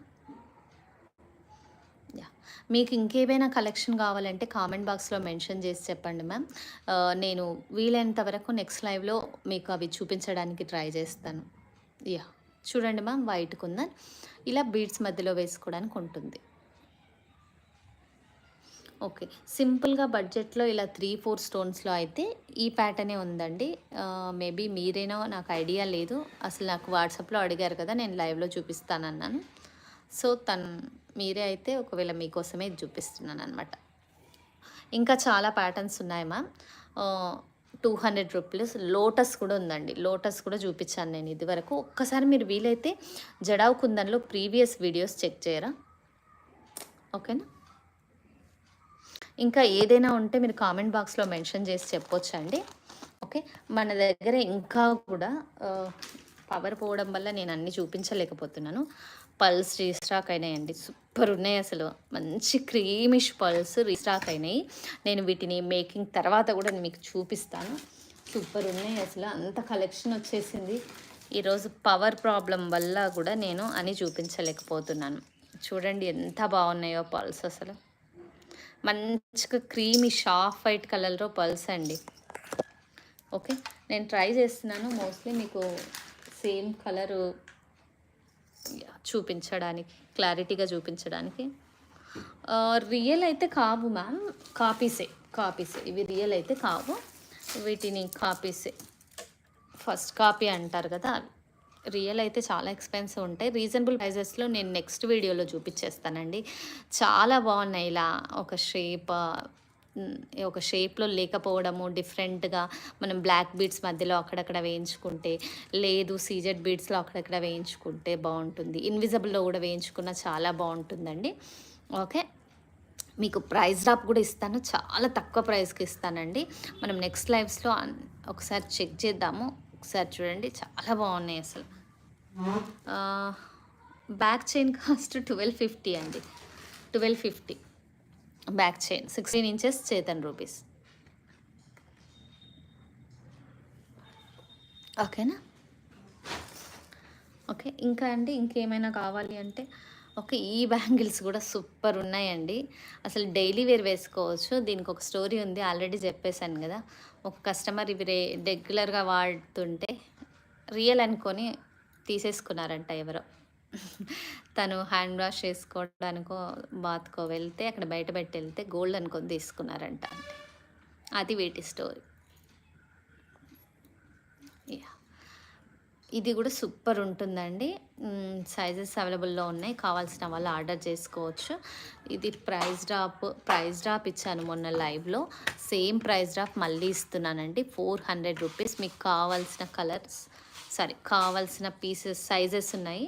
మీకు ఇంకేమైనా కలెక్షన్ కావాలంటే కామెంట్ బాక్స్లో మెన్షన్ చేసి చెప్పండి మ్యామ్. నేను వీలైనంత వరకు నెక్స్ట్ లైవ్లో మీకు అవి చూపించడానికి ట్రై చేస్తాను. యా, చూడండి మ్యామ్, వైట్ కుందన్ ఇలా బీడ్స్ మధ్యలో వేసుకోవడానికి ఉంటుంది. ఓకే, సింపుల్గా బడ్జెట్లో ఇలా 3-4 స్టోన్స్లో అయితే ఈ ప్యాటర్నే ఉందండి. మేబీ మీరేనో నాకు ఐడియా లేదు. అసలు నాకు వాట్సాప్లో అడిగారు కదా, నేను లైవ్లో చూపిస్తానన్నాను. సో మీరే అయితే ఒకవేళ మీకోసమే ఇది చూపిస్తున్నాను అనమాట. ఇంకా చాలా ప్యాటర్న్స్ ఉన్నాయి మ్యామ్. 200 రూపీస్ లోటస్ కూడా ఉందండి. లోటస్ కూడా చూపించాను నేను ఇదివరకు. ఒక్కసారి మీరు వీలైతే జడావ్ కుందన్లో ప్రీవియస్ వీడియోస్ చెక్ చేయరా? ఓకేనా? ఇంకా ఏదైనా ఉంటే మీరు కామెంట్ బాక్స్లో మెన్షన్ చేసి చెప్పొచ్చండి. ఓకే, మన దగ్గర ఇంకా కూడా పవర్ పోవడం వల్ల నేను అన్నీ చూపించలేకపోతున్నాను. పల్స్ రీస్టాక్ అయినాయండి. సూపర్ ఉన్నాయి అసలు. మంచి క్రీమిష్ పల్స్ రీస్టాక్ అయినాయి. నేను వీటిని మేకింగ్ తర్వాత కూడా మీకు చూపిస్తాను. సూపర్ ఉన్నాయి అసలు. అంత కలెక్షన్ వచ్చేసింది. ఈరోజు పవర్ ప్రాబ్లం వల్ల కూడా నేను అని చూపించలేకపోతున్నాను. చూడండి ఎంత బాగున్నాయో పల్స్ అసలు. మంచిగా క్రీమిష్ ఆఫ్ వైట్ కలర్లో పల్స్ అండి. ఓకే, నేను ట్రై చేస్తున్నాను మోస్ట్లీ మీకు సేమ్ కలరు చూపించడానికి, క్లారిటీగా చూపించడానికి. రియల్ అయితే కావు మ్యామ్, కాపీసే. ఇవి రియల్ అయితే కావు, వీటిని కాపీసే. ఫస్ట్ కాపీ అంటారు కదా, రియల్ అయితే చాలా ఎక్స్పెన్సివ్ ఉంటాయి. రీజనబుల్ ప్రైజెస్లో నేను నెక్స్ట్ వీడియోలో చూపించేస్తానండి. చాలా బాగున్నాయి. ఇలా ఒక షేప్లో లేకపోవడము, డిఫరెంట్గా మనం బ్లాక్ బీడ్స్ మధ్యలో అక్కడక్కడ వేయించుకుంటే, లేదు సీజెడ్ బీడ్స్లో అక్కడక్కడ వేయించుకుంటే బాగుంటుంది. ఇన్విజిబుల్లో కూడా వేయించుకున్న చాలా బాగుంటుందండి. ఓకే, మీకు ప్రైస్ డ్రాప్ కూడా ఇస్తాను. చాలా తక్కువ ప్రైస్కి ఇస్తానండి. మనం నెక్స్ట్ లైవ్స్లో ఒకసారి చెక్ చేద్దాము. ఒకసారి చూడండి, చాలా బాగున్నాయి అసలు. బ్యాక్ చైన్ కాస్ట్ 1250 అండి. 1250 back chain, 16 inches, Chetan rupees. ఓకేనా? ఓకే, ఇంకా అండి ఇంకేమైనా కావాలి అంటే ఓకే, ఈ బ్యాంగిల్స్ కూడా సూపర్ ఉన్నాయండి. అసలు డైలీ వేర్ వేసుకోవచ్చు. దీనికి ఒక స్టోరీ ఉంది, ఆల్రెడీ చెప్పేశాను కదా. ఒక కస్టమర్ ఇవి రెగ్యులర్గా వాడుతుంటే రియల్ అనుకొని తీసేసుకున్నారంట ఎవరో. తను హ్యాండ్ వాష్ చేసుకోవడానికో బాత్కో వెళ్తే అక్కడ బయట పెట్టి వెళ్తే గోల్డ్ అనుకొని తీసుకున్నారంట. అంటే అది వీటి స్టోరీ. ఇది కూడా సూపర్ ఉంటుందండి. సైజెస్ అవైలబుల్లో ఉన్నాయి. కావాల్సిన వాళ్ళు ఆర్డర్ చేసుకోవచ్చు. ఇది ప్రైస్ డ్రాప్ ఇచ్చాను మొన్న లైవ్లో. సేమ్ ప్రైస్ డ్రాప్ మళ్ళీ ఇస్తున్నానండి. 400 రూపీస్. మీకు కావాల్సిన పీసెస్ సైజెస్ ఉన్నాయి.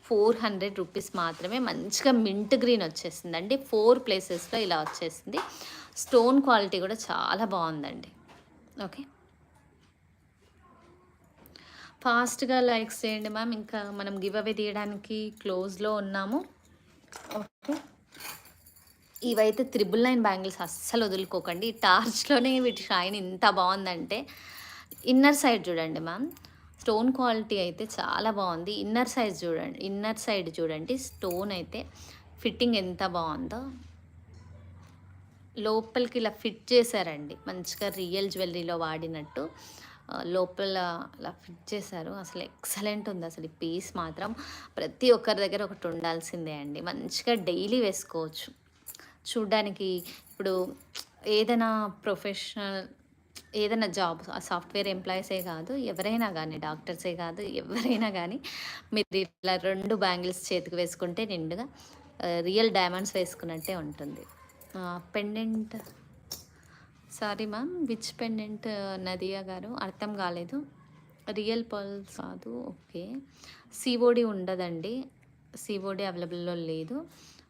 400 రూపీస్ మాత్రమే. మంచిగా మింట్ గ్రీన్ వచ్చేసిందండి. 4 ప్లేసెస్లో ఇలా వచ్చేసింది. స్టోన్ క్వాలిటీ కూడా చాలా బాగుందండి. ఓకే, ఫాస్ట్‌గా లైక్స్ చేయండి మ్యామ్. ఇంకా మనం గివ్ అవే తీయడానికి క్లోజ్‌లో ఉన్నాము. ఓకే. ఇవైతే 999 బ్యాంగిల్స్ అస్సలు వదులుకోకండి. టార్చ్‌లోనే వీటి షైన్ ఇంత బావుందంటే, ఇన్నర్ సైడ్ చూడండి మ్యామ్. స్టోన్ క్వాలిటీ అయితే చాలా బావుంది. ఇన్నర్ సైడ్ చూడండి. స్టోన్ అయితే ఫిట్టింగ్ ఎంత బావుందో. లోపలికి ఇలా ఫిట్ చేశారండి. మంచిగా రియల్ జ్యువెల్లరీలో వాడినట్టు లోపల అలా ఫిట్ చేశారు. అసలు ఎక్సలెంట్ ఉంది. అసలు ఈ పీస్ మాత్రం ప్రతి ఒక్కరి దగ్గర ఒకటి ఉండాల్సిందే అండి. మంచిగా డైలీ వేసుకోవచ్చు. చూడ్డానికి ఇప్పుడు ఏదైనా ప్రొఫెషనల్ ఏదైనా జాబ్ సాఫ్ట్‌వేర్ ఎంప్లాయీసే కాదు, ఎవరైనా గానీ, డాక్టర్సే కాదు, ఎవరైనా గానీ మీరు ఇట్లా 2 బ్యాంగిల్స్ చేతికి వేసుకుంటే నిండుగా రియల్ డైమండ్స్ వేసుకున్నట్టే ఉంటుంది. Pendant sorry ma'am. Which pendant Nadiya garu? అర్థం కాలేదు. రియల్ పర్ల్స్ కాదు. ఓకే. సీఓడీ ఉండదండి. సీఓడీ అవైలబుల్‌లో లేదు.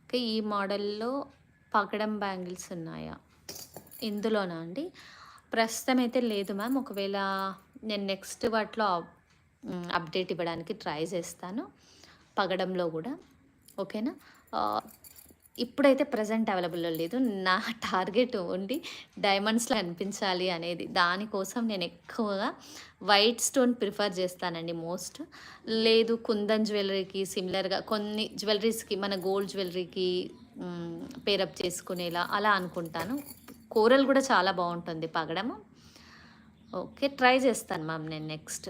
ఓకే. ఈ మోడల్‌లో పగడం బ్యాంగిల్స్ ఉన్నాయా? ఇందులోనా అండి? ప్రస్తుతం అయితే లేదు మ్యామ్. ఒకవేళ నేను నెక్స్ట్ వాటిలో అప్డేట్ ఇవ్వడానికి ట్రై చేస్తాను. పగడంలో గూడా. ఓకేనా? ఆహ్, ఇప్పుడైతే ప్రెజెంట్ అవైలబుల్‌లో లేదు. నా టార్గెట్ ఓన్లీ డైమండ్స్‌లో కనిపించాలి అనేది. దానికోసం నేను ఎక్కువగా వైట్ స్టోన్ ప్రిఫర్ చేస్తానండి మోస్ట్. లేదు కుందన్ జ్యువెల్లరీకి సిమిలర్‌గా కొన్ని జ్యువెల్లరీస్‌కి మన గోల్డ్ జ్యువెల్లరీకి పేరప్ చేసుకునేలా అలా అనుకుంటాను. కోరల్ కూడా చాలా బావుంటుంది పగడము. ఓకే. ట్రై చేస్తాను మ్యామ్ నేను నెక్స్ట్.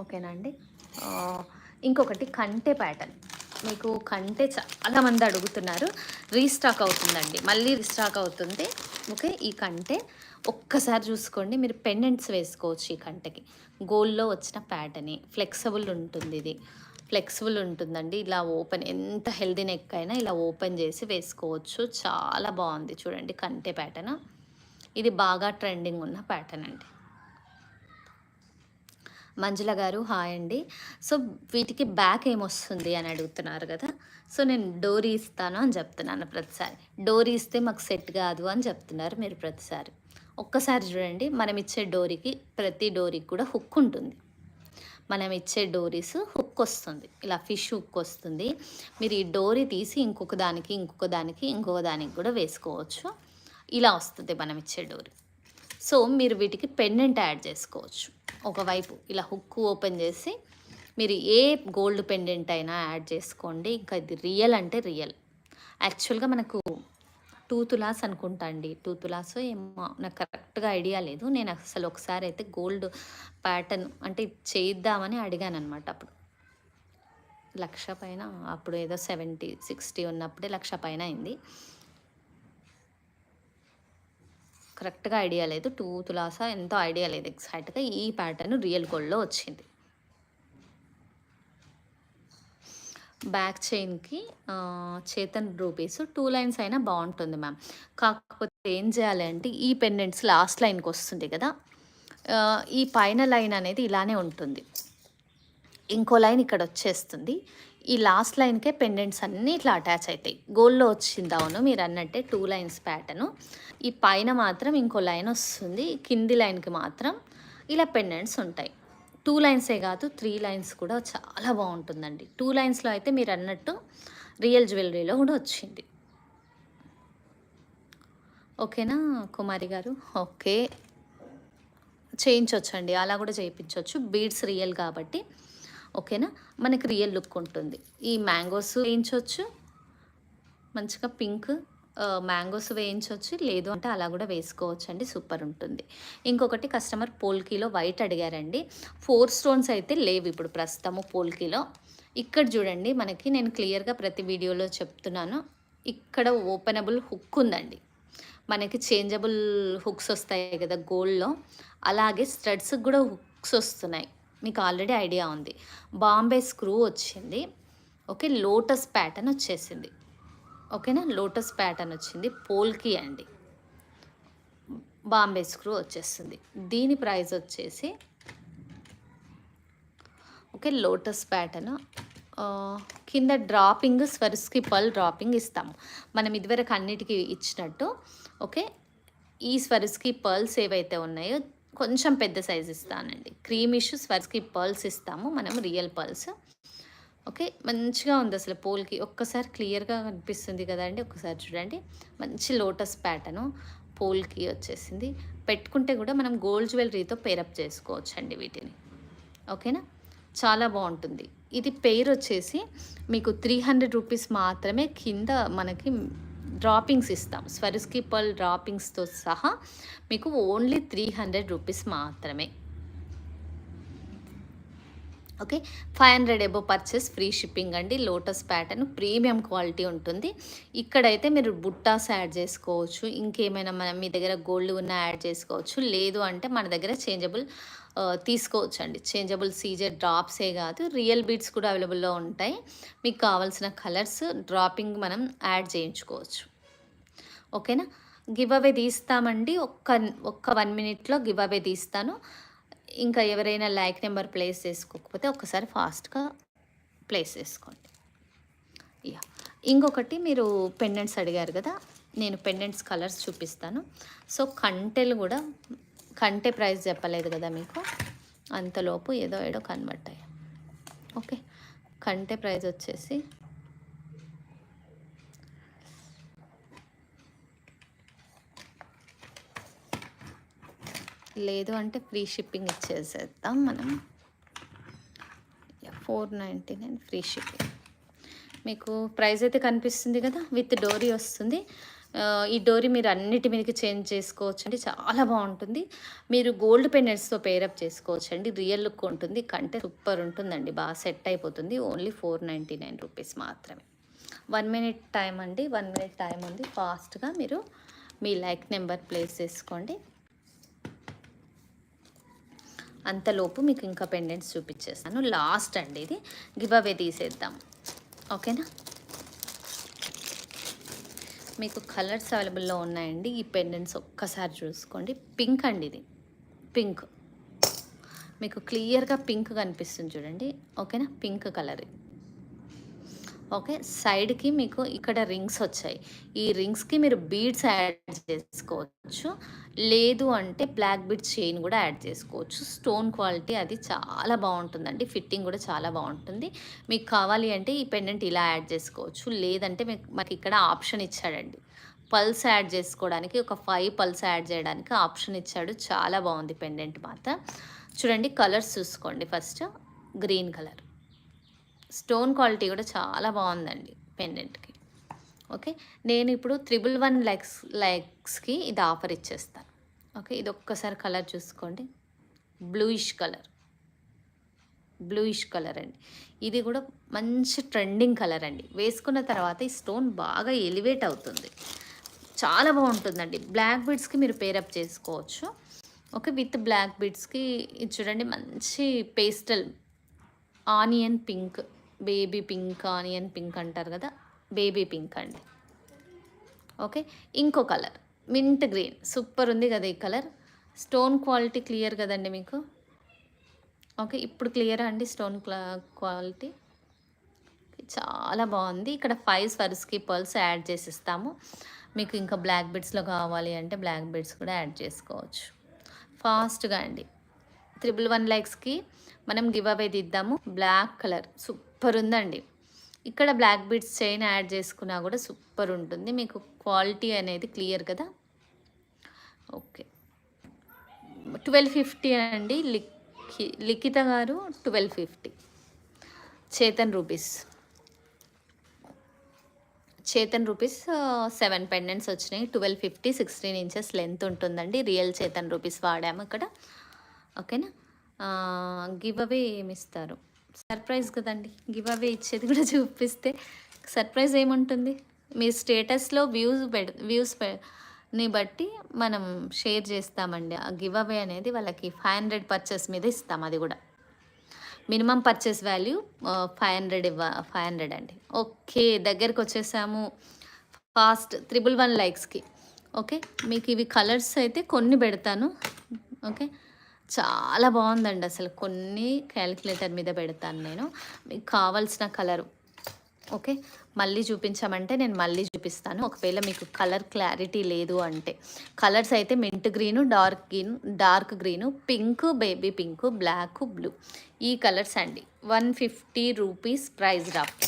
ఓకేనా అండి. ఆహ్, ఇంకొకటి కంటె ప్యాటర్న్. మీకు కంటె చాలామంది అడుగుతున్నారు. రీస్టాక్ అవుతుందండి. మళ్ళీ రీస్టాక్ అవుతుంది. ఓకే. ఈ కంటె ఒక్కసారి చూసుకోండి. మీరు పెండెంట్స్ వేసుకోవచ్చు ఈ కంటెకి. గోల్డ్‌లో వచ్చిన ప్యాటర్నే. ఫ్లెక్సిబుల్ ఉంటుంది ఇది. ఫ్లెక్సిబుల్ ఉంటుందండి. ఇలా ఓపెన్ ఎంత హెల్తీ నెక్ అయినా ఇలా ఓపెన్ చేసి వేసుకోవచ్చు. చాలా బావుంది చూడండి కంటె ప్యాటర్న్. ఇది బాగా ట్రెండింగ్ ఉన్న ప్యాటర్న్ అండి. మంజుల గారు హాయ్ అండి. సో వీటికి బ్యాక్ ఏమొస్తుంది అని అడుగుతున్నారు కదా! సో నేను డోరీ ఇస్తాను అని చెప్తున్నాను ప్రతిసారి. డోరీ ఇస్తే మాకు సెట్ కాదు అని చెప్తున్నారు మీరు ప్రతిసారి. ఒక్కసారి చూడండి, మనం ఇచ్చే డోరీకి ప్రతి డోరీకి కూడా హుక్ ఉంటుంది. మనం ఇచ్చే డోరీస్ హుక్ వస్తుంది. ఇలా ఫిష్ హుక్ వస్తుంది. మీరు ఈ డోరీ తీసి ఇంకొక దానికి, ఇంకొక దానికి, ఇంకొక దానికి కూడా వేసుకోవచ్చు. ఇలా వస్తుంది మనం ఇచ్చే డోరీ. సో మీరు వీటికి పెండెంట్ యాడ్ చేసుకోవచ్చు. ఒకవైపు ఇలా హుక్ ఓపెన్ చేసి మీరు ఏ గోల్డ్ పెండెంట్ అయినా యాడ్ చేసుకోండి. ఇంకా ఇది రియల్ అంటే రియల్. యాక్చువల్గా మనకు 2 తులాస్ అనుకుంటా అండి. 2 తులాస్ ఏమో నాకు కరెక్ట్‌గా ఐడియా లేదు. నేను అసలు ఒకసారి అయితే గోల్డ్ ప్యాటర్న్ అంటే చేద్దామని అడిగాననమాట అప్పుడు. 1,00,000 పైన అప్పుడు ఏదో 70, 60 ఉన్నప్పుడే 1,00,000 పైన అయింది. కరెక్ట్‌గా ఐడియా లేదు. 2 తులాసా ఎంతో ఐడియా లేదు ఎగ్జాక్ట్‌గా. ఈ ప్యాటర్న్ రియల్ గోల్డ్‌లో వచ్చింది. బ్యాక్ చైన్‌కి చేతన్ రూపీస్ 2 లైన్స్ అయినా బావుంటుంది మ్యామ్. కాకపోతే ఏం చేయాలి అంటే ఈ పెండెంట్స్ లాస్ట్ లైన్‌కి వస్తుంది కదా! ఈ పైన లైన్ అనేది ఇలానే ఉంటుంది. ఇంకో లైన్ ఇక్కడ వచ్చేస్తుంది. ఈ లాస్ట్ లైన్‌కే పెండెంట్స్ అన్నీ ఇట్లా అటాచ్ అయితాయి. గోల్డ్‌లో వచ్చింది అవును మీరన్నట్టే 2 లైన్స్ ప్యాటర్ను. ఈ పైన మాత్రం ఇంకో లైన్ వస్తుంది. కింది లైన్‌కి మాత్రం ఇలా పెండెంట్స్ ఉంటాయి. 2 లైన్సే కాదు 3 లైన్స్ కూడా చాలా బావుంటుందండి. 2 లైన్స్‌లో అయితే మీరన్నట్టు రియల్ జ్యువెల్లరీలో కూడా వచ్చింది. ఓకేనా కుమారి గారు? ఓకే. చేయించొచ్చండి. అలా కూడా చేయించొచ్చు. బీడ్స్ రియల్ కాబట్టి ఓకేనా. మనకి రియల్ లుక్ ఉంటుంది. ఈ మ్యాంగోస్ వేయించొచ్చు. మంచిగా పింక్ మ్యాంగోస్ వేయించొచ్చు. లేదు అంటే అలా కూడా వేసుకోవచ్చండి. సూపర్ ఉంటుంది. ఇంకొకటి కస్టమర్ పోల్కీలో వైట్ అడిగారండి. 4 స్టోన్స్ అయితే లేవు ఇప్పుడు ప్రస్తుతము పోల్కీలో. ఇక్కడ చూడండి మనకి నేను క్లియర్‌గా ప్రతి వీడియోలో చెప్తున్నాను. ఇక్కడ ఓపెనబుల్ హుక్ ఉందండి. మనకి చేంజబుల్ హుక్స్ వస్తాయి కదా గోల్డ్‌లో. అలాగే స్టడ్స్‌కి కూడా హుక్స్ వస్తున్నాయి. మీకు ఆల్రెడీ ఐడియా ఉంది. బాంబే స్క్రూ వచ్చింది. ఓకే. లోటస్ ప్యాటర్న్ వచ్చేసింది. ఓకేనా. లోటస్ ప్యాటర్న్ వచ్చింది. పోల్కి అండి. బాంబే స్క్రూ వచ్చేస్తుంది. దీని ప్రైస్ వచ్చేసి ఓకే. లోటస్ ప్యాటర్న్ కింద డ్రాపింగ్ స్వరిస్కి పర్ల్ డ్రాపింగ్ ఇస్తాము. మనం ఇదివరకు అన్నిటికీ ఇచ్చినట్టు ఓకే. ఈ స్వరిస్కి పర్ల్స్ ఏవైతే ఉన్నాయో కొంచెం పెద్ద సైజ్ ఇస్తానండి. క్రీమిష్ స్వెర్స్కి పర్ల్స్ ఇస్తాము మనం, రియల్ పర్ల్స్. ఓకే, మంచిగా ఉంది అసలు పోల్కి. ఒక్కసారి క్లియర్గా కనిపిస్తుంది కదండి, ఒక్కసారి చూడండి. మంచి లోటస్ ప్యాటర్ను పోల్కి వచ్చేసింది. పెట్టుకుంటే కూడా మనం గోల్డ్ జ్యువెలరీతో పేరప్ చేసుకోవచ్చు అండి వీటిని. ఓకేనా, చాలా బాగుంటుంది. ఇది పెయిర్ వచ్చేసి మీకు 300 రూపీస్ మాత్రమే. కింద మనకి డ్రాపింగ్స్ ఇస్తాం, స్వరిస్కి పర్ల్ డ్రాపింగ్స్తో సహా మీకు ఓన్లీ 300 రూపీస్ మాత్రమే. Okay, 500 above purchase free shipping అండి. లోటస్ ప్యాటర్న్ ప్రీమియం క్వాలిటీ ఉంటుంది. ఇక్కడైతే మీరు బుట్టాస్ యాడ్ చేసుకోవచ్చు, ఇంకేమైనా మీ దగ్గర గోల్డ్ ఉన్న యాడ్ చేసుకోవచ్చు. లేదు అంటే మన దగ్గర చేంజబుల్ తీసుకోవచ్చు అండి. చేంజబుల్ సీజర్ డ్రాప్సే కాదు, రియల్ బీడ్స్ కూడా అవైలబుల్లో ఉంటాయి. మీకు కావాల్సిన కలర్స్ డ్రాపింగ్ మనం యాడ్ చేయించుకోవచ్చు. ఓకేనా, గివ్ అవే తీస్తామండి. ఒక్క 1 మినిట్లో గివ్ అవే తీస్తాను. ఇంకా ఎవరైనా లైక్ నెంబర్ ప్లేస్ చేసుకోకపోతే ఒక్కసారి ఫాస్ట్గా ప్లేస్ చేసుకోండి. యా, ఇంకొకటి మీరు పెండెంట్స్ అడిగారు కదా, నేను పెండెంట్స్ కలర్స్ చూపిస్తాను. సో కంటెలు కూడా, కంటె ప్రైస్ చెప్పలేదు కదా మీకు, అంతలోపు ఏడో కన్వర్ట్ అయ్యా. ఓకే, కంటె ప్రైస్ వచ్చేసి లేదు అంటే ఫ్రీ షిప్పింగ్ ఇచ్చేసేద్దాం మనం. 499 ఫ్రీ షిప్పింగ్. మీకు ప్రైస్ అయితే కనిపిస్తుంది కదా, విత్ డోరీ వస్తుంది. ఈ డోరీ మీరు అన్నిటి మీదకి చేంజ్ చేసుకోవచ్చు అండి, చాలా బాగుంటుంది. మీరు గోల్డ్ పెండెంట్స్తో పేరప్ చేసుకోవచ్చు అండి, రియల్ లుక్ ఉంటుంది. కంటే సూపర్ ఉంటుందండి, బాగా సెట్ అయిపోతుంది. ఓన్లీ 499 రూపీస్ మాత్రమే. 1 మినిట్ టైం అండి, 1 మినిట్ టైం ఉంది. ఫాస్ట్గా మీరు మీ లైక్ నెంబర్ ప్లేస్ చేసుకోండి. అంతలోపు మీకు ఇంకా పెండెంట్స్ చూపించేస్తాను. లాస్ట్ అండి, ఇది గివ్ అవే తీసేద్దాం. ఓకేనా, మీకు కలర్స్ అవైలబుల్లో ఉన్నాయండి. ఈ పెండెంట్స్ ఒక్కసారి చూసుకోండి. పింక్ అండి, ఇది పింక్, మీకు క్లియర్గా పింక్ కనిపిస్తుంది చూడండి. ఓకేనా, పింక్ కలర్. ఓకే, సైడ్కి మీకు ఇక్కడ రింగ్స్ వచ్చాయి. ఈ రింగ్స్కి మీరు బీడ్స్ యాడ్ చేసుకోవచ్చు, లేదు అంటే బ్లాక్ బీడ్స్ చైన్ కూడా యాడ్ చేసుకోవచ్చు. స్టోన్ క్వాలిటీ అది చాలా బాగుంటుందండి, ఫిట్టింగ్ కూడా చాలా బాగుంటుంది. మీకు కావాలి అంటే ఈ పెండెంట్ ఇలా యాడ్ చేసుకోవచ్చు, లేదంటే మాకు ఇక్కడ ఆప్షన్ ఇచ్చాడండి పల్స్ యాడ్ చేసుకోవడానికి. ఒక 5 పల్స్ యాడ్ చేయడానికి ఆప్షన్ ఇచ్చాడు. చాలా బాగుంది పెండెంట్ మాత్రం. చూడండి, కలర్స్ చూసుకోండి. First green colour, stone quality కూడా చాలా బాగుందండి పెండెంట్కి. ఓకే, నేను ఇప్పుడు 111 లైక్స్కి ఇది ఆఫర్ ఇచ్చేస్తాను. ఓకే, ఇది ఒక్కసారి కలర్ చూసుకోండి. బ్లూయిష్ కలర్ అండి. ఇది కూడా మంచి ట్రెండింగ్ కలర్ అండి. వేసుకున్న తర్వాత ఈ స్టోన్ బాగా ఎలివేట్ అవుతుంది, చాలా బాగుంటుందండి. బ్లాక్ బీడ్స్కి మీరు పేరప్ చేసుకోవచ్చు. ఓకే, విత్ బ్లాక్ బీడ్స్కి ఇది చూడండి, మంచి pastel onion pink, baby pink, onion pink అంటారు కదా, బేబీ పింక్ అండి. ఓకే, ఇంకో కలర్ మింట్ గ్రీన్, సూపర్ ఉంది కదా ఈ కలర్. స్టోన్ క్వాలిటీ క్లియర్ కదండి మీకు. ఓకే, ఇప్పుడు క్లియరా అండి స్టోన్ క్వాలిటీ, చాలా బాగుంది. ఇక్కడ 5 స్వరిస్కి పర్ల్స్ యాడ్ చేసిస్తాము. మీకు ఇంకా బ్లాక్ బీడ్స్లో కావాలి అంటే బ్లాక్ బీడ్స్ కూడా యాడ్ చేసుకోవచ్చు. ఫాస్ట్గా అండి, 111 లైక్స్కి మనం గివ్ అవే దిద్దాము. బ్లాక్ కలర్ సూపర్ ఉందండి. ఇక్కడ బ్లాక్ బీడ్స్ చైన్ యాడ్ చేసుకున్నా కూడా సూపర్ ఉంటుంది. మీకు క్వాలిటీ అనేది క్లియర్ కదా. ఓకే, 1250 అండి. లిఖిత గారు 1250. చేతన్ రూపీస్ 7 పెండెంట్స్ వచ్చినాయి. 1250, 16 ఇంచెస్ లెంత్ ఉంటుందండి. రియల్ చేతన్ రూపీస్ వాడాము ఇక్కడ. ఓకేనా, గివ్ అవే ఏమి ఇస్తారు, సర్ప్రైజ్ కదండి. గివ్ అవే ఇచ్చేది కూడా చూపిస్తే సర్ప్రైజ్ ఏముంటుంది. మీ స్టేటస్లో వ్యూస్ని బట్టి మనం షేర్ చేస్తామండి. ఆ గివ్ అవే అనేది వాళ్ళకి 500 పర్చేస్ మీద ఇస్తాం. అది కూడా మినిమం పర్చేస్ వాల్యూ 500 అండి. ఓకే, దగ్గరికి వచ్చేసాము ఫాస్ట్ 111 లైక్స్కి. ఓకే, మీకు ఇవి కలర్స్ అయితే కొన్ని పెడతాను. ఓకే, చాలా బాగుందండి అసలు. కొన్ని క్యాలిక్యులేటర్ మీద పెడతాను నేను, మీకు కావాల్సిన కలరు. ఓకే, మళ్ళీ చూపించమంటే నేను మళ్ళీ చూపిస్తాను, ఒకవేళ మీకు కలర్ క్లారిటీ లేదు అంటే. కలర్స్ అయితే mint green, dark green, pink, baby pink, black, blue, ఈ కలర్స్ అండి. 150 రూపీస్ ప్రైస్ డ్రాప్.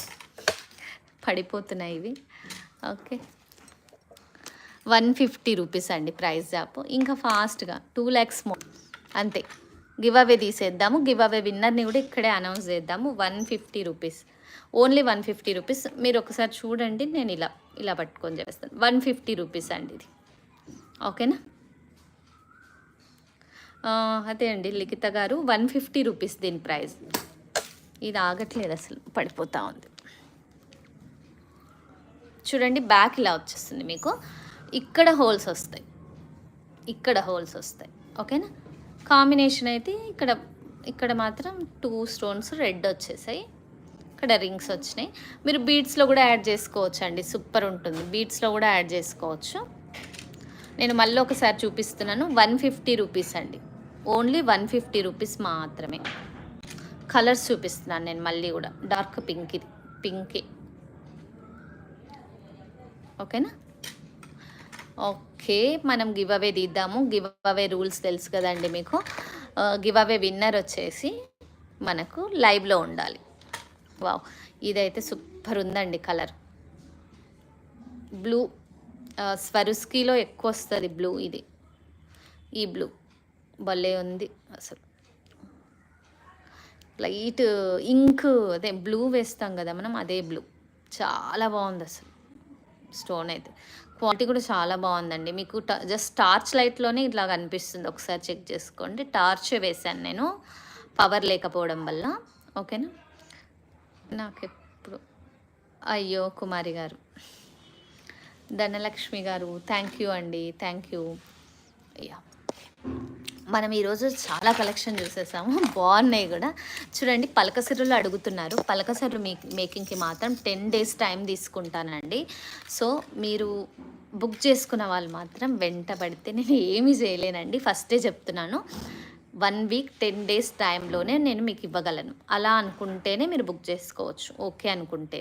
పడిపోతున్నాయి ఇవి. ఓకే, 150 రూపీస్ అండి ప్రైస్ డ్రాప్. ఇంకా ఫాస్ట్గా 2 lakhs మోర్ అంతే. గివ్ అవే తీసేద్దాము. గివ్ అవే విన్నర్ని కూడా ఇక్కడే అనౌన్స్ చేద్దాము. 150 రూపీస్, ఓన్లీ 150 రూపీస్. మీరు ఒకసారి చూడండి, నేను ఇలా ఇలా పట్టుకొని చేస్తాను. 150 రూపీస్ అండి ఇది. ఓకేనా? అదే అండి లిఖిత గారు, 150 రూపీస్ దీని ప్రైస్. ఇది ఆగట్లేదు అసలు, పడిపోతూ ఉంది. చూడండి, బ్యాక్ ఇలా వచ్చేస్తుంది మీకు. ఇక్కడ హోల్స్ వస్తాయి, ఇక్కడ హోల్స్ వస్తాయి. ఓకేనా? కాంబినేషన్ అయితే ఇక్కడ మాత్రం 2 స్టోన్స్ రెడ్ వచ్చేసాయి, ఇక్కడ రింగ్స్ వచ్చినాయి. మీరు బీడ్స్లో కూడా యాడ్ చేసుకోవచ్చు అండి, సూపర్ ఉంటుంది. బీడ్స్లో కూడా యాడ్ చేసుకోవచ్చు. నేను మళ్ళీ ఒకసారి చూపిస్తున్నాను. 150 రూపీస్ అండి, ఓన్లీ 150 రూపీస్ మాత్రమే. కలర్స్ చూపిస్తున్నాను నేను మళ్ళీ కూడా. డార్క్ పింక్, ఇది పింకే. ఓకేనా? ఓకే, మనం గివ్ అవే తీద్దాము. గివ్ అవే రూల్స్ తెలుసు కదండి మీకు. గివ్ అవే విన్నర్ వచ్చేసి మనకు లైవ్లో ఉండాలి. వావ్, ఇదైతే సూపర్ ఉందండి కలర్. బ్లూ, స్వరుస్కీలో ఎక్కువ వస్తుంది బ్లూ. ఇది ఈ బ్లూ భలే ఉంది అసలు. లైట్ ఇంక్, అదే బ్లూ వేస్తాం కదా మనం, అదే బ్లూ. చాలా బాగుంది అసలు. స్టోన్ అయితే క్వాలిటీ కూడా చాలా బాగుందండి. మీకు జస్ట్ టార్చ్ లైట్లోనే ఇట్లా కనిపిస్తుంది, ఒకసారి చెక్ చేసుకోండి. టార్చ్ వేశాను నేను, పవర్ లేకపోవడం వల్ల. ఓకేనా? నాకు ఎప్పుడు అయ్యో కుమారి గారు, ధనలక్ష్మి గారు, థ్యాంక్ యూ అండి, థ్యాంక్ యూ. యా, మనం ఈరోజు చాలా కలెక్షన్ చూసేసాము, బాగున్నాయి కూడా. చూడండి, పలకసిరులు అడుగుతున్నారు. పలకసిరు మేకింగ్కి మాత్రం 10 days టైం తీసుకుంటానండి. సో మీరు బుక్ చేసుకున్న వాళ్ళు మాత్రం వెంటబడితే నేను ఏమీ చేయలేనండి, ఫస్టే చెప్తున్నాను. 1 week 10 days టైంలోనే నేను మీకు ఇవ్వగలను. అలా అనుకుంటేనే మీరు బుక్ చేసుకోవచ్చు, ఓకే అనుకుంటే.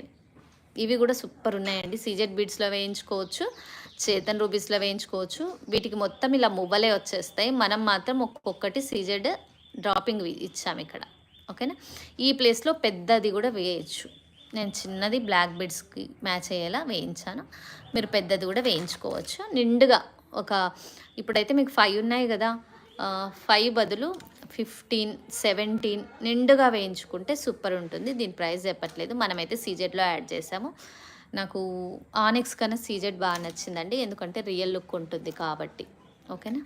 ఇవి కూడా సూపర్ ఉన్నాయండి. సీజెడ్ బీడ్స్లో వేయించుకోవచ్చు, చేతన్ రూబీస్లో వేయించుకోవచ్చు. వీటికి మొత్తం ఇలా మువ్వలే వచ్చేస్తాయి. మనం మాత్రం ఒక్కొక్కటి సీజెడ్ డ్రాపింగ్ ఇచ్చాము ఇక్కడ. ఓకేనా? ఈ ప్లేస్లో పెద్దది కూడా వేయచ్చు. నేను చిన్నది బ్లాక్ బీడ్స్కి మ్యాచ్ అయ్యేలా వేయించాను, మీరు పెద్దది కూడా వేయించుకోవచ్చు. నిండుగా ఇప్పుడైతే మీకు 5 ఉన్నాయి కదా, 5 బదులు 15, 17 నిండుగా వేయించుకుంటే సూపర్ ఉంటుంది. దీని ప్రైస్ చెప్పట్లేదు, మనమైతే సీజెడ్లో యాడ్ చేసాము. నాకు ఆనెక్స్ కన్నా సీజెడ్ బాగా నచ్చిందండి, ఎందుకంటే రియల్ లుక్ ఉంటుంది కాబట్టి. ఓకేనా?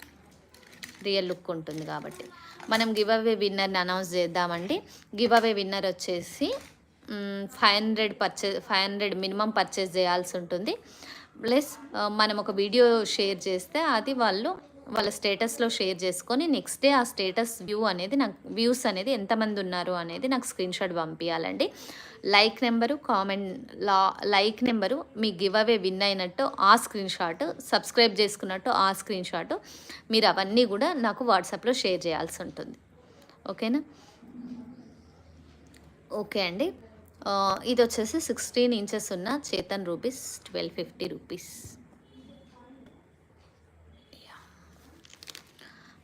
రియల్ లుక్ ఉంటుంది కాబట్టి. మనం గివ్ అవే విన్నర్ని అనౌన్స్ చేద్దామండి. గివ్ అవే విన్నర్ వచ్చేసి 500 మినిమం పర్చేస్ చేయాల్సి ఉంటుంది. ప్లస్ మనం ఒక వీడియో షేర్ చేస్తే అది వాళ్ళ స్టేటస్లో షేర్ చేసుకొని నెక్స్ట్ డే ఆ స్టేటస్ వ్యూస్ అనేది ఎంతమంది ఉన్నారు అనేది నాకు స్క్రీన్ షాట్ పంపించాలండి. లైక్ నెంబరు మీ గివ్ అవే విన్ అయినట్టు ఆ స్క్రీన్ షాట్, సబ్స్క్రైబ్ చేసుకున్నట్టు ఆ స్క్రీన్ షాట్, మీరు అవన్నీ కూడా నాకు వాట్సాప్లో షేర్ చేయాల్సి ఉంటుంది. ఓకేనా? ఓకే అండి. ఇది వచ్చేసి 16 inches ఉన్న చేతన్ రూబీస్, 1250 రూపీస్.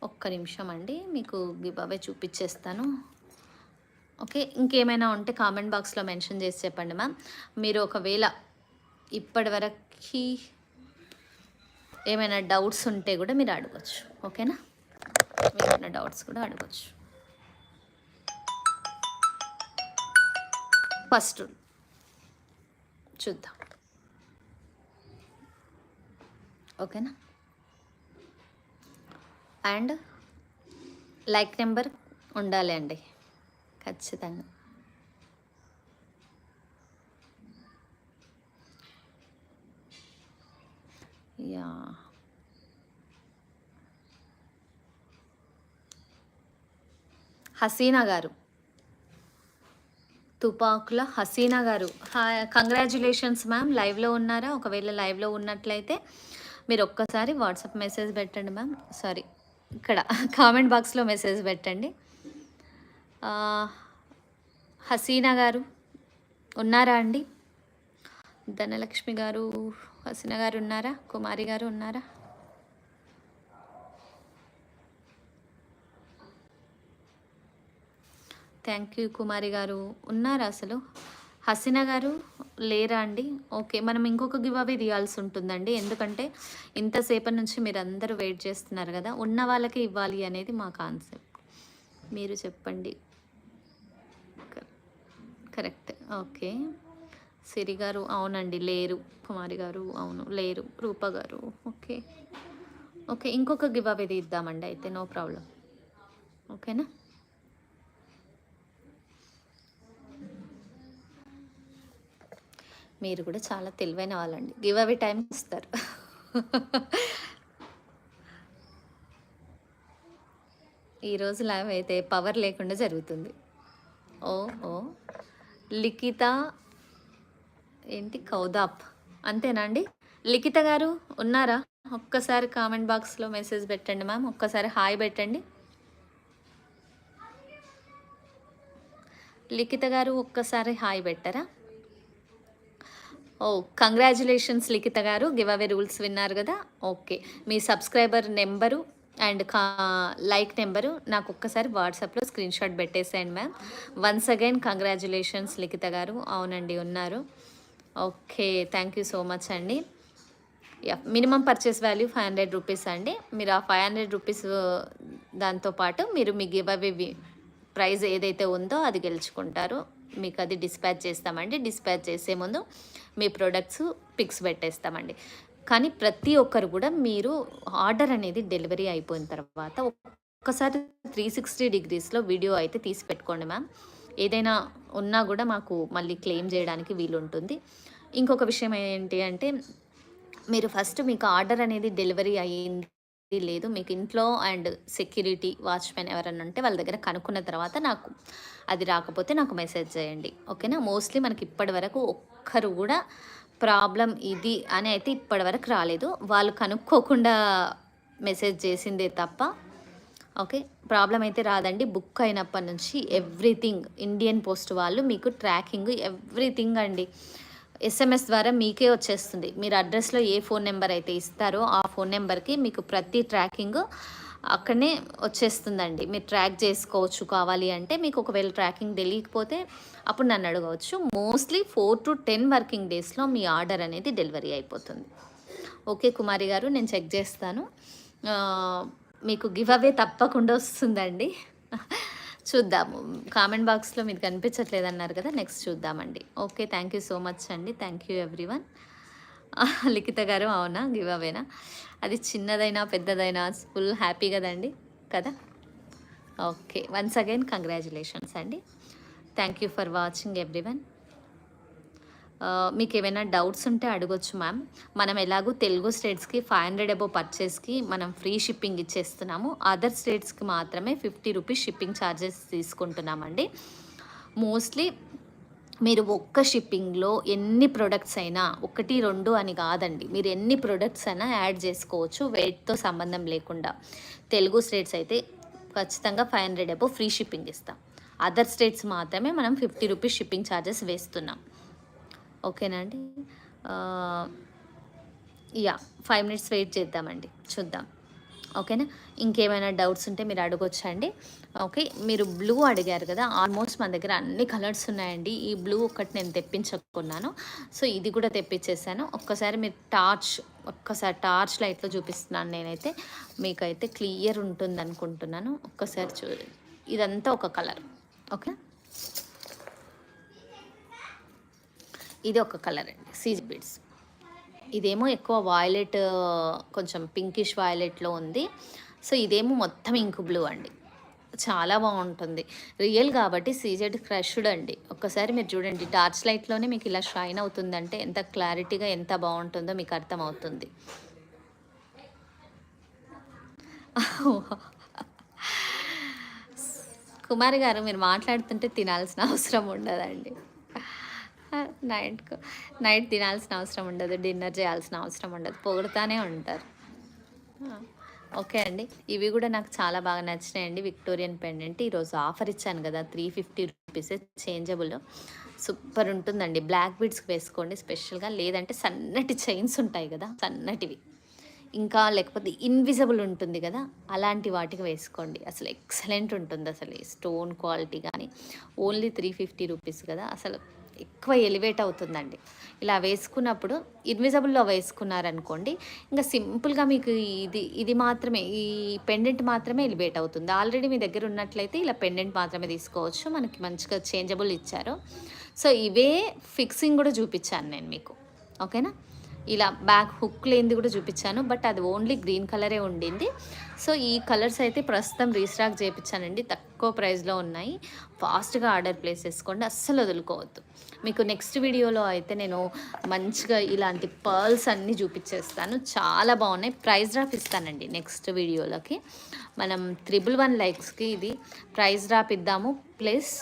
ఒక్క నిమిషం అండి, మీకు గివ్ అవే చూపించేస్తాను. ఓకే, ఇంకేమైనా ఉంటే కామెంట్ బాక్స్లో మెన్షన్ చేసి చెప్పండి మ్యామ్. మీరు ఒకవేళ ఇప్పటివరకు ఏమైనా డౌట్స్ ఉంటే కూడా మీరు అడగచ్చు. ఓకేనా? ఏమైనా డౌట్స్ కూడా అడగచ్చు. ఫస్ట్ చూద్దాం. ఓకేనా? అండ్ లైక్ నెంబర్ ఉండాలి అండి ఖచ్చితంగా. యా, హసీనా గారు, తుపాకుల హసీనా గారు, కంగ్రాచ్యులేషన్స్ మ్యామ్. లైవ్లో ఉన్నారా? ఒకవేళ లైవ్లో ఉన్నట్లయితే మీరు ఒక్కసారి వాట్సాప్ మెసేజ్ పెట్టండి మ్యామ్. సారీ, ఇక్కడ కామెంట్ బాక్స్లో మెసేజ్ పెట్టండి. హసీనా గారు ఉన్నారా అండి? ధనలక్ష్మి గారు, హసీనా గారు ఉన్నారా? కుమారి గారు ఉన్నారా? థ్యాంక్ యూ కుమారి గారు. ఉన్నారా అసలు? హసీనా గారు లేరా అండి? ఓకే. మనం ఇంకొక గివ్ అవే తీయాల్సి ఉంటుందండి. ఎందుకంటే ఇంతసేపటి నుంచి మీరందరూ వెయిట్ చేస్తున్నారు కదా! ఉన్న వాళ్ళకే ఇవ్వాలి అనేది మా కాన్సెప్ట్. మీరు చెప్పండి. కరెక్ట్. ఓకే. సిరి గారు అవునండి లేరు. కుమారి గారు అవును లేరు. రూప గారు ఓకే. ఓకే. ఇంకొక గివ్ అవే తీద్దామండి అయితే నో ప్రాబ్లమ్. ఓకేనా? మీరు కూడా చాలా తెలివైన వాళ్ళండి. గివ్ అవే టైం ఇస్తారు. ఈరోజు లైవ్ అయితే పవర్ లేకుండా జరుగుతుంది. ఓ ఓ లిఖిత ఏంటి కౌదాప్ అంతేనా అండి? లిఖిత గారు ఉన్నారా? ఒక్కసారి కామెంట్ బాక్స్లో మెసేజ్ పెట్టండి మ్యామ్. ఒక్కసారి హాయ్ పెట్టండి. లిఖిత గారు ఒక్కసారి హాయ్ పెట్టరా? ఓ కంగ్రాచులేషన్స్ లిఖిత గారు, గివ్ అవే రూల్స్ విన్నారు కదా. Okay. Me subscriber number and like number నాకు ఒక్కసారి వాట్సాప్లో స్క్రీన్ షాట్ పెట్టేసేయండి మ్యామ్. వన్స్ అగైన్ కంగ్రాచులేషన్స్ లిఖిత గారు. అవునండి ఉన్నారు. Okay. Thank you so much అండి. మినిమం పర్చేస్ వాల్యూ 500 రూపీస్ అండి. మీరు ఆ 500 రూపీస్ దాంతోపాటు మీరు మీ గివ్ అవే ప్రైజ్ ఏదైతే ఉందో అది గెలుచుకుంటారు. మీకు అది డిస్పాచ్ చేస్తామండి. డిస్పాచ్ చేసే ముందు మీ ప్రొడక్ట్స్ పిక్స్ పెట్టేస్తామండి. కానీ ప్రతి ఒక్కరు కూడా మీరు ఆర్డర్ అనేది డెలివరీ అయిపోయిన తర్వాత ఒక్కసారి 360 డిగ్రీస్లో వీడియో అయితే తీసి పెట్టుకోండి మ్యామ్. ఏదైనా ఉన్నా కూడా మాకు మళ్ళీ క్లెయిమ్ చేయడానికి వీలుంటుంది. ఇంకొక విషయం ఏంటి అంటే మీరు ఫస్ట్ మీకు ఆర్డర్ అనేది డెలివరీ అయ్యింది లేదు మీకు ఇంట్లో అండ్ సెక్యూరిటీ వాచ్మెన్ ఎవరన్నా ఉంటే వాళ్ళ దగ్గర కనుక్కున్న తర్వాత నాకు అది రాకపోతే నాకు మెసేజ్ చేయండి. ఓకేనా? మోస్ట్లీ మనకి ఇప్పటి వరకు ఒక్కరు కూడా ప్రాబ్లం ఇది అని అయితే ఇప్పటి వరకు రాలేదు. వాళ్ళు కనుక్కోకుండా మెసేజ్ చేసిందే తప్ప ఓకే. ప్రాబ్లం అయితే రాదండి. బుక్ అయినప్పటి నుంచి ఎవ్రీథింగ్ ఇండియన్ పోస్ట్ వాళ్ళు మీకు ట్రాకింగ్ ఎవ్రీథింగ్ అండి ఎస్ఎంఎస్ ద్వారా మీకే వచ్చేస్తుంది. మీరు అడ్రస్లో ఏ ఫోన్ నెంబర్ అయితే ఇస్తారో ఆ ఫోన్ నెంబర్కి మీకు ప్రతి ట్రాకింగ్ అక్కడనే వచ్చేస్తుందండి. మీరు ట్రాక్ చేసుకోవచ్చు. కావాలి అంటే మీకు ఒకవేళ ట్రాకింగ్ తెలియకపోతే అప్పుడు నన్ను అడగవచ్చు. మోస్ట్లీ 4 to 10 వర్కింగ్ డేస్లో మీ ఆర్డర్ అనేది డెలివరీ అయిపోతుంది. ఓకే కుమారి గారు, నేను చెక్ చేస్తాను. మీకు గివ్ అవే తప్పకుండా వస్తుందండి. చూద్దాము. కామెంట్ బాక్స్లో మీరు కనిపించట్లేదన్నారు కదా, నెక్స్ట్ చూద్దామండి. Okay. Thank you so much అండి. Thank you everyone. లిఖిత గారు అవునా గివ్ అవేనా? అది చిన్నదైనా పెద్దదైనా ఫుల్ హ్యాపీ కదండి కదా. ఓకే. వన్స్ అగైన్ కంగ్రాచులేషన్స్ అండి. Thank you for watching everyone. మీకు ఏమైనా డౌట్స్ ఉంటే అడగొచ్చు మ్యామ్. మనం ఎలాగో తెలుగు స్టేట్స్కి 500 అబోవ్ పర్చేస్కి మనం ఫ్రీ షిప్పింగ్ ఇచ్చేస్తున్నాము. అదర్ స్టేట్స్కి మాత్రమే 50 రూపీస్ షిప్పింగ్ ఛార్జెస్ తీసుకుంటున్నామండి. మోస్ట్లీ మీరు ఒక్క షిప్పింగ్లో ఎన్ని ప్రొడక్ట్స్ అయినా 1, 2 అని కాదండి, మీరు ఎన్ని ప్రొడక్ట్స్ అయినా యాడ్ చేసుకోవచ్చు వెయిట్తో సంబంధం లేకుండా. తెలుగు స్టేట్స్ అయితే ఖచ్చితంగా 500 అబోవ్ ఫ్రీ షిప్పింగ్ ఇస్తాం. అదర్ స్టేట్స్ మాత్రమే మనం 50 రూపీస్ షిప్పింగ్ ఛార్జెస్ వేస్తున్నాం. ఓకేనా అండి? యా 5 మినిట్స్ వెయిట్ చేద్దామండి, చూద్దాం. ఓకేనా? ఇంకేమైనా డౌట్స్ ఉంటే మీరు అడగొచ్చండి. ఓకే. మీరు బ్లూ అడిగారు కదా, ఆల్మోస్ట్ మన దగ్గర అన్ని కలర్స్ ఉన్నాయండి. ఈ బ్లూ ఒకటి నేను తెప్పించుకున్నాను. సో ఇది కూడా తెప్పించేసాను. ఒక్కసారి మీరు ఒక్కసారి టార్చ్ లైట్లో చూపిస్తున్నాను నేనైతే. మీకైతే క్లియర్ ఉంటుంది అనుకుంటున్నాను. ఒక్కసారి చూడండి. ఇదంతా ఒక కలర్. ఓకే. ఇది ఒక కలర్ అండి, సీజ్ బీడ్స్. ఇదేమో ఎక్కువ వాయిలెట్, కొంచెం పింకిష్ వాయిలెట్లో ఉంది. సో ఇదేమో మొత్తం ఇంక్ బ్లూ అండి. చాలా బాగుంటుంది. రియల్ కాబట్టి సీజెడ్ క్రష్డ్ అండి. ఒక్కసారి మీరు చూడండి, టార్చ్ లైట్లోనే మీకు ఇలా షైన్ అవుతుందంటే ఎంత క్లారిటీగా ఎంత బాగుంటుందో మీకు అర్థమవుతుంది. కుమారి గారు, మీరు మాట్లాడుతుంటే తినాల్సిన అవసరం ఉండదండి. నైట్ తినాల్సిన అవసరం ఉండదు, డిన్నర్ చేయాల్సిన అవసరం ఉండదు, పొగుడుతూనే ఉంటారు. ఓకే అండి. ఇవి గూడా నాకు చాలా బాగా నచ్చినాయండి. విక్టోరియన్ పెండెంట్ ఈరోజు ఆఫర్ ఇచ్చాను గదా! 350 రూపీసే చేంజబుల్. సూపర్ ఉంటుందండి. బ్లాక్ బీడ్స్‌కి వేసుకోండి స్పెషల్‌గా. లేదంటే సన్నటి చైన్స్ ఉంటాయి గదా! సన్నటివి. ఇంకా లేకపోతే ఇన్విజిబుల్ ఉంటుంది గదా! అలాంటి వాటికి వేసుకోండి. అసలు ఎక్సలెంట్ ఉంటుందసలు. ఈ స్టోన్ క్వాలిటీ గానీ, ఓన్లీ 350 రూపీస్ గదా! అసలు ఎక్కువ ఎలివేట్ అవుతుందండి. ఇలా వేసుకున్నప్పుడు ఇన్విజిబుల్‌లో వేసుకున్నారనుకోండి, ఇంక సింపుల్‌గా మీకు ఇది మాత్రమే ఈ పెండెంట్ మాత్రమే ఎలివేట్ అవుతుంది. ఆల్రెడీ మీ దగ్గర ఉన్నట్లయితే ఇలా పెండెంట్ మాత్రమే తీసుకోవచ్చు. మనకి మంచిగా చేంజబుల్ ఇచ్చారు. సో, ఇవే ఫిక్సింగ్ గూడా చూపిచ్చాను నేను మీకు. ఓకేనా? ఇలా బ్యాక్ హుక్ లేనిది కూడా చూపించాను. బట్ అది ఓన్లీ గ్రీన్ కలరే ఉండింది. సో, ఈ కలర్స్ అయితే ప్రస్తుతం రీస్టాక్ చేపిచ్చానండి. తక్కువ ప్రైస్‌లో ఉన్నాయి. ఫాస్ట్‌గా ఆర్డర్ ప్లేస్ చేసుకోండి. అస్సలు వదులుకోవద్దు. మీకు నెక్స్ట్ వీడియోలో అయితే నేను మంచిగా ఇలాంటి పర్ల్స్ అన్నీ చూపిచ్చేస్తాను. చాలా బాగున్నాయి. ప్రైస్ డ్రాప్ ఇస్తానండి నెక్స్ట్ వీడియోలోకి. మనం 111 లైక్స్‌కి ఇది ప్రైస్ డ్రాప్ ఇద్దాము. ప్లస్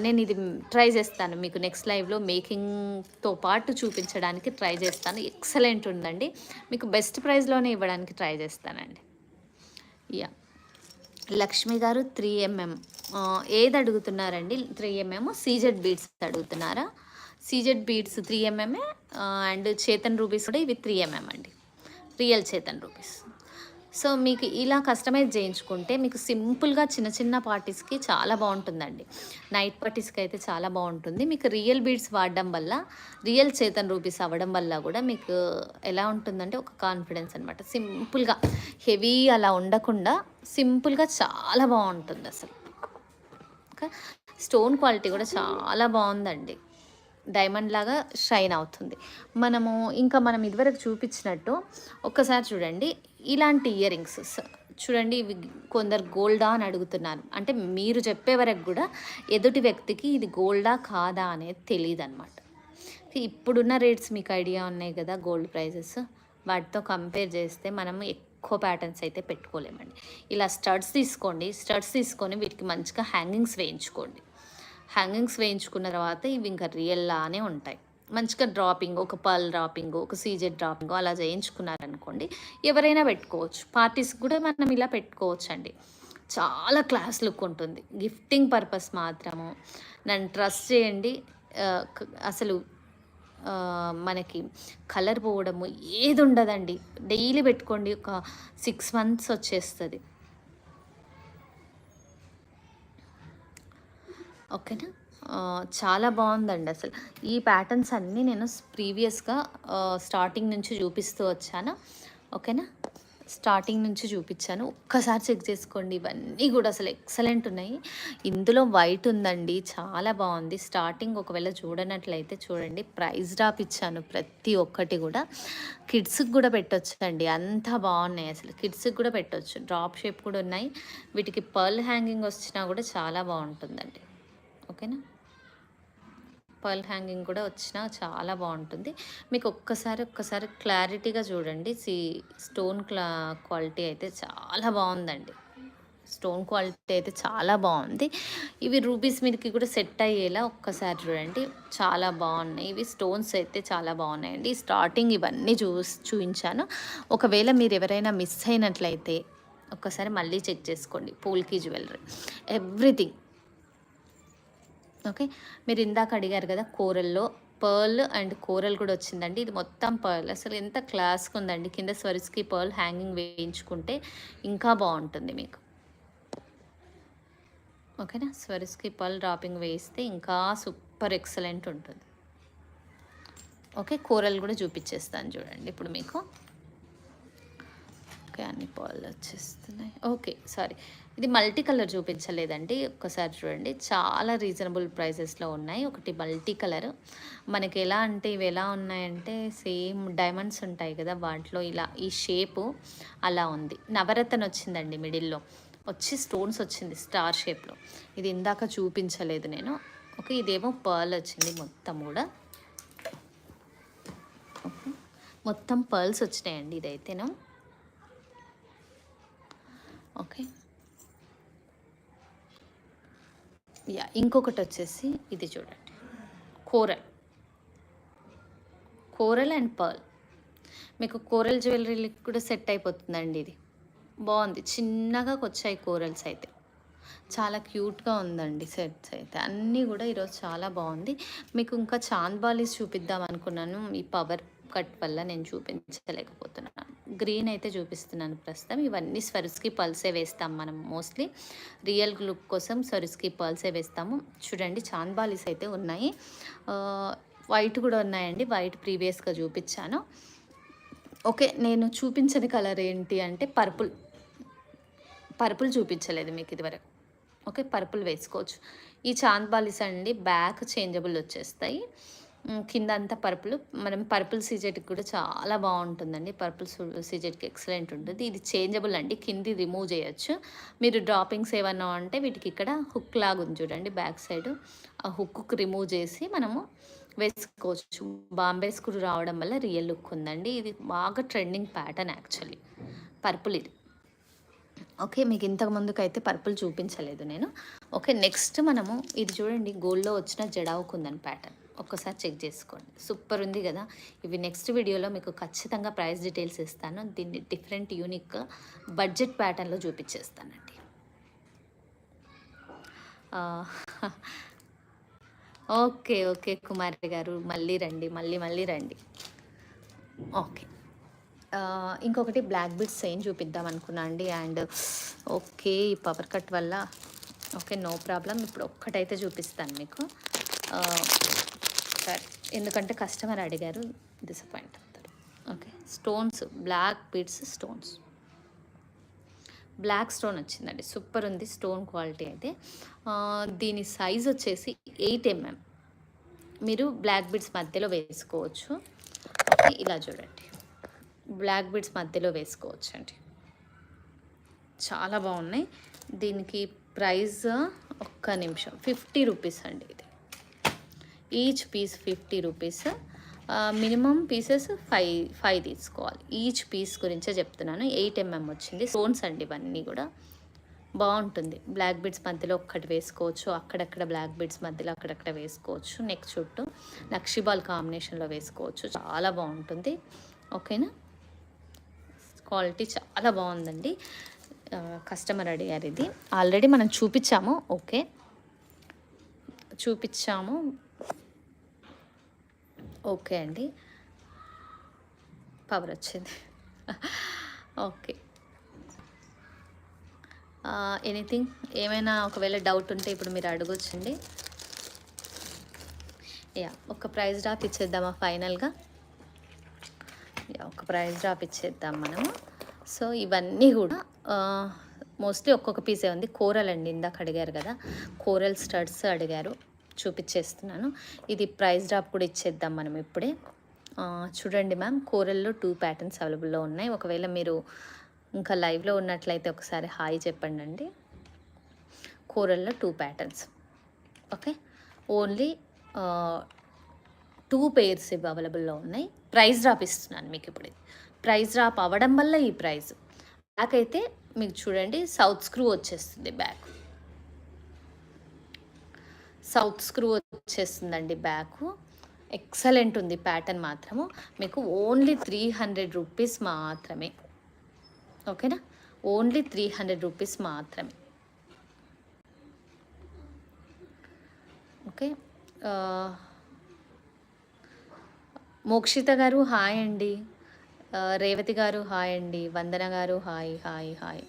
నేను ఇది ట్రై చేస్తాను. మీకు నెక్స్ట్ లైవ్‌లో మేకింగ్‌తో పాటు చూపించడానికి ట్రై చేస్తాను. ఎక్సలెంట్ ఉందండి. మీకు బెస్ట్ ప్రైస్‌లోనే ఇవ్వడానికి ట్రై చేస్తానండి. యాహ్! లక్ష్మి గారు 3 ఎంఎం ఏది అడుగుతున్నారండి? 3 ఎంఎం సీజెడ్ బీడ్స్ అడుగుతున్నారా? CZ beads 3 MMA and Chetan rubies కూడా ఇవి 3 ఎంఎం అండి. Real Chetan rubies. సో, మీకు ఇలా కస్టమైజ్ చేయించుకుంటే మీకు సింపుల్‌గా చిన్న చిన్న పార్టీస్‌కి చాలా బావుంటుందండి. నైట్ పార్టీస్‌కి అయితే చాలా బావుంటుంది. మీకు రియల్ బీడ్స్ వాడడం వల్ల, రియల్ చేతన్ రూపీస్ అవ్వడం వల్ల గూడా మీకు ఎలా ఉంటుందంటే ఒక కాన్ఫిడెన్స్ అనమాట. సింపుల్‌గా హెవీ అలా ఉండకుండా సింపుల్‌గా చాలా బావుంటుందసలు. ఇంకా స్టోన్ క్వాలిటీ కూడా చాలా బావుందండి. డైమండ్ లాగా షైన్ అవుతుంది. మనం ఇదివరకు చూపించినట్టు ఒక్కసారి చూడండి. ఇలాంటి ఇయర్ రింగ్స్ చూడండి. ఇవి కొందరు గోల్డా అని అడుగుతున్నారు. అంటే మీరు చెప్పే వరకు కూడా ఎదుటి వ్యక్తికి ఇది గోల్డా కాదా అనేది తెలీదనమాట. ఇప్పుడున్న రేట్స్ మీకు ఐడియా ఉన్నాయి కదా గోల్డ్ ప్రైజెస్. వాటితో కంపేర్ చేస్తే మనం ఎక్కువ ప్యాటర్న్స్ అయితే పెట్టుకోలేమండి. ఇలా స్టడ్స్ తీసుకోండి. స్టడ్స్ తీసుకొని వీటికి మంచిగా హ్యాంగింగ్స్ వేయించుకోండి. హ్యాంగింగ్స్ వేయించుకున్న తర్వాత ఇవి ఇంకా రియల్లానే ఉంటాయి. మంచిగా డ్రాపింగ్, ఒక పర్ల్ డ్రాపింగ్, ఒక సీజెడ్ డ్రాపింగ్ అలా చేయించుకున్నారనుకోండి, ఎవరైనా పెట్టుకోవచ్చు. పార్టీస్కి కూడా మనం ఇలా పెట్టుకోవచ్చండి. చాలా క్లాస్ లుక్ ఉంటుంది. గిఫ్టింగ్ పర్పస్ మాత్రము నన్ను ట్రస్ట్ చేయండి. అసలు మనకి కలర్ పోవడము ఏది ఉండదండి. డైలీ పెట్టుకోండి. ఒక 6 మంత్స్ వచ్చేస్తుంది. ఓకేనా? చాలా బావుందండి అసలు. ఈ ప్యాటర్న్స్ అన్నీ నేను ప్రీవియస్‌గా స్టార్టింగ్ నుంచి చూపిస్తూ వచ్చాను. ఓకేనా? స్టార్టింగ్ నుంచి చూపిచ్చాను. ఒక్కసారి చెక్ చేసుకోండి. ఇవన్నీ గూడా అసలు ఎక్సలెంట్ ఉన్నాయి. ఇందులో వైట్ ఉందండి. చాలా బావుంది. స్టార్టింగ్ ఒకవేళ చూడనట్లయితే చూడండి. ప్రైస్ డ్రాప్ ఇచ్చాను ప్రతి ఒక్కటి గూడా. కిడ్స్‌కి గూడా పెట్టొచ్చండి. అంత బావున్నాయి అసలు. కిడ్స్‌కి గూడా పెట్టొచ్చు. డ్రాప్ షేప్ కూడా ఉన్నాయి. వీటికి పర్ల్ హ్యాంగింగ్ వచ్చినా గూడా చాలా బావుంటుందండి. ఓకేనా? పర్ల్ హ్యాంగింగ్ కూడా వచ్చినా చాలా బాగుంటుంది. మీకు ఒక్కసారి క్లారిటీగా చూడండి. స్టోన్ క్వాలిటీ అయితే చాలా బాగుందండి. స్టోన్ క్వాలిటీ అయితే చాలా బాగుంది. ఇవి రూబీస్ మీదకి కూడా సెట్ అయ్యేలా ఒక్కసారి చూడండి. చాలా బాగున్నాయి. ఇవి స్టోన్స్ అయితే చాలా బాగున్నాయండి. స్టార్టింగ్ ఇవన్నీ చూపించాను. ఒకవేళ మీరు ఎవరైనా మిస్ అయినట్లయితే ఒక్కసారి మళ్ళీ చెక్ చేసుకోండి. పోల్కి జ్యువెలరీ ఎవ్రీథింగ్. ఓకే. మీరు ఇందాక అడిగారు కదా కోరల్‌లో పర్ల్ అండ్ కోరల్ కూడా వచ్చిందండి. ఇది మొత్తం పర్ల్. అసలు ఎంత క్లాస్‌గా ఉందండి. కింద స్వరిస్‌కి పర్ల్ హ్యాంగింగ్ వేయించుకుంటే ఇంకా బాగుంటుంది మీకు. ఓకేనా? స్వరిస్‌కి పర్ల్ డ్రాపింగ్ వేయిస్తే ఇంకా సూపర్ ఎక్సలెంట్ ఉంటుంది. ఓకే. కోరల్ కూడా చూపించేస్తాను చూడండి ఇప్పుడు మీకు. ఓకే. అన్ని పర్ల్ వచ్చేస్తున్నాయి. ఓకే. సారీ. ఇది మల్టీ కలర్ చూపించలేదండి. ఒక్కసారి చూడండి. చాలా రీజనబుల్ ప్రైసెస్‌లో ఉన్నాయి. ఒకటి మల్టీ కలర్. మనకి ఎలా అంటే ఇవి ఎలా ఉన్నాయంటే సేమ్ డైమండ్స్ ఉంటాయి కదా! వాటిలో ఇలా ఈ షేపు అలా ఉంది. నవరత్న వచ్చిందండి మిడిల్‌లో. వచ్చి స్టోన్స్ వచ్చింది స్టార్ షేప్‌లో. ఇది ఇందాక చూపించలేదు నేను. ఓకే. ఇదేమో పర్ల్ వచ్చింది మొత్తం కూడా. ఓకే. మొత్తం పర్ల్స్ వచ్చినాయండి ఇదైతేను. ఓకే. యాహ్! ఇంకొకటి వచ్చేసి ఇది చూడండి. కోరల్. Coral and pearl. మీకు కోరల్ జ్యువెలరీలకి కూడా సెట్ అయిపోతుందండి ఇది. బాగుంది. చిన్నగా వచ్చాయి కోరల్స్ అయితే. చాలా క్యూట్‌గా ఉందండి సెట్స్ అయితే. అన్నీ గూడా ఈరోజు చాలా బాగుంది. మీకు ఇంకా చాంద్ బాలీస్ చూపిద్దాం అనుకున్నాను. ఈ పవర్ కట్ వల్ల నేను చూపించలేకపోతున్నాను. గ్రీన్ అయితే చూపిస్తున్నాను ప్రస్తుతం. ఇవన్నీ స్వరిస్కి పల్సే వేస్తాం మనం మోస్ట్‌లీ. రియల్ లుక్ కోసం స్వరిస్కి పల్సే వేస్తాము. చూడండి చాంద్ బాలీస్ అయితే ఉన్నాయి. వైట్ కూడా ఉన్నాయండి. వైట్ ప్రీవియస్‌గా చూపించాను. ఓకే. నేను చూపించని కలర్ ఏంటి అంటే పర్పుల్. పర్పుల్ చూపించలేదు మీకు ఇదివరకు. ఓకే. పర్పుల్ వేసుకోవచ్చు. ఈ చాంద్ బాలీస్ అండి బ్యాక్ చేంజబుల్ వచ్చేస్తాయి. కింద అంతా పర్పుల్. మనం పర్పుల్ సీజెట్కి కూడా చాలా బాగుంటుందండి. పర్పుల్ సీజెట్కి ఎక్సలెంట్ ఉంటుంది. ఇది చేంజబుల్ అండి. కింది రిమూవ్ చేయొచ్చు. మీరు డ్రాపింగ్స్ ఏమన్నా అంటే వీటికి ఇక్కడ హుక్ లాగా ఉంది చూడండి బ్యాక్ సైడ్. ఆ హుక్కు రిమూవ్ చేసి మనము వేసుకోవచ్చు. బాంబే స్క్రూ రావడం వల్ల రియల్ లుక్ ఉందండి. ఇది బాగా ట్రెండింగ్ ప్యాటర్న్ యాక్చువల్లీ. పర్పుల్ ఇది. ఓకే. మీకు ఇంతకు ముందుకైతే పర్పుల్ చూపించలేదు నేను. ఓకే. నెక్స్ట్ మనము ఇది చూడండి గోల్డ్‌లో వచ్చిన జడావు కుందన్ ప్యాటర్న్. ఒక్కసారి చెక్ చేసుకోండి. సూపర్ ఉంది కదా! ఇవి నెక్స్ట్ వీడియోలో మీకు ఖచ్చితంగా ప్రైస్ డీటెయిల్స్ ఇస్తాను. దీన్ని డిఫరెంట్ యూనిక్ బడ్జెట్ ప్యాటర్న్‌లో చూపించేస్తానండి. ఓకే. ఓకే. కుమారి గారు మళ్ళీ రండి. మళ్ళీ రండి. ఓకే. ఇంకొకటి బ్లాక్ బీడ్స్ చైన్ చూపిద్దాం అనుకున్నా అండి. అండ్ ఓకే ఈ పవర్ కట్ వల్ల ఓకే నో ప్రాబ్లం. ఇప్పుడు ఒక్కటైతే చూపిస్తాను మీకు. సరే ఎందుకంటే కస్టమర్ అడిగారు డిసప్పాయింట్ అవుతారు. Okay stones black beads stones. Black stone వచ్చిందండి. సూపర్ ఉంది స్టోన్ క్వాలిటీ అయితే. దీని సైజ్ వచ్చేసి 8 mm. మీరు బ్లాక్ బీడ్స్ మధ్యలో వేసుకోవచ్చు. ఓకే ఇలా చూడండి. బ్లాక్ బీడ్స్ మధ్యలో వేసుకోవచ్చు అండి. చాలా బాగున్నాయి. దీనికి ప్రైస్ ఒక్క నిమిషం 50 రూపీస్ అండి. ఇది each piece 50 rupees. Minimum pieces 5 తీసుకోవాలి. ఈచ్ పీస్ గురించే చెప్తున్నాను. 8 mm వచ్చింది. స్టోన్స్ అండి ఇవన్నీ కూడా. బాగుంటుంది. బ్లాక్ బీడ్స్ మధ్యలో ఒక్కటి వేసుకోవచ్చు. అక్కడక్కడ బ్లాక్ బీడ్స్ మధ్యలో అక్కడక్కడ వేసుకోవచ్చు. నెక్ చుట్టూ నక్షిబాల్ కాంబినేషన్లో వేసుకోవచ్చు. చాలా బాగుంటుంది. ఓకేనా. క్వాలిటీ చాలా బాగుందండి. కస్టమర్ అడిగారు ఇది. ఆల్రెడీ మనం చూపించాము. ఓకే చూపించాము. ఓకే అండి. పవర్ వచ్చింది. ఓకే. ఎనీథింగ్ ఏమైనా ఒకవేళ డౌట్ ఉంటే ఇప్పుడు మీరు అడగొచ్చండి. ఒక ప్రైస్ డ్రాప్ ఇచ్చేద్దామా ఫైనల్గా. ఒక ప్రైస్ డ్రాప్ ఇచ్చేద్దాం మనము. సో ఇవన్నీ కూడా మోస్ట్లీ ఒక్కొక్క పీసే ఉంది. కోరల్ అండి ఇందాక అడిగారు కదా, కోరల్ స్టడ్స్ అడిగారు, చూపించేస్తున్నాను. ఇది ప్రైస్ డ్రాప్ కూడా ఇచ్చేద్దాం మనం ఇప్పుడే. చూడండి మ్యామ్, కోరల్లో 2 ప్యాటర్న్స్ అవైలబుల్లో ఉన్నాయి. ఒకవేళ మీరు ఇంకా లైవ్లో ఉన్నట్లయితే ఒకసారి హాయ్ చెప్పండి అండి. కోరల్లో 2 ప్యాటర్న్స్. ఓకే ఓన్లీ 2 pairs ఇవి అవైలబుల్లో ఉన్నాయి. ప్రైస్ డ్రాప్ ఇస్తున్నాను మీకు ఇప్పుడు. ప్రైస్ డ్రాప్ అవ్వడం వల్ల ఈ ప్రైస్. బ్యాక్ అయితే మీకు చూడండి సౌత్ స్క్రూ వచ్చేస్తుంది. బ్యాక్ సౌత్ స్క్రూ వచ్చేస్తుందండి. బ్యాక్ ఎక్సలెంట్ ఉంది ప్యాటర్న్ మాత్రము. మీకు ఓన్లీ 300 రూపీస్ మాత్రమే. ఓకేనా, ఓన్లీ 300 రూపీస్ మాత్రమే. ఓకే. మోక్షిత గారు హాయ్ అండి. రేవతి గారు హాయ్ అండి. వందన గారు హాయ్ హాయ్ హాయ్.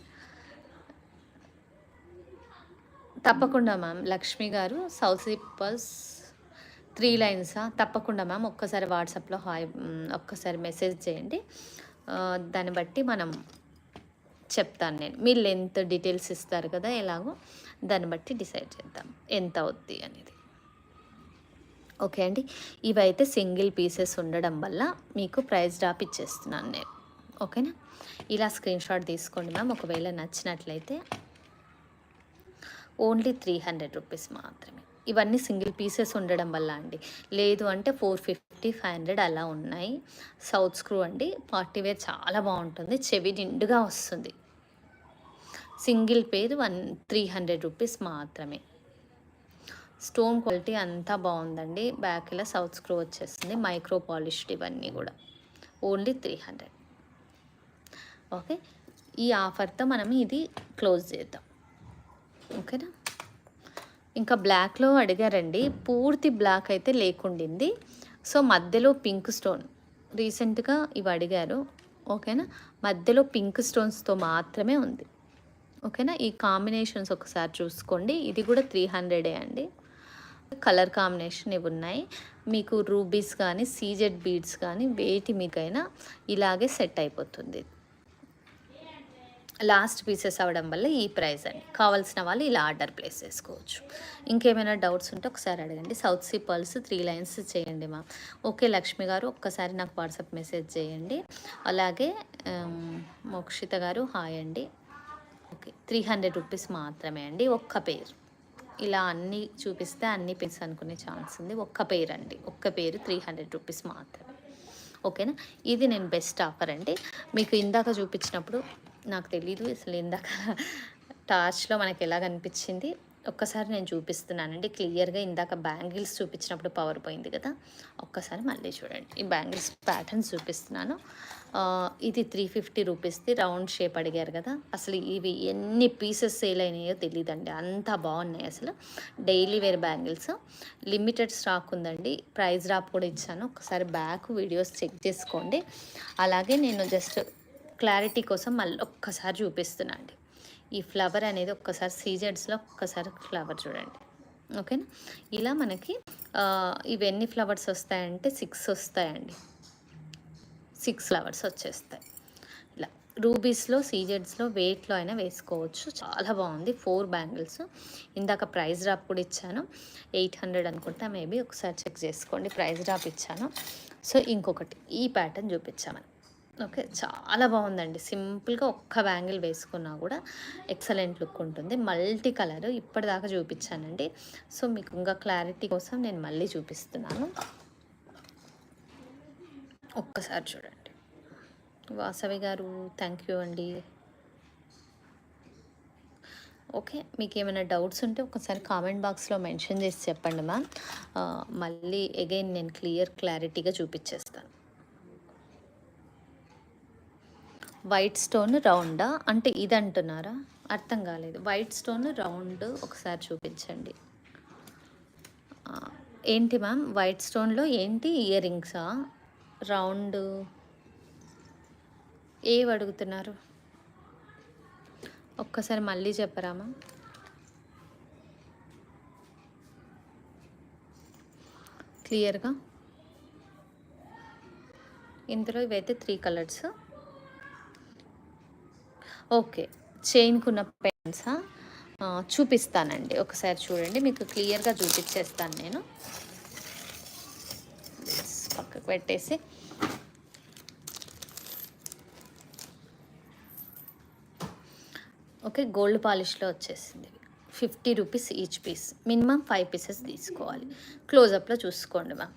తప్పకుండా మ్యామ్. లక్ష్మి గారు సౌత్ సిప్పల్స్ 3 లైన్సా? తప్పకుండా మ్యామ్. ఒక్కసారి వాట్సాప్లో హాయ్ ఒక్కసారి మెసేజ్ చేయండి. దాన్ని బట్టి మనం చెప్తాను నేను. మీ లెంత్ డీటెయిల్స్ ఇస్తారు కదా ఎలాగో, దాన్ని బట్టి డిసైడ్ చేద్దాం ఎంత అవుద్ది అనేది. ఓకే అండి. ఇవైతే సింగిల్ పీసెస్ ఉండడం వల్ల మీకు ప్రైస్ డ్రాప్ ఇచ్చేస్తున్నాను నేను. ఓకేనా. ఇలా స్క్రీన్ షాట్ తీసుకోండి మ్యామ్. ఒకవేళ నచ్చినట్లయితే ఓన్లీ 300 రూపీస్ మాత్రమే. ఇవన్నీ సింగిల్ పీసెస్ ఉండడం వల్ల అండి. లేదు అంటే 450, 500 అలా ఉన్నాయి. సౌత్ స్క్రూ అండి. పార్టీ వేర్ చాలా బాగుంటుంది. చెవి నిండుగా వస్తుంది. సింగిల్ పేర్ 300 రూపీస్ మాత్రమే. స్టోన్ క్వాలిటీ అంతా బాగుందండి. బ్యాక్ ఇలా సౌత్ స్క్రూ వచ్చేస్తుంది. మైక్రో పాలిష్డ్ ఇవన్నీ కూడా ఓన్లీ 300. ఓకే. ఈ ఆఫర్తో మనం ఇది క్లోజ్ చేద్దాం. ఓకేనా. ఇంకా బ్లాక్లో అడిగారండి, పూర్తి బ్లాక్ అయితే లేకుండింది. సో మధ్యలో పింక్ స్టోన్ రీసెంట్గా ఇవి అడిగారు. ఓకేనా. మధ్యలో పింక్ స్టోన్స్తో మాత్రమే ఉంది. ఓకేనా. ఈ కాంబినేషన్స్ ఒకసారి చూసుకోండి. ఇది కూడా 300 అండి. కలర్ కాంబినేషన్ ఇవి ఉన్నాయి. మీకు రూబీస్ కానీ సీజెడ్ బీడ్స్ కానీ వేటి మీకైనా ఇలాగే సెట్ అయిపోతుంది. లాస్ట్ పీసెస్ అవ్వడం వల్ల ఈ ప్రైస్ అండి. కావాల్సిన వాళ్ళు ఇలా ఆర్డర్ ప్లేస్ చేసుకోవచ్చు. ఇంకేమైనా డౌట్స్ ఉంటే ఒకసారి అడగండి. సౌత్ సీ పర్ల్స్ 3 లైన్స్ చేయండి మా. ఓకే లక్ష్మి గారు, ఒక్కసారి నాకు వాట్సాప్ మెసేజ్ చేయండి. అలాగే మోక్షిత గారు హాయ్ అండి. ఓకే 300 రూపీస్ మాత్రమే అండి ఒక్క పేరు. ఇలా అన్నీ చూపిస్తే అన్ని పేర్స్ అనుకునే ఛాన్స్ ఉంది. ఒక్క పేరు అండి, ఒక్క పేరు 300 రూపీస్ మాత్రమే. ఓకేనా. ఇది నేను బెస్ట్ ఆఫర్ అండి. మీకు ఇందాక చూపించినప్పుడు నాకు తెలీదు అసలు ఇందాక టార్చ్లో మనకి ఎలా కనిపించింది, ఒక్కసారి నేను చూపిస్తున్నానండి క్లియర్గా. ఇందాక బ్యాంగిల్స్ చూపించినప్పుడు పవర్ పోయింది కదా, ఒక్కసారి మళ్ళీ చూడండి. ఈ బ్యాంగిల్స్ ప్యాటర్న్స్ చూపిస్తున్నాను. ఇది 350 రూపీస్ది రౌండ్ షేప్ అడిగారు కదా. అసలు ఇవి ఎన్ని పీసెస్ సేల్ అయినాయో తెలియదండి, అంతా బాగున్నాయి అసలు. Daily wear bangles, limited stock ఉందండి. ప్రైస్ డ్రాప్ కూడా ఇచ్చాను, ఒకసారి బ్యాక్ వీడియోస్ చెక్ చేసుకోండి. అలాగే నేను జస్ట్ క్లారిటీ కోసం మళ్ళీ ఒక్కసారి చూపిస్తున్నా అండి. ఈ ఫ్లవర్ అనేది ఒక్కసారి సీజెడ్స్లో ఒక్కసారి ఫ్లవర్ చూడండి. ఓకేనా. ఇలా మనకి ఇవన్నీ ఫ్లవర్స్ వస్తాయంటే 6 వస్తాయండి. 6 ఫ్లవర్స్ వచ్చేస్తాయి. ఇలా రూబీస్లో సీజెడ్స్లో వెయిట్లో అయినా వేసుకోవచ్చు. చాలా బాగుంది. 4 బ్యాంగిల్స్. ఇందాక ప్రైస్ డ్రాప్ కూడా ఇచ్చాను, 800 అనుకుంటా మేబీ, ఒకసారి చెక్ చేసుకోండి. ప్రైస్ డ్రాప్ ఇచ్చాను. సో ఇంకొకటి ఈ ప్యాటర్న్ చూపించామని. ఓకే చాలా బాగుందండి. సింపుల్గా ఒక్క బ్యాంగిల్ వేసుకున్నా కూడా ఎక్సలెంట్ లుక్ ఉంటుంది. మల్టీ కలర్ ఇప్పటిదాకా చూపించానండి. సో మీకు ఇంకా క్లారిటీ కోసం నేను మళ్ళీ చూపిస్తున్నాను. ఒక్కసారి చూడండి. వాసవి గారు థ్యాంక్ యూ అండి. ఓకే మీకు ఏమైనా డౌట్స్ ఉంటే ఒకసారి కామెంట్ బాక్స్లో మెన్షన్ చేసి చెప్పండి మ్యామ్. మళ్ళీ అగైన్ నేను క్లారిటీగా చూపించేస్తాను. వైట్ స్టోన్ రౌండా అంటే ఇది అంటున్నారా? అర్థం కాలేదు. వైట్ స్టోన్ రౌండ్ ఒకసారి చూపించండి. ఏంటి మ్యామ్ వైట్ స్టోన్లో ఏంటి ఇయర్ రింగ్సా? రౌండ్ ఏవి అడుగుతున్నారు? ఒక్కసారి మళ్ళీ చెప్పరా మ్యామ్? క్లియర్గా. ఇందులో ఇవైతే 3 కలర్స్. ఓకే చైన్కున్న పెన్సా? చూపిస్తానండి, ఒకసారి చూడండి. మీకు క్లియర్గా చూపించేస్తాను నేను. పక్కకు పెట్టేసి ఓకే గోల్డ్ పాలిష్లో వచ్చేసింది. 50 rupees each piece. Minimum 5 pieces తీసుకోవాలి. క్లోజప్లో చూసుకోండి మ్యామ్.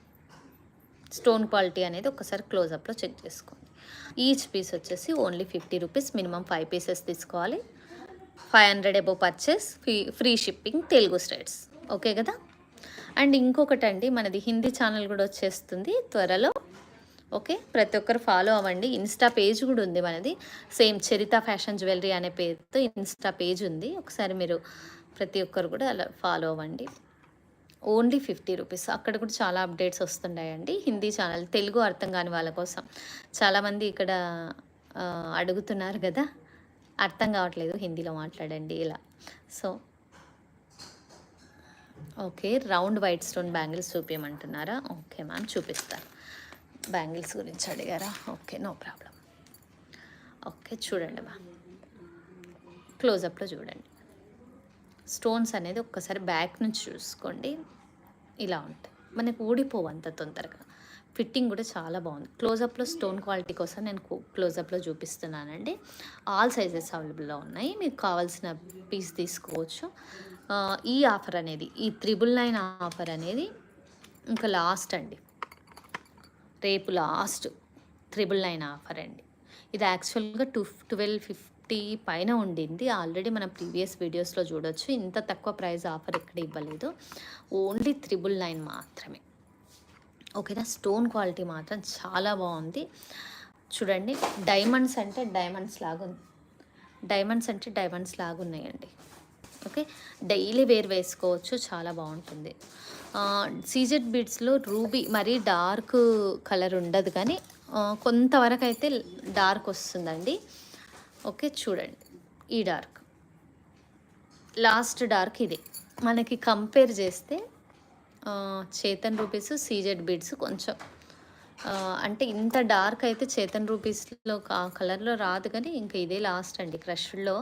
స్టోన్ క్వాలిటీ అనేది ఒకసారి క్లోజప్లో చెక్ చేసుకోండి. ఈచ్ పీస్ వచ్చేసి ఓన్లీ 50 రూపీస్. మినిమం 5 పీసెస్ తీసుకోవాలి. 500 above purchase, free shipping Telugu states. Okay కదా. అండ్ ఇంకొకటి అండి, మనది హిందీ ఛానల్ కూడా వచ్చేస్తుంది త్వరలో. ఓకే ప్రతి ఒక్కరు ఫాలో అవ్వండి. ఇన్స్టా పేజ్ కూడా ఉంది మనది, సేమ్ చరిత ఫ్యాషన్ జ్యువెలరీ అనే పేరుతో ఇన్స్టా పేజ్ ఉంది. ఒకసారి మీరు ప్రతి ఒక్కరు కూడా అలా ఫాలో అవ్వండి. Only 50 rupees. అక్కడ కూడా చాలా అప్డేట్స్ వస్తున్నాయండి. హిందీ ఛానల్, తెలుగు అర్థం కాని వాళ్ళ కోసం. చాలామంది ఇక్కడ అడుగుతున్నారు కదా, అర్థం కావట్లేదు హిందీలో మాట్లాడండి ఇలా. So okay round white stone bangles చూపించమంటున్నారా? ఓకే మ్యామ్ చూపిస్తాను. బ్యాంగిల్స్ గురించి అడిగారా? Okay no problem. ఓకే చూడండి మ్యామ్, క్లోజప్లో చూడండి. స్టోన్స్ అనేది ఒక్కసారి బ్యాక్ నుంచి చూసుకోండి. ఇలా ఉంటాయి, మనకు ఊడిపోవు అంత తొందరగా. ఫిట్టింగ్ కూడా చాలా బాగుంది. క్లోజప్లో స్టోన్ క్వాలిటీ కోసం నేను క్లోజప్లో చూపిస్తున్నానండి. ఆల్ సైజెస్ అవైలబుల్లో ఉన్నాయి, మీకు కావాల్సిన పీస్ తీసుకోవచ్చు. ఈ ఆఫర్ అనేది, ఈ 999 ఆఫర్ అనేది ఇంకా లాస్ట్ అండి. రేపు లాస్ట్ 999 ఆఫర్ అండి. ఇది యాక్చువల్గా 1250 పైన ఉండింది. ఆల్రెడీ మన ప్రీవియస్ వీడియోస్లో చూడొచ్చు. ఇంత తక్కువ ప్రైస్ ఆఫర్ ఎక్కడ ఇవ్వలేదు. ఓన్లీ 999 మాత్రమే. ఓకేనా. స్టోన్ క్వాలిటీ మాత్రం చాలా బాగుంది చూడండి. డైమండ్స్ అంటే డైమండ్స్ లాగా ఉంది. డైమండ్స్ అంటే డైమండ్స్ లాగా ఉన్నాయండి. ఓకే, డైలీ వేర్ వేసుకోవచ్చు, చాలా బాగుంటుంది. సీజెడ్ బీడ్స్లో రూబీ మరీ డార్క్ కలర్ ఉండదు, కానీ కొంతవరకు అయితే డార్క్ వస్తుందండి. ఓకే, చూడండి ఈ డార్క్, లాస్ట్ డార్క్ ఇది. మనకి కంపేర్ చేస్తే చేతన్ రూపీస్ సీజెడ్ బీడ్స్ కొంచెం అంటే ఇంత డార్క్ అయితే చేతన్ రూపీస్లో ఆ కలర్లో రాదు, కానీ ఇంకా ఇదే లాస్ట్ అండి. క్రష్లో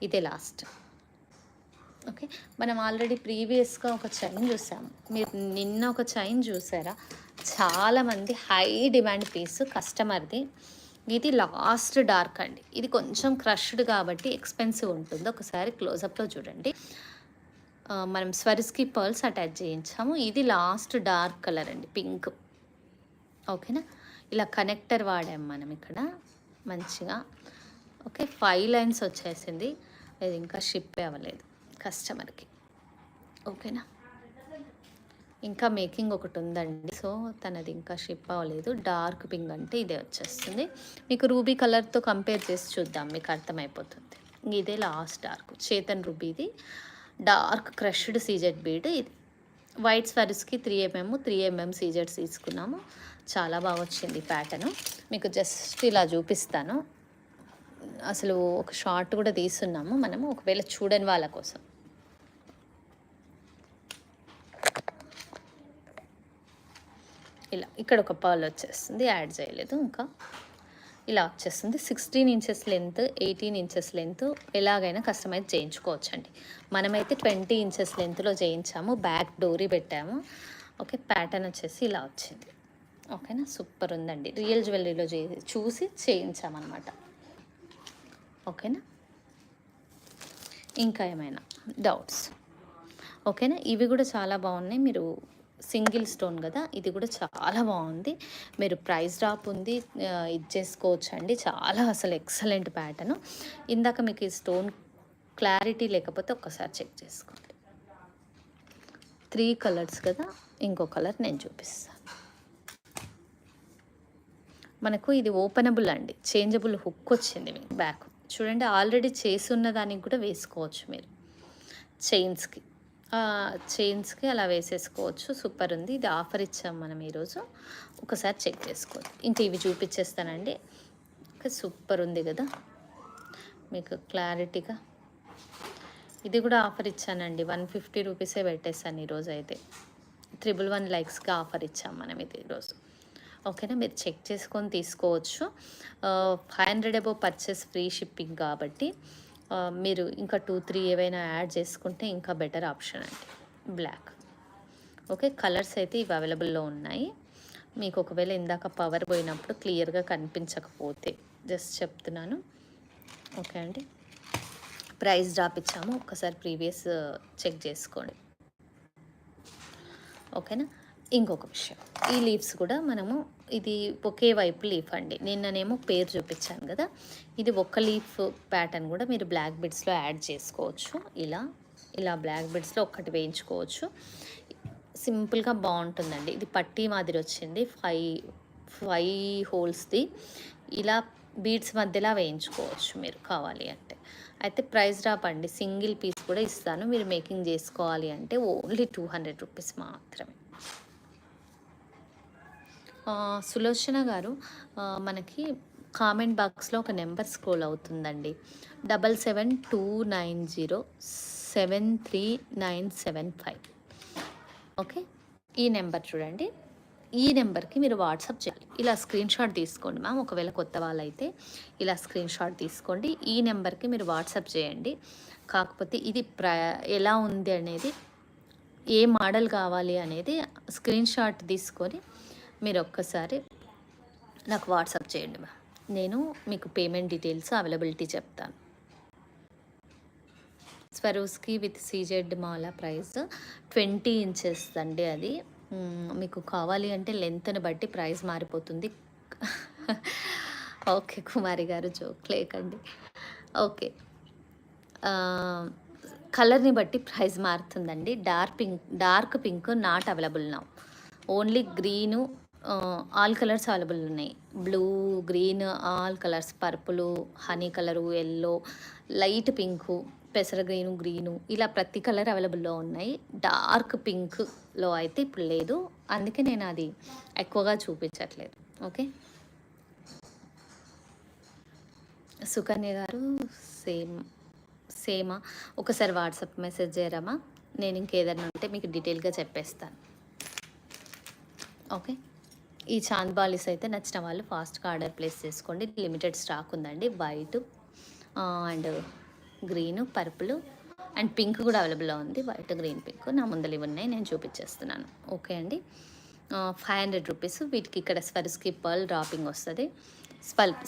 ఇదే లాస్ట్. ఓకే, మనం ఆల్రెడీ ప్రీవియస్గా ఒక చైన్ చూసాము. మీరు నిన్న ఒక చైన్ చూసారా? చాలామంది హై డిమాండ్ పీస్ కస్టమర్ది. ఇది లాస్ట్ డార్క్ అండి. ఇది కొంచెం క్రష్డ్ కాబట్టి ఎక్స్పెన్సివ్ ఉంటుంది. ఒకసారి క్లోజప్లో చూడండి. మనం స్వరిస్కి పర్ల్స్ అటాచ్ చేయించాము. ఇది లాస్ట్ డార్క్ కలర్ అండి, పింక్. ఓకేనా, ఇలా కనెక్టర్ వాడాము మనం ఇక్కడ మంచిగా. ఓకే, 5 లైన్స్ వచ్చేసింది. ఇది ఇంకా షిప్ అవ్వలేదు కస్టమర్కి. ఓకేనా, ఇంకా మేకింగ్ ఒకటి ఉందండి, సో తనది ఇంకా షిప్ అవ్వలేదు. డార్క్ పింక్ అంటే ఇదే వచ్చేస్తుంది. మీకు రూబీ కలర్తో కంపేర్ చేసి చూద్దాం, మీకు అర్థమైపోతుంది. ఇదే లాస్ట్ డార్క్ చేతన్ రూబీది డార్క్ క్రష్డ్ సీజెడ్ బీడ్. ఇది వైట్ స్వరిస్కి 3mm సీజెడ్స్ తీసుకున్నాము. చాలా బాగా వచ్చింది ప్యాటర్ను. మీకు జస్ట్ ఇలా చూపిస్తాను. అసలు ఒక షార్ట్ కూడా తీస్తున్నాము మనము, ఒకవేళ చూడని వాళ్ళ కోసం. ఇలా ఇక్కడ ఒక పర్ల్ వచ్చేస్తుంది, యాడ్ చేయలేదు ఇంకా. ఇలా వచ్చేస్తుంది. 16 ఇంచెస్ లెంత్, 18 ఇంచెస్ లెంత్, ఎలాగైనా కస్టమైజ్ చేయించుకోవచ్చండి. మనమైతే 20 ఇంచెస్ లెంత్లో చేయించాము, బ్యాక్ డోరీ పెట్టాము. ఓకే, ప్యాటర్న్ వచ్చేసి ఇలా వచ్చింది. ఓకేనా, సూపర్ ఉందండి. రియల్ జ్యువెలరీలో చూసి చేయించామన్నమాట. ఓకేనా, ఇంకా ఏమైనా డౌట్స్? ఓకేనా, ఇవి కూడా చాలా బాగున్నాయి. మీరు సింగిల్ స్టోన్ కదా, ఇది కూడా చాలా బాగుంది. మీరు ప్రైస్ డ్రాప్ ఉంది, ఇది చేసుకోవచ్చు అండి. చాలా అసలు ఎక్సలెంట్ ప్యాటర్న్. ఇందాక మీకు ఈ స్టోన్ క్లారిటీ లేకపోతే ఒక్కసారి చెక్ చేసుకోండి. 3 కలర్స్ కదా, ఇంకో కలర్ నేను చూపిస్తాను. మనకు ఇది ఓపెనబుల్ అండి, చేంజబుల్ హుక్ వచ్చింది మీకు బ్యాక్. చూడండి, ఆల్రెడీ చేసి ఉన్న దానికి కూడా వేసుకోవచ్చు మీరు. చైన్స్కి అలా వేసేసుకోవచ్చు. సూపర్ ఉంది. ఇది ఆఫర్ ఇచ్చాం మనం ఈరోజు, ఒకసారి చెక్ చేసుకోండి. ఇంకా ఇవి చూపించేస్తానండి. సూపర్ ఉంది కదా మీకు క్లారిటీగా. ఇది కూడా ఆఫర్ ఇచ్చానండి, 150 రూపీసే పెట్టేస్తాను ఈరోజు. అయితే 111 లైక్స్గా ఆఫర్ ఇచ్చాం మనం ఇది ఈరోజు. ఓకేనా, మీరు చెక్ చేసుకొని తీసుకోవచ్చు. 500 అబోవ్ పర్చేస్ ఫ్రీ షిప్పింగ్ కాబట్టి మీరు ఇంకా 2-3 ఏవైనా యాడ్ చేసుకుంటే ఇంకా బెటర్ ఆప్షన్ అండి. బ్లాక్. ఓకే, కలర్స్ అయితే ఇవి అవైలబుల్లో ఉన్నాయి. మీకు ఒకవేళ ఇందాక పవర్ పోయినప్పుడు క్లియర్గా కనిపించకపోతే జస్ట్ చెప్తున్నాను. ఓకే అండి, ప్రైస్ డ్రాప్ ఇచ్చాము, ఒక్కసారి ప్రీవియస్ చెక్ చేసుకోండి. ఓకేనా, ఇంకొక విషయం, ఈ లీవ్స్ కూడా మనము, ఇది ఒకే వైపు లీఫ్ అండి. నిన్ననేమో పేరు చూపించాను కదా, ఇది ఒక లీఫ్ ప్యాటర్న్ కూడా మీరు బ్లాక్ బిడ్స్లో యాడ్ చేసుకోవచ్చు. ఇలా బ్లాక్ బిడ్స్లో ఒక్కటి వేయించుకోవచ్చు. సింపుల్గా బాగుంటుందండి. ఇది పట్టీ మాదిరి వచ్చింది, 5 హోల్స్ది. ఇలా బీడ్స్ మధ్యలో వేయించుకోవచ్చు మీరు కావాలి అంటే. అయితే ప్రైస్ డ్రాప్ అండి, సింగిల్ పీస్ కూడా ఇస్తాను. మీరు మేకింగ్ చేసుకోవాలి అంటే ఓన్లీ 200 రూపీస్ మాత్రమే. సులోచన గారు, మనకి కామెంట్ బాక్స్లో ఒక నెంబర్ స్క్రోల్ అవుతుందండి, 7729073975. ఓకే, ఈ నెంబర్ చూడండి. ఈ నెంబర్కి మీరు వాట్సాప్ చేయాలి. ఇలా స్క్రీన్ షాట్ తీసుకోండి మ్యామ్, ఒకవేళ కొత్త వాళ్ళైతే ఇలా స్క్రీన్ షాట్ తీసుకోండి. ఈ నెంబర్కి మీరు వాట్సాప్ చేయండి. కాకపోతే ఇది ఎలా ఉంది అనేది, ఏ మోడల్ కావాలి అనేది స్క్రీన్ షాట్ తీసుకొని మీరు ఒక్కసారి నాకు వాట్సాప్ చేయండి మ్యామ్. నేను మీకు పేమెంట్ డీటెయిల్స్ అవైలబిలిటీ చెప్తాను. Swarovski with CZ Mala price 20 inches అండి. అది మీకు కావాలి అంటే లెంత్ని బట్టి ప్రైస్ మారిపోతుంది. ఓకే కుమారి గారు, జోక్ లేకండి. ఓకే, కలర్ని బట్టి ప్రైస్ మారుతుందండి. Dark pink not available now, only green all colours available ఉన్నాయి. Blue, green, all colours, purple, honey colour, yellow, light pink, పెసర గ్రీను ఇలా ప్రతి కలర్ అవైలబుల్లో ఉన్నాయి. డార్క్ పింక్లో అయితే ఇప్పుడు లేదు, అందుకే నేను అది ఎక్కువగా చూపించట్లేదు. ఓకే, సుకన్య గారు సేమా ఒకసారి వాట్సాప్ మెసేజ్ చేయరామా, నేను ఇంకేదైనా ఉంటే మీకు డీటెయిల్గా చెప్పేస్తాను. ఓకే, ఈ చాంద్ బాలీస్ అయితే నచ్చిన వాళ్ళు ఫాస్ట్గా ఆర్డర్ ప్లేస్ చేసుకోండి. లిమిటెడ్ స్టాక్ ఉందండి. White and green, purple and pink కూడా అవైలబుల్లో ఉంది. వైట్, గ్రీన్, పింక్ నా ముందర ఇవి ఉన్నాయి, నేను చూపించేస్తున్నాను. ఓకే అండి, 500 రూపీస్. వీటికి ఇక్కడ స్వరుస్కి పర్ల్ డ్రాపింగ్ వస్తుంది.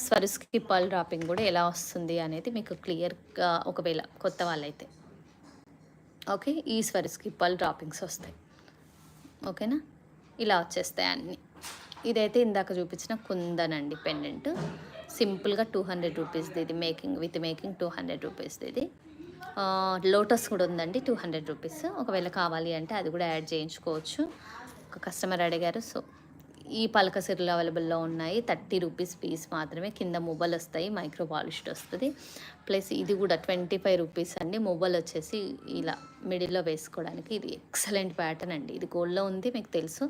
స్వరుస్కి పర్ల్ డ్రాపింగ్ కూడా ఎలా వస్తుంది అనేది మీకు క్లియర్గా, ఒకవేళ కొత్త వాళ్ళైతే ఓకే, ఈ స్వరుస్కి పర్ల్ డ్రాపింగ్స్ వస్తాయి. ఓకేనా, ఇలా వచ్చేస్తాయి అన్నీ. ఇదైతే ఇందాక చూపించిన కుందన్ అండి పెండెంట్, సింపుల్గా 200 రూపీస్ది. ఇది విత్ మేకింగ్ 200 రూపీస్ది. ఇది లోటస్ కూడా ఉందండి, 200 రూపీస్. ఒకవేళ కావాలి అంటే అది కూడా యాడ్ చేయించుకోవచ్చు. ఒక కస్టమర్ అడిగారు. సో ఈ పలక సిర్లు అవైలబుల్లో ఉన్నాయి. 30 రూపీస్ పీస్ మాత్రమే. కింద మువ్వలు వస్తాయి, మైక్రో పాలిష్డ్ వస్తుంది. ప్లస్ ఇది కూడా 25 రూపీస్ అండి. మువ్వలు వచ్చేసి ఇలా మిడిల్లో వేసుకోవడానికి. ఇది ఎక్సలెంట్ ప్యాటర్న్ అండి. ఇది గోల్డ్లో ఉంది, మీకు తెలుసు,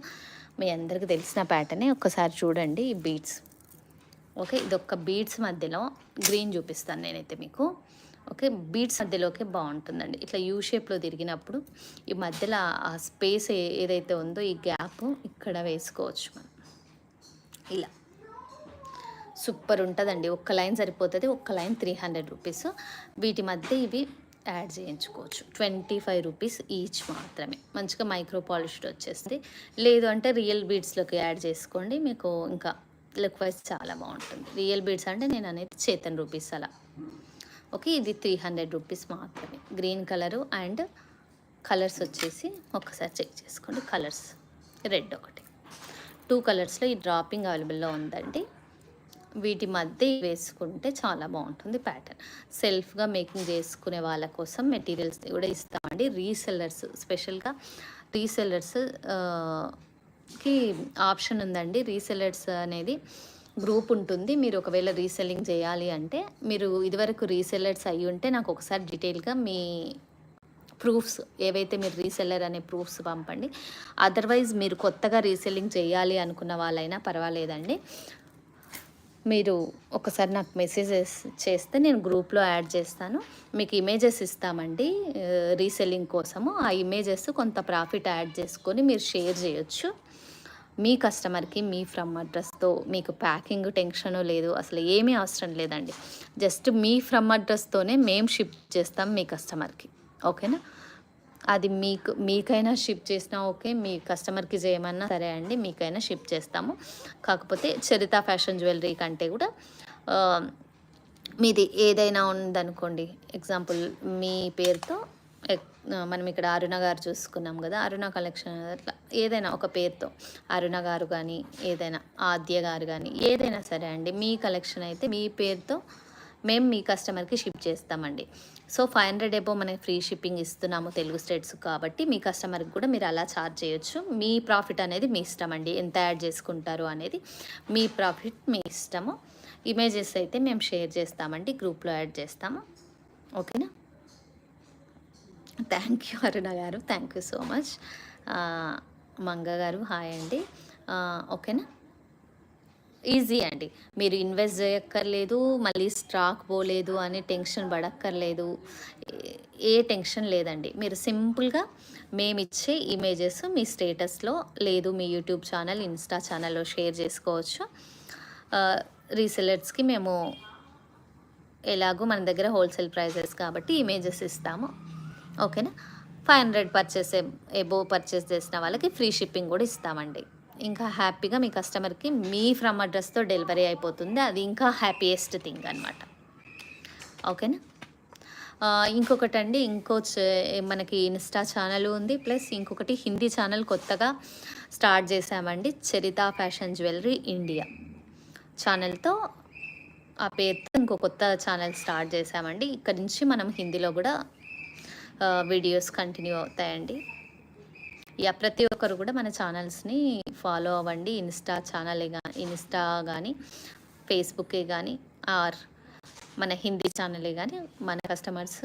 మీ అందరికీ తెలిసిన ప్యాటర్నే. ఒక్కసారి చూడండి ఈ బీడ్స్. ఓకే, ఇది ఒక్క బీడ్స్ మధ్యలో గ్రీన్ చూపిస్తాను నేనైతే మీకు. ఓకే, బీడ్స్ మధ్యలోకి బాగుంటుందండి. ఇట్లా యూ షేప్లో తిరిగినప్పుడు ఈ మధ్యలో ఆ స్పేస్ ఏదైతే ఉందో ఈ గ్యాప్ ఇక్కడ వేసుకోవచ్చు మనం. ఇలా సూపర్ ఉంటుందండి. ఒక్క లైన్ సరిపోతుంది. ఒక్క లైన్ 300 రూపీస్. వీటి మధ్య ఇవి యాడ్ చేయించుకోవచ్చు. 25 రూపీస్ ఈచ్ మాత్రమే. మంచిగా మైక్రో పాలిష్డ్ వచ్చేస్తుంది. లేదు అంటే రియల్ బీడ్స్లోకి యాడ్ చేసుకోండి, మీకు ఇంకా లుక్ వైజ్ చాలా బాగుంటుంది. రియల్ బీడ్స్ అంటే నేను అనేది చేతన్ రూపీస్ అలా. ఓకే, ఇది 300 రూపీస్ మాత్రమే. గ్రీన్ కలరు అండ్ కలర్స్ వచ్చేసి ఒక్కసారి చెక్ చేసుకోండి. కలర్స్ రెడ్ ఒకటి, 2 కలర్స్లో ఈ డ్రాపింగ్ అవైలబుల్లో ఉందండి. వీటి మధ్య వేసుకుంటే చాలా బాగుంటుంది ప్యాటర్న్. సెల్ఫ్గా మేకింగ్ చేసుకునే వాళ్ళ కోసం మెటీరియల్స్ కూడా ఇస్తామండి. రీసెల్లర్స్, స్పెషల్గా రీసెల్లర్స్కి ఆప్షన్ ఉందండి. రీసెల్లర్స్ అనేది గ్రూప్ ఉంటుంది. మీరు ఒకవేళ రీసెల్లింగ్ చేయాలి అంటే, మీరు ఇదివరకు రీసెల్లర్స్ అయ్యి ఉంటే నాకు ఒకసారి డీటెయిల్గా మీ ప్రూఫ్స్ ఏవైతే మీరు రీసెల్లర్ అనే ప్రూఫ్స్ పంపండి. అదర్వైజ్ మీరు కొత్తగా రీసెల్లింగ్ చేయాలి అనుకున్న వాళ్ళైనా పర్వాలేదండి. మీరు ఒకసారి నాకు మెసేజెస్ చేస్తే నేను గ్రూప్లో యాడ్ చేస్తాను. మీకు ఇమేజెస్ ఇస్తామండి రీసెల్లింగ్ కోసము. ఆ ఇమేజెస్ కొంత ప్రాఫిట్ యాడ్ చేసుకొని మీరు షేర్ చేయొచ్చు మీ కస్టమర్కి. మీ ఫ్రమ్ అడ్రస్తో మీకు ప్యాకింగ్ టెన్షన్ లేదు, అసలు ఏమీ అవసరం లేదండి. జస్ట్ మీ ఫ్రమ్ అడ్రస్తోనే మేము షిప్ చేస్తాం మీ కస్టమర్కి. ఓకేనా, అది మీకైనా షిప్ చేసినా ఓకే, మీ కస్టమర్కి చేయమన్నా సరే అండి, మీకైనా షిప్ చేస్తాము. కాకపోతే చరిత ఫ్యాషన్ జ్యువెలరీ కంటే కూడా మీది ఏదైనా ఉందనుకోండి, ఎగ్జాంపుల్ మీ పేరుతో మనం ఇక్కడ అరుణ గారు చూసుకున్నాం కదా, అరుణ కలెక్షన్ అట్లా ఏదైనా ఒక పేరుతో అరుణ గారు కానీ, ఏదైనా ఆద్య గారు కానీ, ఏదైనా సరే అండి, మీ కలెక్షన్ అయితే మీ పేరుతో మేము మీ కస్టమర్కి షిప్ చేస్తామండి. సో 500 ఎబో మనకి ఫ్రీ షిప్పింగ్ ఇస్తున్నాము తెలుగు స్టేట్స్ కాబట్టి, మీ కస్టమర్కి కూడా మీరు అలా ఛార్జ్ చేయొచ్చు. మీ ప్రాఫిట్ అనేది మీ ఇష్టం అండి, ఎంత యాడ్ చేసుకుంటారు అనేది మీ ప్రాఫిట్ మీ ఇష్టము. ఇమేజెస్ అయితే మేము షేర్ చేస్తామండి, గ్రూప్లో యాడ్ చేస్తాము. ఓకేనా, థ్యాంక్ యూ అరుణ గారు, thank you so much. Manga గారు హాయ్ అండి. ఓకేనా, ఈజీ అండి. మీరు ఇన్వెస్ట్ చేయక్కర్లేదు, మళ్ళీ స్టాక్ పోలేదు అని టెన్షన్ పడక్కర్లేదు, ఏ టెన్షన్ లేదండి. మీరు సింపుల్గా మేమిచ్చే ఇమేజెస్ మీ స్టేటస్లో లేదు మీ యూట్యూబ్ ఛానల్, ఇన్స్టా ఛానల్లో షేర్ చేసుకోవచ్చు. రీసెలర్స్కి మేము ఎలాగో మన దగ్గర హోల్సేల్ ప్రైజెస్ కాబట్టి ఇమేజెస్ ఇస్తాము. ఓకేనా, 500 ఎబో పర్చేస్ చేసిన వాళ్ళకి ఫ్రీ షిప్పింగ్ కూడా ఇస్తామండి. ఇంకా హ్యాపీగా మీ కస్టమర్కి మీ ఫ్రమ్ అడ్రస్తో డెలివరీ అయిపోతుంది. అది ఇంకా హ్యాపీయెస్ట్ థింగ్ అనమాట. ఓకేనా, ఇంకొకటి అండి, మనకి ఇన్స్టా ఛానల్ ఉంది, ప్లస్ ఇంకొకటి హిందీ ఛానల్ కొత్తగా స్టార్ట్ చేసామండి. చరిత ఫ్యాషన్ జ్యువెలరీ ఇండియా ఛానల్తో, ఆ పేరుతో ఇంకో కొత్త ఛానల్ స్టార్ట్ చేసామండి. ఇక్కడ నుంచి మనం హిందీలో కూడా వీడియోస్ కంటిన్యూ అవుతాయండి. ప్రతి ఒక్కరు కూడా మన ఛానల్స్ని ఫాలో అవ్వండి. ఇన్స్టా కానీ ఫేస్బుకే కానీ ఆర్ మన హిందీ ఛానలే కానీ మన కస్టమర్స్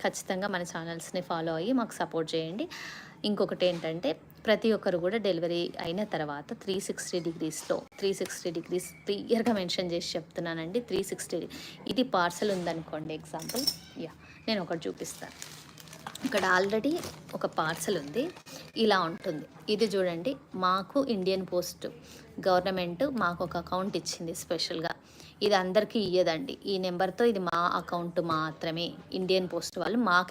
ఖచ్చితంగా మన ఛానల్స్ని ఫాలో అయ్యి మాకు సపోర్ట్ చేయండి. ఇంకొకటి ఏంటంటే ప్రతి ఒక్కరు కూడా డెలివరీ అయిన తర్వాత 360 డిగ్రీస్ క్లియర్గా మెన్షన్ చేసి చెప్తున్నానండి. 360 ఇది పార్సల్ ఉందనుకోండి, ఎగ్జాంపుల్ నేను ఒకటి చూపిస్తాను. ఇక్కడ ఆల్రెడీ ఒక పార్సల్ ఉంది, ఇలా ఉంటుంది. ఇది చూడండి, మాకు ఇండియన్ పోస్ట్ గవర్నమెంట్ మాకు ఒక అకౌంట్ ఇచ్చింది స్పెషల్గా. ఇది అందరికీ ఇయ్యదండి. ఈ నెంబర్తో ఇది మా అకౌంట్ మాత్రమే. ఇండియన్ పోస్ట్ వాళ్ళు మాకు